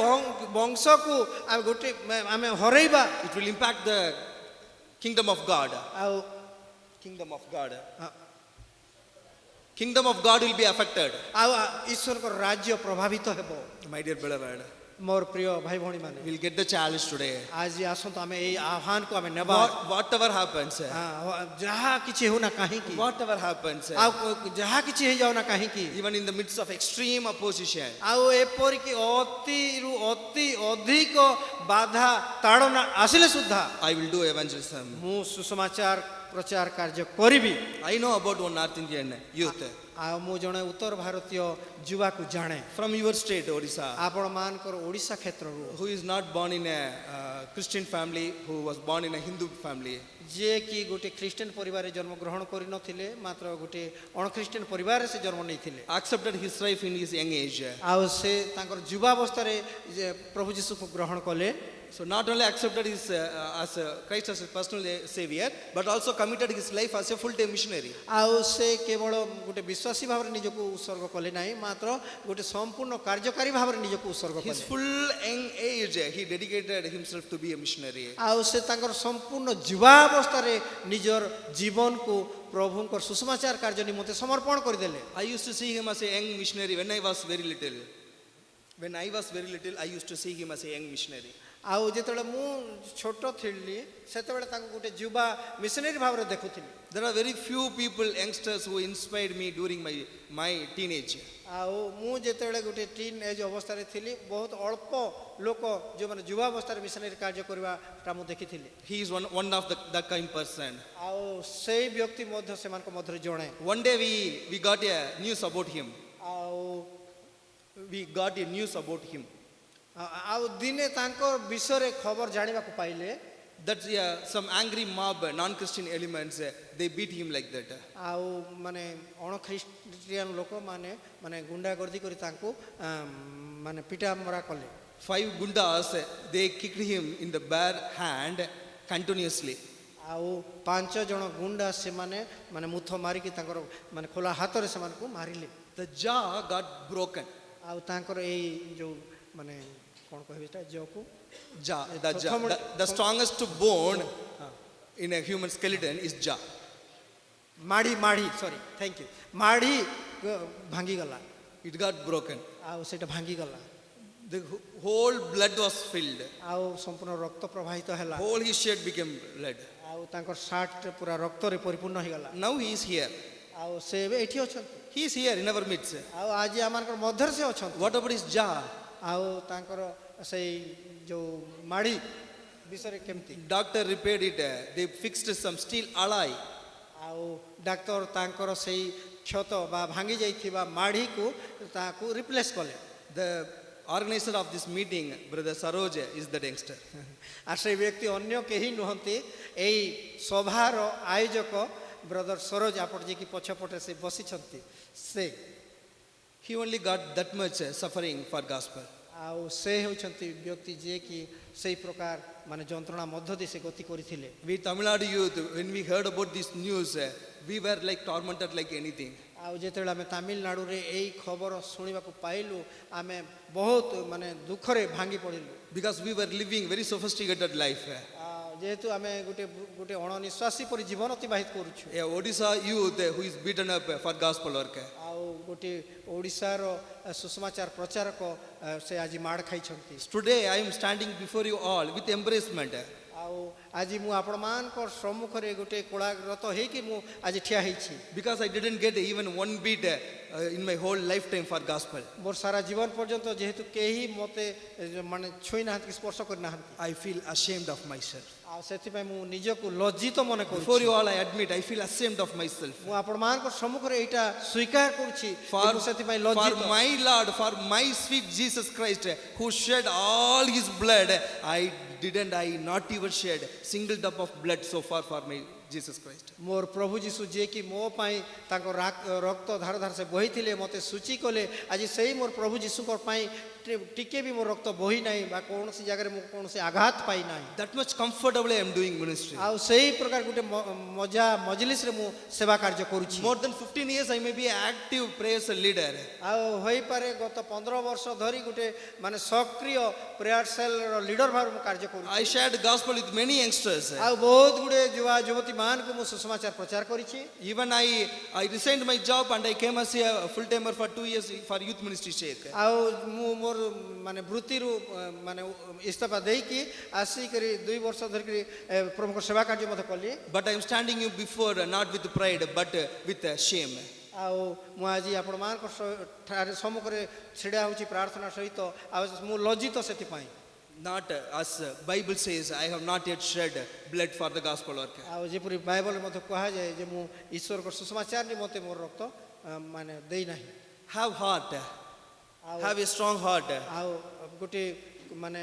ବଂଶକୁ ଆମେ ଗୋଟେ ଆମେ ହରେଇବା
It will impact the kingdom of God.
ଆଉ
Kingdom of God. Kingdom of God will be affected.
ଆଉ ଈଶ୍ୱରଙ୍କ ରାଜ୍ୟ ପ୍ରଭାବିତ ହେବ
My dear beloved,
ମୋର ପ୍ରିୟ ଭାଇ ଭଉଣୀ ମାନେ
we'll get the challenge today.
ଆଜି ଆସନ୍ତୁ ଆମେ ଏଇ ଆହ୍ୱାନକୁ ଆମେ ନେବା
Whatever happens,
ଯାହା କିଛି ହେଉନା କାହିଁକି
whatever happens,
ଆଉ ଯାହା କିଛି ହେଇଯାଉନା କାହିଁକି
even in the midst of extreme opposition,
ଆଉ ଏପରିକି ଅତିରୁ ଅତି ଅଧିକ ବାଧା ତାଡ଼ନା ଆସିଲେ ସୁଦ୍ଧା
I will do evangelism.
ମୁଁ ସୁସମାଚାର ପ୍ରଚାର କାର୍ଯ୍ୟ କରିବି
I know about one North Indian youth
ଆଉ ମୁଁ ଜଣେ ଉତ୍ତର ଭାରତୀୟ ଯୁବାକୁ ଜାଣେ
from your state, Odisha,
ଆପଣମାନଙ୍କର ଓଡ଼ିଶା କ୍ଷେତ୍ରରୁ
who is not born in a Christian family, who was born in a Hindu family.
ଯିଏକି ଗୋଟେ ଖ୍ରୀଷ୍ଟିଆନ ପରିବାରରେ ଜନ୍ମଗ୍ରହଣ କରିନଥିଲେ ମାତ୍ର ଗୋଟେ ଅଣଖ୍ରୀଷ୍ଟିଆନ ପରିବାରରେ ସେ ଜନ୍ମ ନେଇଥିଲେ
Accepted his life in his young age.
ଆଉ ସେ ତାଙ୍କର ଯୁବାବସ୍ଥାରେ ପ୍ରଭୁ ଯୀଶୁକୁ ଗ୍ରହଣ କଲେ
So not only accepted his Christ as a personal savior, but also committed his life as a full-time missionary.
ଆଉ ସେ କେବଳ ଗୋଟେ ବିଶ୍ୱାସୀ ଭାବରେ ନିଜକୁ ଉତ୍ସର୍ଗ କଲେ ନାହିଁ ମାତ୍ର ଗୋଟେ ସମ୍ପୂର୍ଣ୍ଣ କାର୍ଯ୍ୟକାରୀ ଭାବରେ ନିଜକୁ ଉତ୍ସର୍ଗ
His
କଲେ
full young age, he dedicated himself to be a missionary.
ଆଉ ସେ ତାଙ୍କର ସମ୍ପୂର୍ଣ୍ଣ ଯୁବାବସ୍ଥାରେ ନିଜର ଜୀବନକୁ ପ୍ରଭୁଙ୍କର ସୁସମାଚାର କାର୍ଯ୍ୟ ନିମନ୍ତେ ସମର୍ପଣ କରିଦେଲେ
I used to see him as a young missionary when I was very little. When I was very little, I used to see him as a young missionary.
ଆଉ ଯେତେବେଳେ ମୁଁ ଛୋଟ ଥିଲି ସେତେବେଳେ ତାଙ୍କୁ ଗୋଟେ ଯୁବା ମିଶନାରୀ ଭାବରେ ଦେଖୁଥିଲି
There are very few people, youngsters, who inspired me during my teenage.
ଆଉ ମୁଁ ଯେତେବେଳେ ଗୋଟେ ଟିନ୍ ଏଜ୍ ଅବସ୍ଥାରେ ଥିଲି ବହୁତ ଅଳ୍ପ ଲୋକ ଯେଉଁମାନେ ଯୁବା ଅବସ୍ଥାରେ ମିଶନାରୀ କାର୍ଯ୍ୟ କରିବାଟା ମୁଁ ଦେଖିଥିଲି
He is one of that kind person.
ଆଉ ସେଇ ବ୍ୟକ୍ତି ମଧ୍ୟ ସେମାନଙ୍କ ମଧ୍ୟରେ ଜଣେ
One day we got a news about him.
ଆଉ
We got a news about him.
ଆଉ ଦିନେ ତାଙ୍କ ବିଷୟରେ ଖବର ଜାଣିବାକୁ ପାଇଲେ
That some angry mob, non-Christian elements, they beat him like that.
ଆଉ ମାନେ ଅଣଖ୍ରୀଷ୍ଟିଆନ ଲୋକମାନେ ମାନେ ଗୁଣ୍ଡାଗର୍ଦ୍ଦି କରି ତାଙ୍କୁ ମାନେ ପିଟା ମରା କଲେ
5 gundas, they kicked him in the bare hand continuously.
ଆଉ 5 ଜଣ ଗୁଣ୍ଡା ସେମାନେ ମାନେ ମୁଥ ମାରିକି ତାଙ୍କର ମାନେ ଖୋଲା ହାତରେ ସେମାନଙ୍କୁ ମାରିଲେ
The jaw got broken.
ଆଉ ତାଙ୍କର ଏଇ ଯୋଉ ମାନେ କ'ଣ କହିବି ଏଟା ଜକୁ
Jaw, the strongest bone in a human skeleton is jaw.
ମାଢ଼ି ସରି ଥ୍ୟାଙ୍କ ୟୁ ମାଢ଼ି ଭାଙ୍ଗିଗଲା
It got broken.
ଆଉ ସେଇଟା ଭାଙ୍ଗିଗଲା
The whole blood was filled.
ଆଉ ସମ୍ପୂର୍ଣ୍ଣ ରକ୍ତ ପ୍ରବାହିତ ହେଲା
Whole his shirt became blood.
ଆଉ ତାଙ୍କର ସାର୍ଟ ପୁରା ରକ୍ତରେ ପରିପୂର୍ଣ୍ଣ ହେଇଗଲା
Now he is here.
ଆଉ ସେ ଏବେ ଏଠି ଅଛନ୍ତି
He is here in our midst.
ଆଉ ଆଜି ଆମମାନଙ୍କର ମଧ୍ୟରେ ସେ ଅଛନ୍ତି
What about his jaw?
ଆଉ ତାଙ୍କର ସେଇ ଯୋଉ ମାଢ଼ି ବିଷୟରେ କେମିତି
Doctor repaired it. They fixed some steel alloy.
ଆଉ ଡାକ୍ତର ତାଙ୍କର ସେଇ क्षत बा भांगी जाइथिबा माढ़ी को ताकू रिप्लेस कले
The organizer of this meeting, Brother Saroj, is the youngster.
আর সেই ব্যক্তি অন্য কেহি নুহନ୍ତି এই সভার আয়োজক ব্রদর সরোজ আপন যে কি পছপটে সে বসিছନ୍ତି সে
He only got that much suffering for gospel.
ଆଉ ସେ ହେଉଛନ୍ତି ବ୍ୟକ୍ତି ଯିଏକି ସେଇ ପ୍ରକାର ମାନେ ଯନ୍ତ୍ରଣା ମଧ୍ୟ ଦେଇ ସେ ଗତି କରିଥିଲେ
We Tamil Nadu youth, when we heard about this news, we were like tormented like anything.
ଆଉ ଯେତେବେଳେ ଆମେ ତାମିଲନାଡୁରେ ଏଇ ଖବର ଶୁଣିବାକୁ ପାଇଲୁ ଆମେ ବହୁତ ମାନେ ଦୁଃଖରେ ଭାଙ୍ଗି ପଡ଼ିଲୁ
Because we were living very sophisticated life.
ଯେହେତୁ ଆମେ ଗୋଟେ ଗୋଟେ ଅଣନିଶ୍ୱାସୀ ପରି ଜୀବନ ଅତିବାହିତ କରୁଛୁ
A Odisha youth who is beaten up for gospel work.
ଆଉ ଗୋଟେ ଓଡ଼ିଶାର ସୁସମାଚାର ପ୍ରଚାରକ ସେ ଆଜି ମାଡ଼ ଖାଇଛନ୍ତି
Today I am standing before you all with embracement.
ଆଉ ଆଜି ମୁଁ ଆପଣମାନଙ୍କ ସମ୍ମୁଖରେ ଗୋଟେ କୋଳାଗ୍ରତ ହେଇକି ମୁଁ ଆଜି ଠିଆ ହେଇଛି
Because I didn't get even one beat in my whole lifetime for gospel.
ମୋର ସାରା ଜୀବନ ପର୍ଯ୍ୟନ୍ତ ଯେହେତୁ କେହି ମୋତେ ମାନେ ଛୁଇଁ ନାହାନ୍ତି କି ସ୍ପର୍ଶ କରିନାହାନ୍ତି
I feel ashamed of myself.
ଆଉ ସେଥିପାଇଁ ମୁଁ ନିଜକୁ ଲଜ୍ଜିତ ମନେ
Before
କରୁଛି
you all I admit I feel ashamed of myself.
ମୁଁ ଆପଣମାନଙ୍କ ସମ୍ମୁଖରେ ଏଇଟା ସ୍ୱୀକାର କରୁଛି ଯେ
For,
ମୁଁ ସେଥିପାଇଁ
for
ଲଜ୍ଜିତ
my Lord, for my sweet Jesus Christ, who shed all his blood, I not even shed single drop of blood so far for my Jesus Christ.
ମୋର ପ୍ରଭୁ ଯୀଶୁ ଯିଏକି ମୋ ପାଇଁ ତାଙ୍କ ରକ୍ତ ଧାର ଧାର ସେ ବୋହିଥିଲେ ମୋତେ ସୂଚି କଲେ ଆଜି ସେଇ ମୋର ପ୍ରଭୁ ଯୀଶୁଙ୍କ ପାଇଁ ଟିକେ ବି ମୋ ରକ୍ତ ବୋହି ନାହିଁ ବା କୌଣସି ଜାଗାରେ ମୁଁ କୌଣସି ଆଘାତ ପାଇ ନାହିଁ
That much comfortably I am doing ministry.
ଆଉ ସେଇ ପ୍ରକାର ଗୋଟେ ମଜା ମଜଲିସରେ ମୁଁ ସେବା କାର୍ଯ୍ୟ କରୁଛି
More than 15 years I may be an active praise leader.
ଆଉ ହୋଇପାରେ ଗତ 15 ବର୍ଷ ଧରି ଗୋଟେ ମାନେ ସକ୍ରିୟ ପ୍ରେୟାର ସେଲର ଲିଡର ଭାବରେ ମୁଁ କାର୍ଯ୍ୟ କରୁଛି
I shared gospel with many youngsters.
ଆଉ ବହୁତ ଗୁଡେ ଯୁବା ଯୁବତୀ ମାନଙ୍କୁ ମୁଁ ସୁସମାଚାର ପ୍ରଚାର କରିଛି
Even I resigned my job and I came as a full timer for 2 years for youth ministry shake.
ଆଉ ମୁଁ ମୋର ମାନେ ବୃତ୍ତିରୁ ମାନେ ଇସ୍ତଫା ଦେଇକି ଆସିକରି 2 ବର୍ଷ ଧରିକି ପ୍ରଭୁଙ୍କ ସେବା କାର୍ଯ୍ୟ ମଧ୍ୟ କଲି
But I am standing you before not with pride but with shame.
ଆଉ ମୁଁ ଆଜି ଆପଣମାନଙ୍କ ସମ୍ମୁଖରେ ଛିଡ଼ା ହେଉଛି ପ୍ରାର୍ଥନା ସହିତ ଆଉ ମୁଁ ଲଜ୍ଜିତ ସେଥିପାଇଁ
Not as Bible says, I have not yet shed blood for the gospel work.
ଆଉ ଯେପରି ବାଇବଲରେ ମଧ୍ୟ କୁହାଯାଏ ଯେ ମୁଁ ଈଶ୍ୱରଙ୍କ ସୁସମାଚାର ନିମନ୍ତେ ମୋର ରକ୍ତ ମାନେ ଦେଇନାହିଁ
Have heart. Have a strong heart.
ଆଉ ଗୋଟେ ମାନେ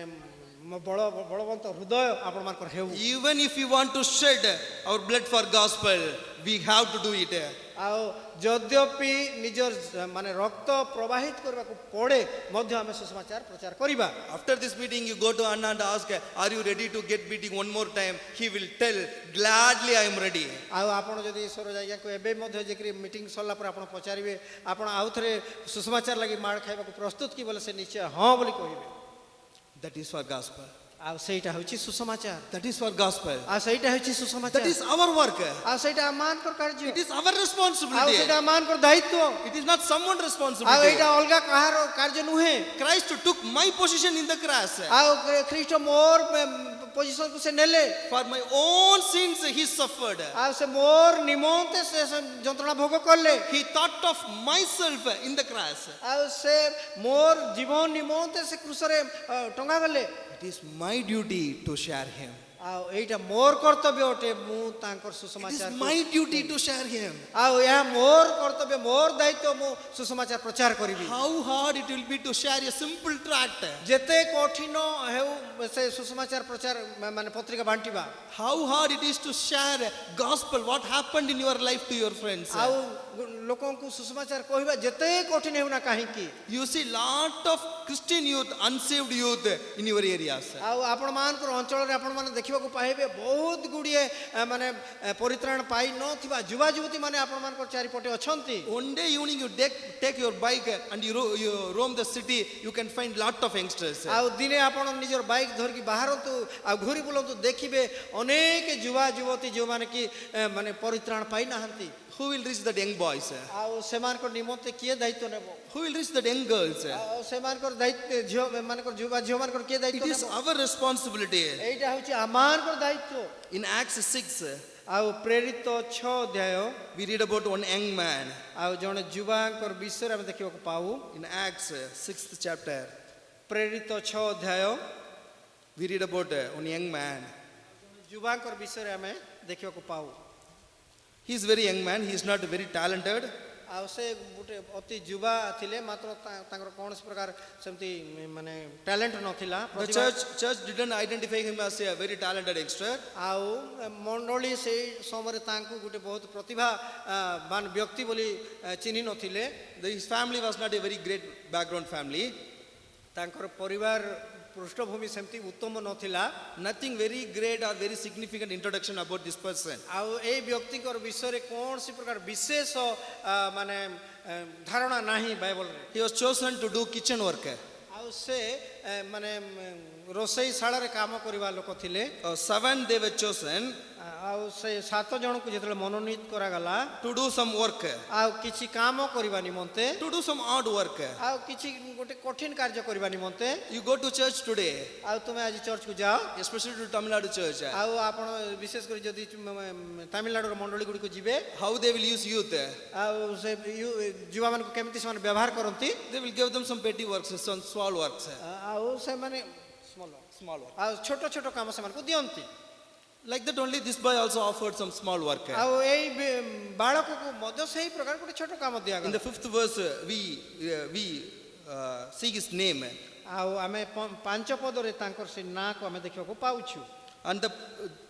ବଳବନ୍ତ ହୃଦୟ ଆପଣମାନଙ୍କର ହେଉ
Even if you want to shed our blood for gospel, we have to do it.
ଆଉ ଯଦ୍ୟପି ନିଜର ମାନେ ରକ୍ତ ପ୍ରବାହିତ କରିବାକୁ ପଡ଼େ ମଧ୍ୟ ଆମେ ସୁସମାଚାର ପ୍ରଚାର କରିବା
After this meeting, you go to Anna and ask, are you ready to get beating one more time? He will tell, gladly I am ready.
ଆଉ ଆପଣ ଯଦି ସରୋଜ ଆଜ୍ଞାକୁ ଏବେ ମଧ୍ୟ ଯେକରି ମିଟିଂ ସରିଲା ପରେ ଆପଣ ପଚାରିବେ ଆପଣ ଆଉଥରେ ସୁସମାଚାର ଲାଗି ମାଡ଼ ଖାଇବାକୁ ପ୍ରସ୍ତୁତ କି ବୋଲେ ସେ ନିଶ୍ଚୟ ହଁ ବୋଲି କହିବେ
That is for gospel.
ଆଉ ସେଇଟା ହେଉଛି ସୁସମାଚାର
That is for gospel.
ଆଉ ସେଇଟା ହେଉଛି
That
ସୁସମାଚାର
is our work.
ଆଉ ସେଇଟା ଆମମାନଙ୍କର କାର୍ଯ୍ୟ
It is our
ଆଉ
responsibility.
ସେଇଟା ଆମମାନଙ୍କର ଦାୟିତ୍ୱ
It is not someone's
ଆଉ
responsibility.
ଏଇଟା ଅଲଗା କାହାର କାର୍ଯ୍ୟ ନୁହେଁ
Christ took my position in the cross.
ଆଉ ଖ୍ରୀଷ୍ଟ ମୋର ପୋଜିସନକୁ ସେ ନେଲେ
For my own sins he suffered.
ଆଉ ସେ ମୋର ନିମନ୍ତେ ସେ ଯନ୍ତ୍ରଣା ଭୋଗ କଲେ
He thought of myself in the cross.
ଆଉ ସେ ମୋର ଜୀବନ ନିମନ୍ତେ ସେ କ୍ରୁଶରେ ଟଙ୍ଗା ଗଲେ
It is my duty to share him.
ଆଉ ଏଇଟା ମୋର କର୍ତ୍ତବ୍ୟ ଅଟେ ମୁଁ ତାଙ୍କର
It is
ସୁସମାଚାର
my duty to share him.
ଆଉ ଏହା ମୋର କର୍ତ୍ତବ୍ୟ ମୋର ଦାୟିତ୍ୱ ମୁଁ ସୁସମାଚାର ପ୍ରଚାର କରିବି
How hard it will be to share a simple tract.
ଯେତେ କଠିନ ହେଉ ସେ ସୁସମାଚାର ପ୍ରଚାର ମାନେ ପତ୍ରିକା ବାଣ୍ଟିବା
How hard it is to share gospel, what happened in your life to your friends.
ଆଉ ଲୋକଙ୍କୁ ସୁସମାଚାର କହିବା ଯେତେ କଠିନ ହେଉନା କାହିଁକି
You see lot of Christian youth, unsaved youth in your areas.
ଆଉ ଆପଣମାନଙ୍କର ଅଞ୍ଚଳରେ ଆପଣମାନେ ଦେଖିବାକୁ ପାଇବେ ବହୁତ ଗୁଡ଼ିଏ ମାନେ ପରିତ୍ରାଣ ପାଇ ନଥିବା ଯୁବା ଯୁବତୀ ମାନେ ଆପଣମାନଙ୍କର ଚାରିପଟେ ଅଛନ୍ତି
One day evening you take your bike and you roam the city, you can find lot of youngsters.
ଆଉ ଦିନେ ଆପଣ ନିଜର ବାଇକ୍ ଧରିକି ବାହାରନ୍ତୁ ଆଉ ଘୁରି ବୁଲନ୍ତୁ ଦେଖିବେ ଅନେକ ଯୁବା ଯୁବତୀ ଯେଉଁମାନେ କି ମାନେ ପରିତ୍ରାଣ ପାଇନାହାନ୍ତି
Who will reach the young boys?
ଆଉ ସେମାନଙ୍କ ନିମନ୍ତେ କିଏ ଦାୟିତ୍ୱ ନେବ
Who will reach the young girls?
ଆଉ ସେମାନଙ୍କର ଦାୟିତ୍ୱ ଝିଅ ମାନଙ୍କର ଯୁବା ଝିଅମାନଙ୍କର କିଏ
It
ଦାୟିତ୍ୱ
is
ନେବ
our responsibility.
ଏଇଟା ହେଉଛି ଆମମାନଙ୍କର ଦାୟିତ୍ୱ
In Acts 6,
ଆଉ ପ୍ରେରିତ 6 ଅଧ୍ୟାୟ
we read about one young man.
ଆଉ ଜଣେ ଯୁବାଙ୍କର ବିଷୟରେ ଆମେ ଦେଖିବାକୁ ପାଉ
In Acts 6th chapter,
ପ୍ରେରିତ 6 ଅଧ୍ୟାୟ
we read about one young man.
ଯୁବାଙ୍କର ବିଷୟରେ ଆମେ ଦେଖିବାକୁ ପାଉ
He is very young man. He is not very talented.
ଆଉ ସେ ଗୋଟେ ଅତି ଯୁବା ଥିଲେ ମାତ୍ର ତାଙ୍କର କୌଣସି ପ୍ରକାର ସେମିତି ମାନେ ଟ୍ୟାଲେଣ୍ଟ ନଥିଲା
The church didn't identify him as a very talented youngster.
ଆଉ ମଣ୍ଡଳୀ ସେଇ ସମୟରେ ତାଙ୍କୁ ଗୋଟେ ବହୁତ ପ୍ରତିଭାବାନ ବ୍ୟକ୍ତି ବୋଲି ଚିହ୍ନି ନଥିଲେ।
His family was not a very great background family.
ତାଙ୍କର ପରିବାର ପୃଷ୍ଠଭୂମି ସେମିତି ଉତ୍ତମ ନଥିଲା।
Nothing very great or very significant introduction about this person.
ଆଉ ଏଇ ବ୍ୟକ୍ତିଙ୍କର ବିଷୟରେ କୌଣସି ପ୍ରକାର ବିଶେଷ ମାନେ ଧାରଣା ନାହିଁ ବାଇବଲରେ।
He was chosen to do kitchen work.
ଆଉ ସେ ମାନେ ରୋଷେଇ ଶାଳାରେ କାମ କରିବା ଲୋକ ଥିଲେ।
7 they were chosen
ଆଉ ସେ 7 ଜଣଙ୍କୁ ଯେତେବେଳେ ମନୋନୀତ କରାଗଲା
to do some work,
ଆଉ କିଛି କାମ କରିବା ନିମନ୍ତେ
to do some hard work.
ଆଉ କିଛି ଗୋଟେ କଠିନ କାର୍ଯ୍ୟ କରିବା ନିମନ୍ତେ
You go to church today,
ଆଉ ତୁମେ ଆଜି ଚର୍ଚ୍ଚକୁ ଯାଅ
especially to Tamil Nadu church.
ଆଉ ଆପଣ ବିଶେଷ କରି ଯଦି ତାମିଲନାଡୁର ମଣ୍ଡଳୀ ଗୁଡ଼ିକୁ ଯିବେ
How they will use youth?
ଆଉ ସେ ଯୁବାମାନଙ୍କୁ କେମିତି ସେମାନେ ବ୍ୟବହାର କରନ୍ତି
They will give them some petty works, some small works.
ଆଉ ସେମାନେ
Small work.
ଆଉ ଛୋଟ ଛୋଟ କାମ ସେମାନଙ୍କୁ ଦିଅନ୍ତି।
Like that only this boy also offered some small work.
ଆଉ ଏଇ ବାଳକକୁ ମଧ୍ୟ ସେଇ ପ୍ରକାର ଗୋଟେ ଛୋଟ କାମ
In
ଦିଆଗଲା।
the 5th verse, we see his name.
ଆଉ ଆମେ 5 ପଦରେ ତାଙ୍କର ସେ ନାଁକୁ ଆମେ ଦେଖିବାକୁ ପାଉଛୁ।
And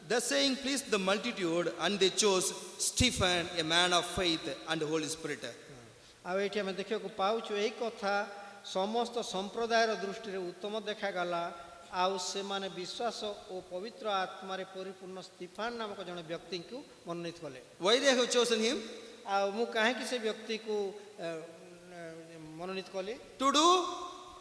the saying pleased the multitude, and they chose Stephen, a man of faith and the Holy Spirit.
ଆଉ ଏଇଠି ଆମେ ଦେଖିବାକୁ ପାଉଛୁ ଏଇ କଥା ସମସ୍ତ ସମ୍ପ୍ରଦାୟର ଦୃଷ୍ଟିରେ ଉତ୍ତମ ଦେଖାଗଲା। ଆଉ ସେମାନେ ବିଶ୍ୱାସ ଓ ପବିତ୍ର ଆତ୍ମାରେ ପରିପୂର୍ଣ୍ଣ ସ୍ତିଫାନ ନାମକ ଜଣେ ବ୍ୟକ୍ତିଙ୍କୁ ମନୋନୀତ କଲେ।
Why they have chosen him?
ଆଉ ମୁଁ କାହିଁକି ସେ ବ୍ୟକ୍ତିକୁ ମନୋନୀତ କଲି?
To do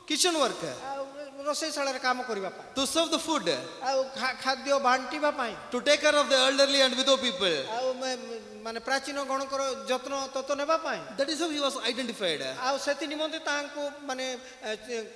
kitchen work,
ଆଉ ରୋଷେଇ ଶାଳାରେ କାମ କରିବା ପାଇଁ,
to serve the food,
ଆଉ ଖାଦ୍ୟ ବାଣ୍ଟିବା ପାଇଁ,
to take care of the elderly and widow people.
ଆଉ ମାନେ ପ୍ରାଚୀନ ଗଣଙ୍କର ଯତ୍ନ ତତ୍ତ୍ୱ ନେବା ପାଇଁ।
That is how he was identified.
ଆଉ ସେଥି ନିମନ୍ତେ ତାଙ୍କୁ ମାନେ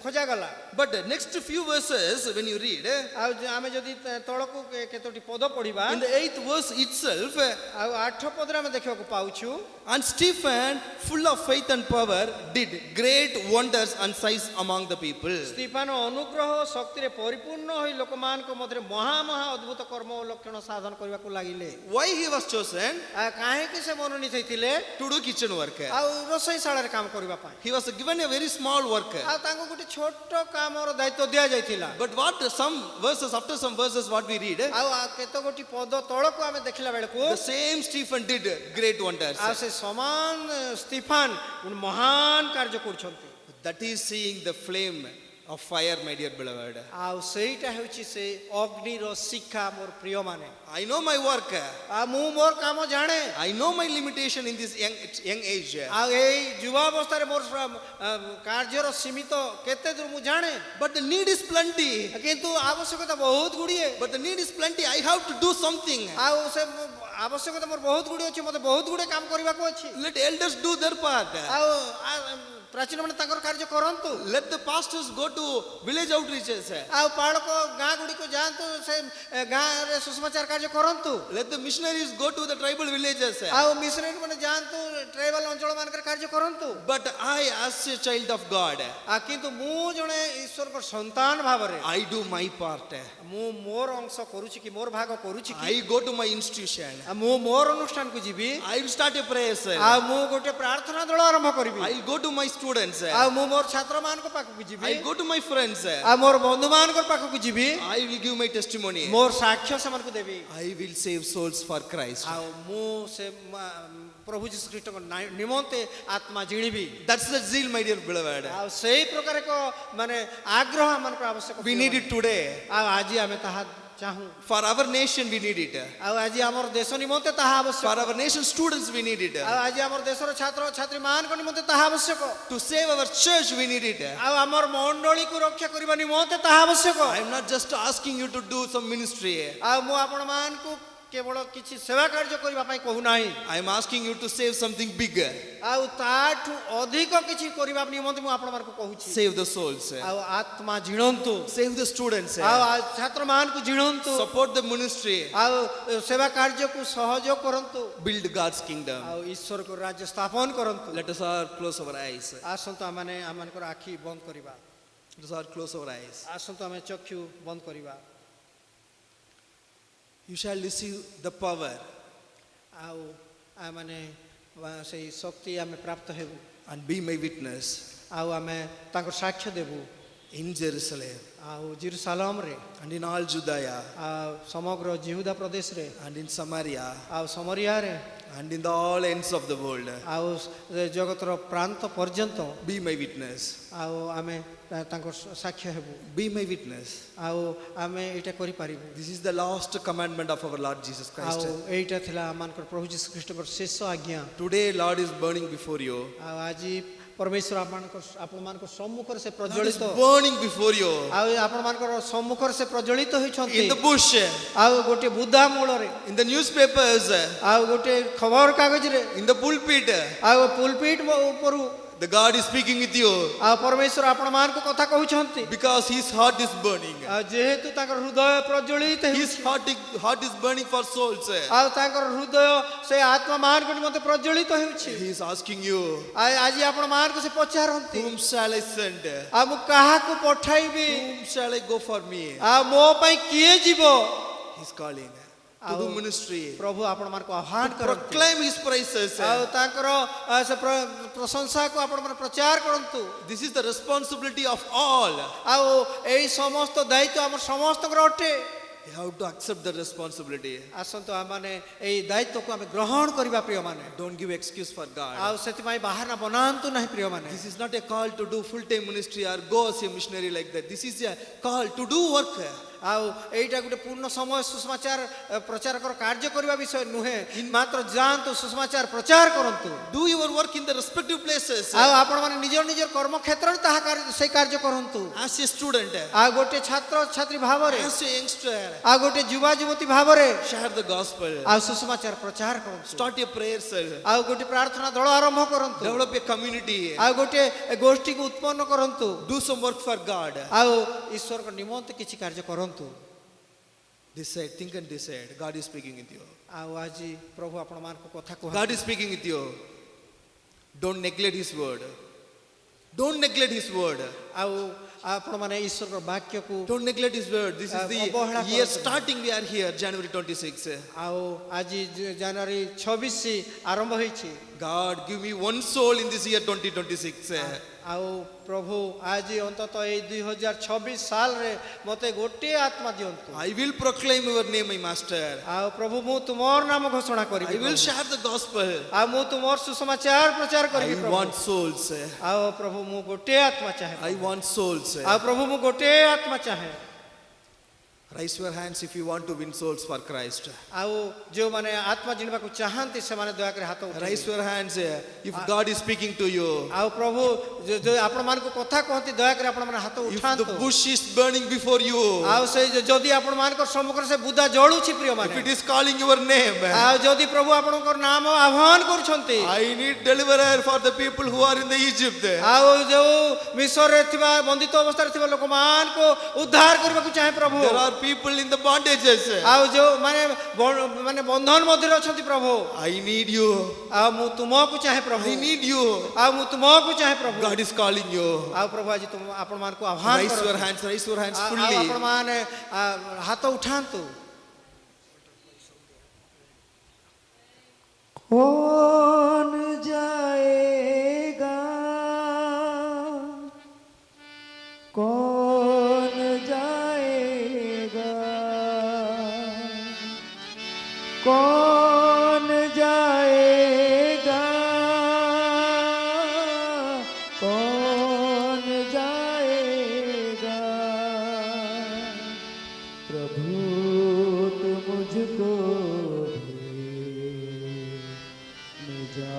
ଖୋଜାଗଲା।
But the next few verses, when you read,
ଆଉ ଆମେ ଯଦି ତଳକୁ କେତୋଟି ପଦ ପଢିବା,
in the 8th verse itself,
ଆଉ 8 ପଦରେ ଆମେ ଦେଖିବାକୁ ପାଉଛୁ
and Stephen, full of faith and power, did great wonders and signs among the people.
ସ୍ତିଫାନ ଅନୁଗ୍ରହ ଶକ୍ତିରେ ପରିପୂର୍ଣ୍ଣ ହୋଇ ଲୋକମାନଙ୍କ ମଧ୍ୟରେ ମହା ଅଦ୍ଭୁତ କର୍ମ ଓ ଲକ୍ଷଣ ସାଧନ କରିବାକୁ ଲାଗିଲେ।
Why he was chosen?
କାହିଁକି ସେ ମନୋନୀତ ହେଇଥିଲେ?
To do kitchen work.
ଆଉ ରୋଷେଇ ଶାଳାରେ କାମ କରିବା ପାଇଁ।
He was given a very small work.
ଆଉ ତାଙ୍କୁ ଗୋଟେ ଛୋଟ କାମର ଦାୟିତ୍ୱ ଦିଆଯାଇଥିଲା।
But what some verses, after some verses what we read,
ଆଉ କେତେ ଗୋଟି ପଦ ତଳକୁ ଆମେ ଦେଖିଲା ବେଳକୁ
the same Stephen did great wonders.
ଆଉ ସେ ସମାନ ସ୍ତିଫାନ ମହାନ କାର୍ଯ୍ୟ କରୁଛନ୍ତି।
That is seeing the flame of fire, my dear beloved.
ଆଉ ସେଇଟା ହେଉଛି ସେ ଅଗ୍ନିର ଶିକ୍ଷା ମୋର ପ୍ରିୟ ମାନେ।
I know my work.
ଆଉ ମୁଁ ମୋର କାମ ଜାଣେ।
I know my limitation in this young age.
ଆଉ ଏଇ ଯୁବାବସ୍ଥାରେ ମୋର କାର୍ଯ୍ୟର ସୀମିତ କେତେ ଦୂର ମୁଁ ଜାଣେ।
But the need is plenty.
କିନ୍ତୁ ଆବଶ୍ୟକତା ବହୁତ ଗୁଡ଼ିଏ।
But the need is plenty. I have to do something.
ଆଉ ସେ ଆବଶ୍ୟକତା ମୋର ବହୁତ ଗୁଡ଼ିଏ ଅଛି। ମୋତେ ବହୁତ ଗୁଡ଼ିଏ କାମ କରିବାକୁ ଅଛି।
Let elders do their part.
ଆଉ ପ୍ରାଚୀନ ମାନେ ତାଙ୍କର କାର୍ଯ୍ୟ କରନ୍ତୁ।
Let the pastors go to village outreaches.
ଆଉ ପାଳକ ଗାଁ ଗୁଡ଼ିକୁ ଯାଆନ୍ତୁ, ସେ ଗାଁରେ ସୁସମାଚାର କାର୍ଯ୍ୟ କରନ୍ତୁ।
Let the missionaries go to the tribal villages.
ଆଉ ମିଶନାରୀ ମାନେ ଯାଆନ୍ତୁ ଟ୍ରାଇବାଲ ଅଞ୍ଚଳ ମାନଙ୍କରେ କାର୍ଯ୍ୟ କରନ୍ତୁ।
But I, as a child of God,
କିନ୍ତୁ ମୁଁ ଜଣେ ଈଶ୍ୱରଙ୍କ ସନ୍ତାନ ଭାବରେ
I do my part.
ମୁଁ ମୋର ଅଂଶ କରୁଛି କି ମୋର ଭାଗ କରୁଛି କି?
I go to my institution.
ମୁଁ ମୋର ଅନୁଷ୍ଠାନକୁ ଯିବି।
I will start a prayer cell.
ଆଉ ମୁଁ ଗୋଟେ ପ୍ରାର୍ଥନା ଦଳ ଆରମ୍ଭ କରିବି।
I will go to my students.
ଆଉ ମୁଁ ମୋର ଛାତ୍ରମାନଙ୍କ ପାଖକୁ ଯିବି।
I will go to my friends.
ଆଉ ମୋର ବନ୍ଧୁମାନଙ୍କ ପାଖକୁ ଯିବି।
I will give my testimony.
ମୋର ସାକ୍ଷ୍ୟ ସେମାନଙ୍କୁ ଦେବି।
I will save souls for Christ.
ଆଉ ମୁଁ ସେ ପ୍ରଭୁ ଯୀଶୁ ଖ୍ରୀଷ୍ଟଙ୍କ ନିମନ୍ତେ ଆତ୍ମା ଜିଣିବି।
That's the zeal, my dear beloved.
ଆଉ ସେଇ ପ୍ରକାର ଏକ ମାନେ ଆଗ୍ରହ ଆମମାନଙ୍କର ଆବଶ୍ୟକ।
We need it today.
ଆଉ ଆଜି ଆମେ ତାହା ଚାହୁଁ।
For our nation, we need it.
ଆଉ ଆଜି ଆମର ଦେଶ ନିମନ୍ତେ ତାହା ଆବଶ୍ୟକ।
For our nation students, we need it.
ଆଉ ଆଜି ଆମର ଦେଶର ଛାତ୍ର ଛାତ୍ରୀ ମାନଙ୍କ ନିମନ୍ତେ ତାହା ଆବଶ୍ୟକ।
To save our church, we need it.
ଆଉ ଆମର ମଣ୍ଡଳୀକୁ ରକ୍ଷା କରିବା ନିମନ୍ତେ ତାହା ଆବଶ୍ୟକ।
I am not just asking you to do some ministry.
ଆଉ ମୁଁ ଆପଣ ମାନଙ୍କୁ କେବଳ କିଛି ସେବା କାର୍ଯ୍ୟ କରିବା ପାଇଁ କହୁନାହିଁ।
I am asking you to save something big.
ଆଉ ତାଠୁ ଅଧିକ କିଛି କରିବା ନିମନ୍ତେ ମୁଁ ଆପଣମାନଙ୍କୁ କହୁଛି।
Save the souls.
ଆଉ ଆତ୍ମା ଜିଣନ୍ତୁ।
Save the students.
ଆଉ ଛାତ୍ରମାନଙ୍କୁ ଜିଣନ୍ତୁ।
Support the ministry.
ଆଉ ସେବା କାର୍ଯ୍ୟକୁ ସହଯୋଗ କରନ୍ତୁ।
Build God's kingdom.
ଆଉ ଈଶ୍ୱରଙ୍କ ରାଜ୍ୟ ସ୍ଥାପନ କରନ୍ତୁ।
Let us all close our eyes.
ଆସନ୍ତୁ ଆମମାନେ ଆମମାନଙ୍କର ଆଖି ବନ୍ଦ କରିବା।
Let us all close our eyes.
ଆସନ୍ତୁ ଆମେ ଚକ୍ଷୁ ବନ୍ଦ କରିବା।
You shall receive the power.
ଆଉ ଆମମାନେ से शक्ति आम प्राप्त हेबु
and be my witness
आउ आमे तांकर साक्ष्य देबु
in Jerusalem
आउ जेरूसलम रे
and in all Judea
समग्र जिहुदा प्रदेश रे
and in Samaria
आउ समरिया रे
and in the all ends of the world.
आउ जगतर प्रांत पर्यंत
Be my witness.
आउ आमे तांकर साक्ष्य हेबु
Be my witness.
आउ आमे एटा करि पारिबु
This is the last commandment of our Lord Jesus Christ.
आउ एटा थिला मानकर प्रभु जीसु ख्रीष्टकर शेष आज्ञा
Today, Lord is burning before you.
आउ आज परमेश्वर आपण मानकर सम्मुखर से
Lord is
प्रज्वलित
burning before you.
आउ आपण मानकर सम्मुखर से प्रज्वलित होइछन्ति
In the bush,
आउ गोटे बुद्धा मूल रे
in the newspapers,
आउ गोटे खबर कागज रे
in the pulpit,
आउ पुलपिट ऊपर
the God is speaking with you
आउ परमेश्वर आपण मान को कथा कहउछन्ति
because His heart is burning.
आ जेहेतु ताकर हृदय प्रज्वलित
His heart is burning for souls.
आ ताकर हृदय से आत्मा मान को निमंते प्रज्वलित होउछि
He is asking you,
आज आपण मान को से पचारन्ति
whom shall I send?
आ मु काहा को पठाइबी
Whom shall I go for me?
आ मो पई किए जीवो
He's calling to do ministry.
प्रभु आपण मान को आह्वान करन्ति
Proclaim His praises.
आ ताकर से प्रशंसा को आपण मान प्रचार करन्तु
This is the responsibility of all.
आ एई समस्त दायित्व हमर समस्तकर अटे
You have to accept the responsibility.
आसंतु आमाने एई दायित्व को आमे ग्रहण करिबा प्रिय माने
Don't give excuse for God.
आ सेति पई बाहर ना बनांतु नाही प्रिय माने
This is not a call to do full-time ministry or go as a missionary like that. This is a call to do work.
आउ एइटा गुटे पूर्ण समय सुसमाचार प्रचार कर कार्य करिबा विषय नुहे मात्र जानतु सुसमाचार प्रचार करंतु
Do your work in the respective places.
आउ आपण माने निजर निजर कर्म क्षेत्र रे ताहा कार्य से कार्य करंतु
As a student,
आ गोटे छात्र छात्री भाव रे
as a youngster,
आ गोटे युवा युवती भाव रे
share the gospel.
आ सुसमाचार प्रचार करंतु
Start a prayer cell.
आ गोटे प्रार्थना दल आरंभ करंतु
Develop a community.
आ गोटे गोष्ठी को उत्पन्न करंतु
Do some work for God.
आउ ईश्वर को निमंत किछि कार्य करंतु
Decide, think and decide. God is speaking with you.
आउ आज प्रभु आपण मान को कथा को
God is speaking with you. Don't neglect His word. Don't neglect His word.
आउ आपण माने ईश्वर को वाक्य को
Don't neglect His word. This is the
अवहेला
year
करंतु।
starting. We are here, January 26.
आउ आज जनवरी 26 आरंभ होईछि
God, give me one soul in this year 2026.
आउ प्रभु आज अंतत ए 2026 साल रे मते गोटे आत्मा दियंतु
I will proclaim your name, my master.
आउ प्रभु मु तुमर नाम घोषणा
I
करिबि
will share the gospel.
आ मु तुमर सुसमाचार प्रचार
I
करिबि प्रभु
want souls.
आउ प्रभु मु गोटे आत्मा चाहे
I want souls.
आउ प्रभु मु गोटे आत्मा चाहे
Raise your hands if you want to win souls for Christ.
आउ जो माने आत्मा जिनबा को चाहंती से माने दया करे हाथ उठाई
Raise your hands if God is speaking to you.
आउ प्रभु जो आपण मान को कथा कहंती दया करे आपण माने हाथ
If
उठांतु
the bush is burning before you,
आउ से जदी आपण मान को सम्मुख से बुदा जळुछि प्रिय
if
माने
it is calling your name,
आउ जदी प्रभु आपणकर नाम आह्वान करूछंती
I need deliverer for the people who are in the Egypt.
आउ जो मिस्र रे थिबा बंदित अवस्था रे थिबा लोक मान को उद्धार करबा को चाहे प्रभु
There are people in the bondages.
आउ जो माने बंधन मध्य रे अछंती प्रभु
I need you.
आउ मु तुमको चाहे प्रभु
I need you.
आउ मु तुमको चाहे प्रभु
God is calling you.
आउ प्रभु आज तुम आपण मान को आह्वान
Raise your
करो
hands. Raise your hands
आपण
fully.
माने हाथ उठांतु कौन जाएगा कौन जाएगा कौन जाएगा कौन जाएगा प्रभु तो मुझको भी ले जा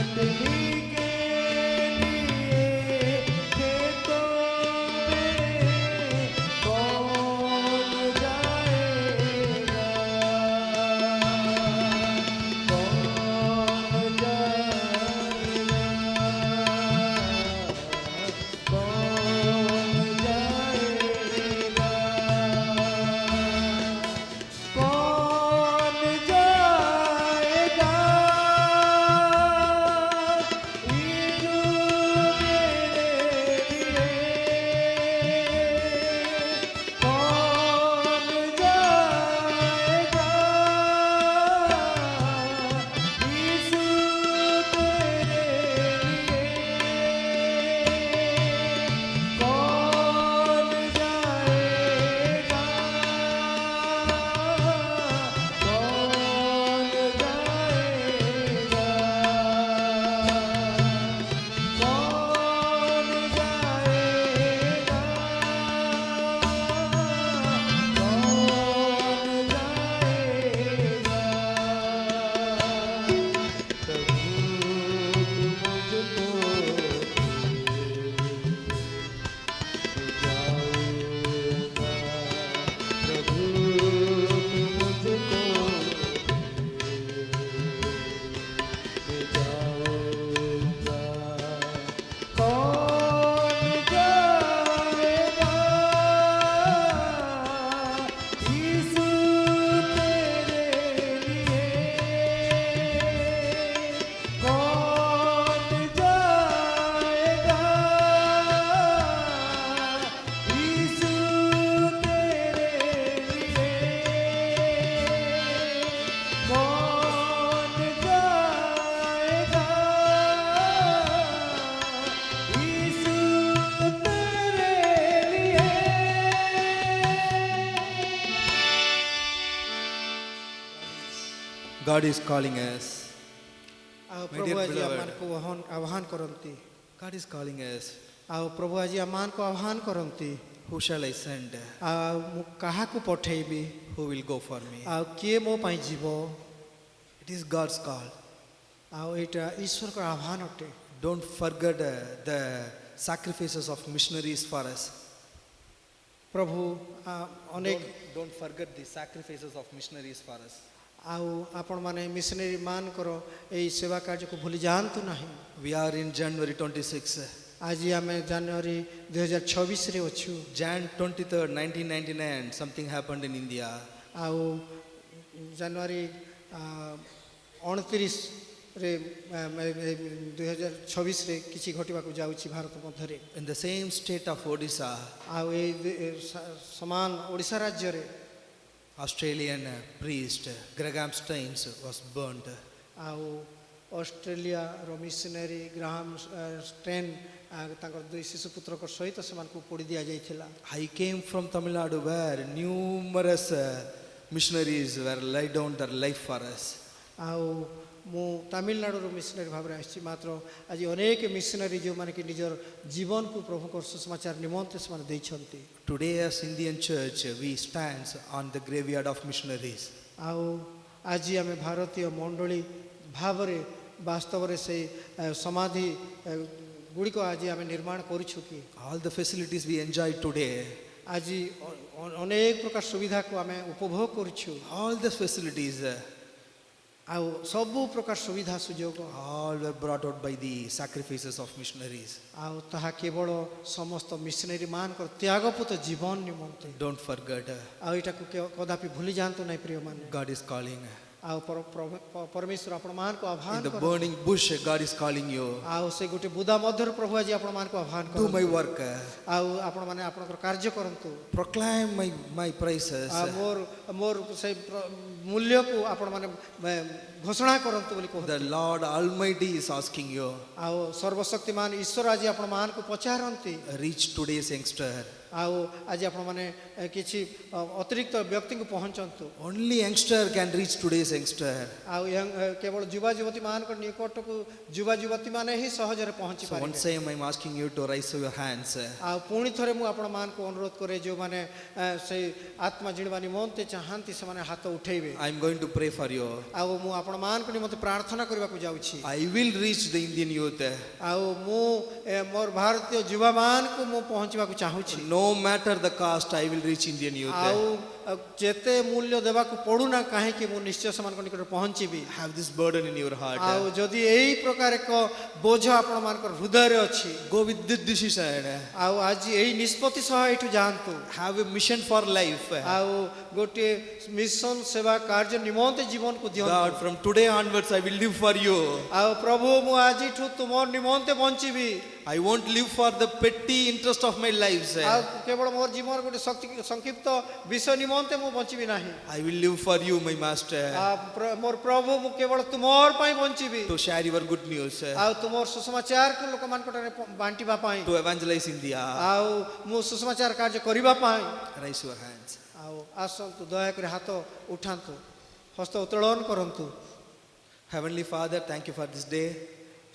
मंडली के लिए खेतों में कौन जाएगा, कौन जाएगा, कौन जाएगा, कौन जाएगा, ईरू मेरे लिए, कौन जाएगा, यीशु तेरे लिए, कौन जाएगा, कौन जाएगा, कौन
God is calling us.
ଆଉ
My
ପ୍ରଭୁ
dear
ଆଜି
beloved.
ଆମମାନଙ୍କୁ ଆହ୍ୱାନ କରନ୍ତି,
God is calling us.
ଆଉ ପ୍ରଭୁ ଆଜି ଆମମାନଙ୍କୁ ଆହ୍ୱାନ କରନ୍ତି,
Who shall I send?
ଆଉ ମୁଁ କାହାକୁ ପଠେଇବି,
Who will go for me?
ଆଉ କିଏ ମୋ ପାଇଁ ଯିବ।
It is God's call.
ଆଉ ଏଇଟା ଈଶ୍ୱରଙ୍କର ଆହ୍ୱାନ ଅଟେ।
Don't forget the sacrifices of missionaries for us.
ପ୍ରଭୁ ଅନେକ
Don't forget the sacrifices of missionaries for us.
ଆଉ ଆପଣମାନେ ମିଶନାରୀ ମାନଙ୍କର ଏଇ ସେବା କାର୍ଯ୍ୟକୁ ଭୁଲି ଯାଆନ୍ତୁ ନାହିଁ।
We are in January 26.
ଆଜି ଆମେ ଜାନୁଆରୀ 2026ରେ ଅଛୁ।
Jan 23rd, 1999, something happened in India.
ଆଉ ଜାନୁଆରୀ 29ରେ 2026ରେ କିଛି ଘଟିବାକୁ ଯାଉଛି ଭାରତ ମଧ୍ୟରେ।
In the same state of Odisha,
ଆଉ ଏଇ ସମାନ ଓଡ଼ିଶା ରାଜ୍ୟରେ
Australian priest Graham Steins was burnt.
ଆଉ ଅଷ୍ଟ୍ରେଲିଆର ମିଶନାରୀ ଗ୍ରାହାମ ଷ୍ଟେନ୍ ତାଙ୍କର ଦୁଇ ଶିଶୁ ପୁତ୍ରଙ୍କ ସହିତ ସେମାନଙ୍କୁ ପୋଡ଼ି ଦିଆଯାଇଥିଲା।
I came from Tamil Nadu where numerous missionaries were laid down their life for us.
ଆଉ ମୁଁ ତାମିଲନାଡୁରୁ ମିଶନାରୀ ଭାବରେ ଆସିଛି, ମାତ୍ର ଆଜି ଅନେକ ମିଶନାରୀ ଯେଉଁମାନେ କି ନିଜର ଜୀବନକୁ ପ୍ରଭୁଙ୍କର ସୁସମାଚାର ନିମନ୍ତେ ସେମାନେ ଦେଇଛନ୍ତି।
Today as Indian church we stand on the graveyard of missionaries.
ଆଉ ଆଜି ଆମେ ଭାରତୀୟ ମଣ୍ଡଳୀ ଭାବରେ ବାସ୍ତବରେ ସେଇ ସମାଧି ଗୁଡ଼ିକ ଆଜି ଆମେ ନିର୍ମାଣ କରୁଛୁ କି?
All the facilities we enjoy today,
ଆଜି ଅନେକ ପ୍ରକାର ସୁବିଧାକୁ ଆମେ ଉପଭୋଗ କରୁଛୁ।
all the facilities,
ଆଉ ସବୁ ପ୍ରକାର ସୁବିଧା ସୁଯୋଗ
all were brought out by the sacrifices of missionaries.
ଆଉ ତାହା କେବଳ ସମସ୍ତ ମିଶନାରୀ ମାନଙ୍କର ତ୍ୟାଗପୂତ ଜୀବନ ନିମନ୍ତେ।
Don't forget,
ଆଉ ଏଇଟାକୁ କଦାପି ଭୁଲି ଯାଆନ୍ତୁ ନାହିଁ ପ୍ରିୟମାନେ।
God is calling.
ଆଉ ପରମେଶ୍ୱର ଆପଣମାନଙ୍କୁ ଆହ୍ୱାନ
In the
କରନ୍ତି।
burning bush, God is calling you.
ଆଉ ସେ ଗୋଟେ ବୁଦା ମଧ୍ୟରୁ ପ୍ରଭୁ ଆଜି ଆପଣମାନଙ୍କୁ ଆହ୍ୱାନ
Do my
କରନ୍ତି।
work.
ଆଉ ଆପଣମାନେ ଆପଣଙ୍କର କାର୍ଯ୍ୟ କରନ୍ତୁ।
Proclaim my praises.
ଆଉ ମୋର ସେଇ ମୂଲ୍ୟକୁ ଆପଣମାନେ ଘୋଷଣା କରନ୍ତୁ ବୋଲି କହୁଛନ୍ତି।
The Lord Almighty is asking you.
ଆଉ ସର୍ବଶକ୍ତିମାନ ଈଶ୍ୱର ଆଜି ଆପଣମାନଙ୍କୁ ପଚାରନ୍ତି।
Reach today's youngster.
ଆଉ ଆଜି ଆପଣମାନେ କିଛି ଅତିରିକ୍ତ ବ୍ୟକ୍ତିଙ୍କୁ ପହଞ୍ଚନ୍ତୁ।
Only youngster can reach today's youngster.
ଆଉ କେବଳ ଯୁବା ଯୁବତୀମାନଙ୍କ ନିକଟକୁ ଯୁବା ଯୁବତୀମାନେ ହିଁ ସହଜରେ ପହଞ୍ଚି
So
ପାରିବେ।
once time I'm asking you to raise your hands.
ଆଉ ପୁଣି ଥରେ ମୁଁ ଆପଣମାନଙ୍କୁ ଅନୁରୋଧ କରେ ଯେଉଁମାନେ ସେଇ ଆତ୍ମା ଜିଣିବା ନିମନ୍ତେ ଚାହାନ୍ତି ସେମାନେ ହାତ ଉଠେଇବେ।
I'm going to pray for you.
ଆଉ ମୁଁ ଆପଣମାନଙ୍କ ନିମନ୍ତେ ପ୍ରାର୍ଥନା କରିବାକୁ ଯାଉଛି।
I will reach the Indian youth.
ଆଉ ମୁଁ ମୋର ଭାରତୀୟ ଯୁବାମାନଙ୍କୁ ମୁଁ ପହଞ୍ଚିବାକୁ ଚାହୁଁଛି।
No matter the cost, I will reach Indian youth.
ଆଉ ଯେତେ ମୂଲ୍ୟ ଦେବାକୁ ପଡୁନା କାହିଁକି ମୁଁ ନିଶ୍ଚୟ ସେମାନଙ୍କ ନିକଟରେ ପହଞ୍ଚିବି।
Have this burden in your heart.
ଆଉ ଯଦି ଏଇ ପ୍ରକାର ଏକ ବୋଝ ଆପଣମାନଙ୍କର ହୃଦୟରେ ଅଛି,
Go with this decision.
ଆଉ ଆଜି ଏଇ ନିଷ୍ପତ୍ତି ସହ ଏଇଠୁ ଯାଆନ୍ତୁ।
Have a mission for life.
ଆଉ ଗୋଟିଏ ମିଶନ ସେବା କାର୍ଯ୍ୟ ନିମନ୍ତେ ଜୀବନକୁ ଦିଅନ୍ତୁ।
God, from today onwards, I will live for you.
ଆଉ ପ୍ରଭୁ ମୁଁ ଆଜିଠୁ ତୁମର ନିମନ୍ତେ ବଞ୍ଚିବି।
I won't live for the petty interest of my lives.
ଆଉ କେବଳ ମୋର ଜୀବନ ଗୋଟେ ସଂକ୍ଷିପ୍ତ ବିଷୟ ନିମନ୍ତେ ମୁଁ ବଞ୍ଚିବି ନାହିଁ।
I will live for you, my master,
ମୋର ପ୍ରଭୁ ମୁଁ କେବଳ ତୁମର ପାଇଁ ବଞ୍ଚିବି।
to share your good news,
ଆଉ ତୁମର ସୁସମାଚାରକୁ ଲୋକମାନଙ୍କଠାରେ ବାଣ୍ଟିବା ପାଇଁ,
to evangelize India.
ଆଉ ମୁଁ ସୁସମାଚାର କାର୍ଯ୍ୟ କରିବା ପାଇଁ।
Raise your hands.
ଆଉ ଆସନ୍ତୁ ଦୟାକରି ହାତ ଉଠାନ୍ତୁ, ହସ୍ତ ଉତ୍ତୋଳନ କରନ୍ତୁ।
Heavenly Father, thank you for this day.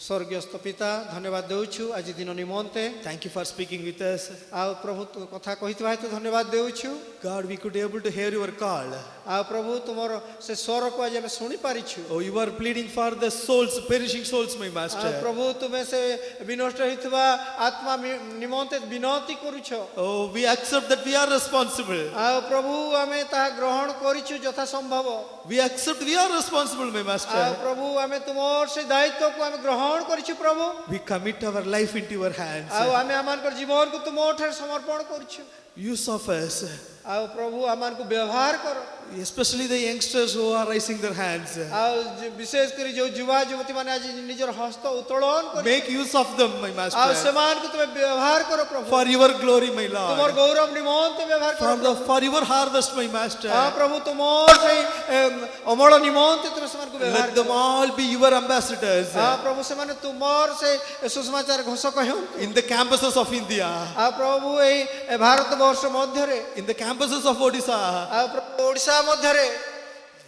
ସ୍ୱର୍ଗସ୍ଥ ପିତା ଧନ୍ୟବାଦ ଦେଉଛୁ ଆଜି ଦିନ ନିମନ୍ତେ।
Thank you for speaking with us.
ଆଉ ପ୍ରଭୁ କଥା କହିଥିବା ହେତୁ ଧନ୍ୟବାଦ ଦେଉଛୁ।
God, we could able to hear your call.
ଆଉ ପ୍ରଭୁ ତୁମର ସେ ସ୍ୱରକୁ ଆଜି ଆମେ ଶୁଣି ପାରିଛୁ।
Oh, you are pleading for the souls, perishing souls, my
ଆଉ
master.
ପ୍ରଭୁ ତୁମେ ସେ ବିନଷ୍ଟ ହେଉଥିବା ଆତ୍ମା ନିମନ୍ତେ ବିନତି କରୁଛ।
Oh, we accept that we are responsible.
ଆଉ ପ୍ରଭୁ ଆମେ ତାହା ଗ୍ରହଣ କରିଛୁ ଯଥା ସମ୍ଭବ।
We accept we are responsible, my
ଆଉ
master.
ପ୍ରଭୁ ଆମେ ତୁମର ସେ ଦାୟିତ୍ୱକୁ ଆମେ ଗ୍ରହଣ କରିଛୁ ପ୍ରଭୁ।
We commit our life into your hands.
ଆଉ ଆମେ ଆମମାନଙ୍କର ଜୀବନକୁ ତୁମଠାରେ ସମର୍ପଣ କରୁଛୁ।
Use of us,
ଆଉ ପ୍ରଭୁ ଆମମାନଙ୍କୁ ବ୍ୟବହାର କର।
especially the youngsters who are raising their hands.
ଆଉ ବିଶେଷ କରି ଯୋଉ ଯୁବା ଯୁବତୀ ମାନେ ଆଜି ନିଜର ହସ୍ତ ଉତ୍ତୋଳନ କରି
Make use of them, my
ଆଉ
master,
ସେମାନଙ୍କୁ ତୁମେ ବ୍ୟବହାର କର ପ୍ରଭୁ।
for your glory, my
ତୁମର
Lord.
ଗୌରବ ନିମନ୍ତେ ବ୍ୟବହାର କର।
For your harvest, my master.
ହଁ ପ୍ରଭୁ ତୁମର ସେଇ ଅମଳ ନିମନ୍ତେ ତୁମେ ସେମାନଙ୍କୁ ବ୍ୟବହାର
Let them all be your ambassadors
ହଁ ପ୍ରଭୁ ସେମାନେ ତୁମର ସେ ସୁସମାଚାର ଘୋଷକ ହେଉନ୍ତୁ।
in the campuses of India,
ଆଉ ପ୍ରଭୁ ଏଇ ଭାରତ ବର୍ଷ ମଧ୍ୟରେ,
in the campuses of Odisha.
ଆଉ ପ୍ରଭୁ ଓଡ଼ିଶା ମଧ୍ୟରେ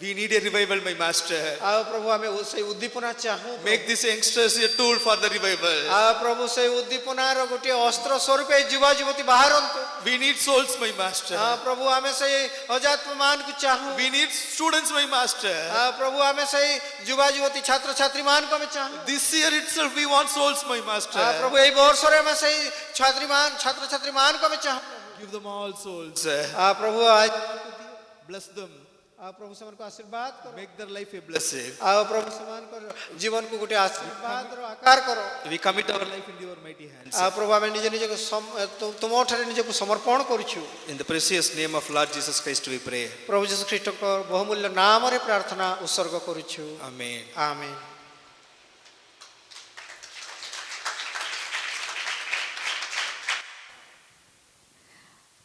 We need a revival, my master.
ଆଉ ପ୍ରଭୁ ଆମେ ସେଇ ଉଦ୍ଦୀପନା ଚାହୁଁ।
Make these youngsters a tool for the revival.
ଆଉ ପ୍ରଭୁ ସେଇ ଉଦ୍ଦୀପନାର ଗୋଟିଏ ଅସ୍ତ୍ର ସ୍ୱରୂପ ଏଇ ଯୁବା ଯୁବତୀ ବାହାରନ୍ତୁ।
We need souls, my master.
ହଁ ପ୍ରଭୁ ଆମେ ସେଇ ଅଜାତ୍ମ ମାନଙ୍କୁ ଚାହୁଁ।
We need students, my master.
ଆଉ ପ୍ରଭୁ ଆମେ ସେଇ ଯୁବା ଯୁବତୀ ଛାତ୍ରଛାତ୍ରୀ ମାନଙ୍କୁ ଆମେ ଚାହୁଁ।
This year itself we want souls, my master.
ଆଉ ପ୍ରଭୁ ଏଇ ବର୍ଷରେ ଆମେ ସେଇ ଛାତ୍ରଛାତ୍ରୀ ମାନଙ୍କୁ ଆମେ ଚାହୁଁ।
Give them all souls.
ଆଉ ପ୍ରଭୁ
Bless them.
ଆଉ ପ୍ରଭୁ ସେମାନଙ୍କୁ ଆଶୀର୍ବାଦ କର।
Make their life a blessing.
ଆଉ ପ୍ରଭୁ ସେମାନଙ୍କର ଜୀବନକୁ ଗୋଟେ ଆଶୀର୍ବାଦର ଆକାର କର।
We commit our life into your mighty hands.
ଆଉ ପ୍ରଭୁ ଆମେ ନିଜକୁ ତୁମଠାରେ ନିଜକୁ ସମର୍ପଣ କରୁଛୁ।
In the precious name of Lord Jesus Christ we pray.
ପ୍ରଭୁ ଯୀଶୁ ଖ୍ରୀଷ୍ଟଙ୍କ ବହୁମୂଲ୍ୟ ନାମରେ ପ୍ରାର୍ଥନା ଉତ୍ସର୍ଗ କରୁଛୁ।
Amen.
ଆମେନ୍।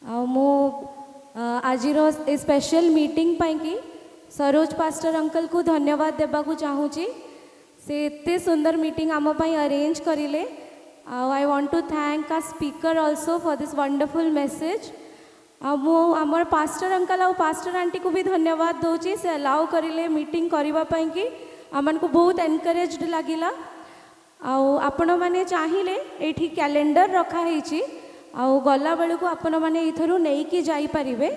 ଆଉ ମୁଁ ଆଜିର ଏ ସ୍ପେଶାଲ ମିଟିଂ ପାଇଁକି ସରୋଜ ପାଷ୍ଟର ଅଙ୍କଲକୁ ଧନ୍ୟବାଦ ଦେବାକୁ ଚାହୁଁଛି। ସେ ଏତେ ସୁନ୍ଦର ମିଟିଂ ଆମ ପାଇଁ ଆରେଞ୍ଜ କରିଲେ। ଆଉ I want to thank a speaker also for this wonderful message. ଆଉ ମୁଁ ଆମର ପାଷ୍ଟର ଅଙ୍କଲ ଆଉ ପାଷ୍ଟର ଆଣ୍ଟିକୁ ବି ଧନ୍ୟବାଦ ଦେଉଛି। ସେ ଆଲାଉ କରିଲେ ମିଟିଂ କରିବା ପାଇଁକି, ଆମମାନଙ୍କୁ ବହୁତ ଏନକରେଜଡ୍ ଲାଗିଲା। ଆଉ ଆପଣମାନେ ଚାହିଁଲେ ଏଇଠି କ୍ୟାଲେଣ୍ଡର ରଖାହେଇଛି, ଆଉ ଗଲାବେଳକୁ ଆପଣମାନେ ଏଇଥିରୁ ନେଇକି ଯାଇପାରିବେ।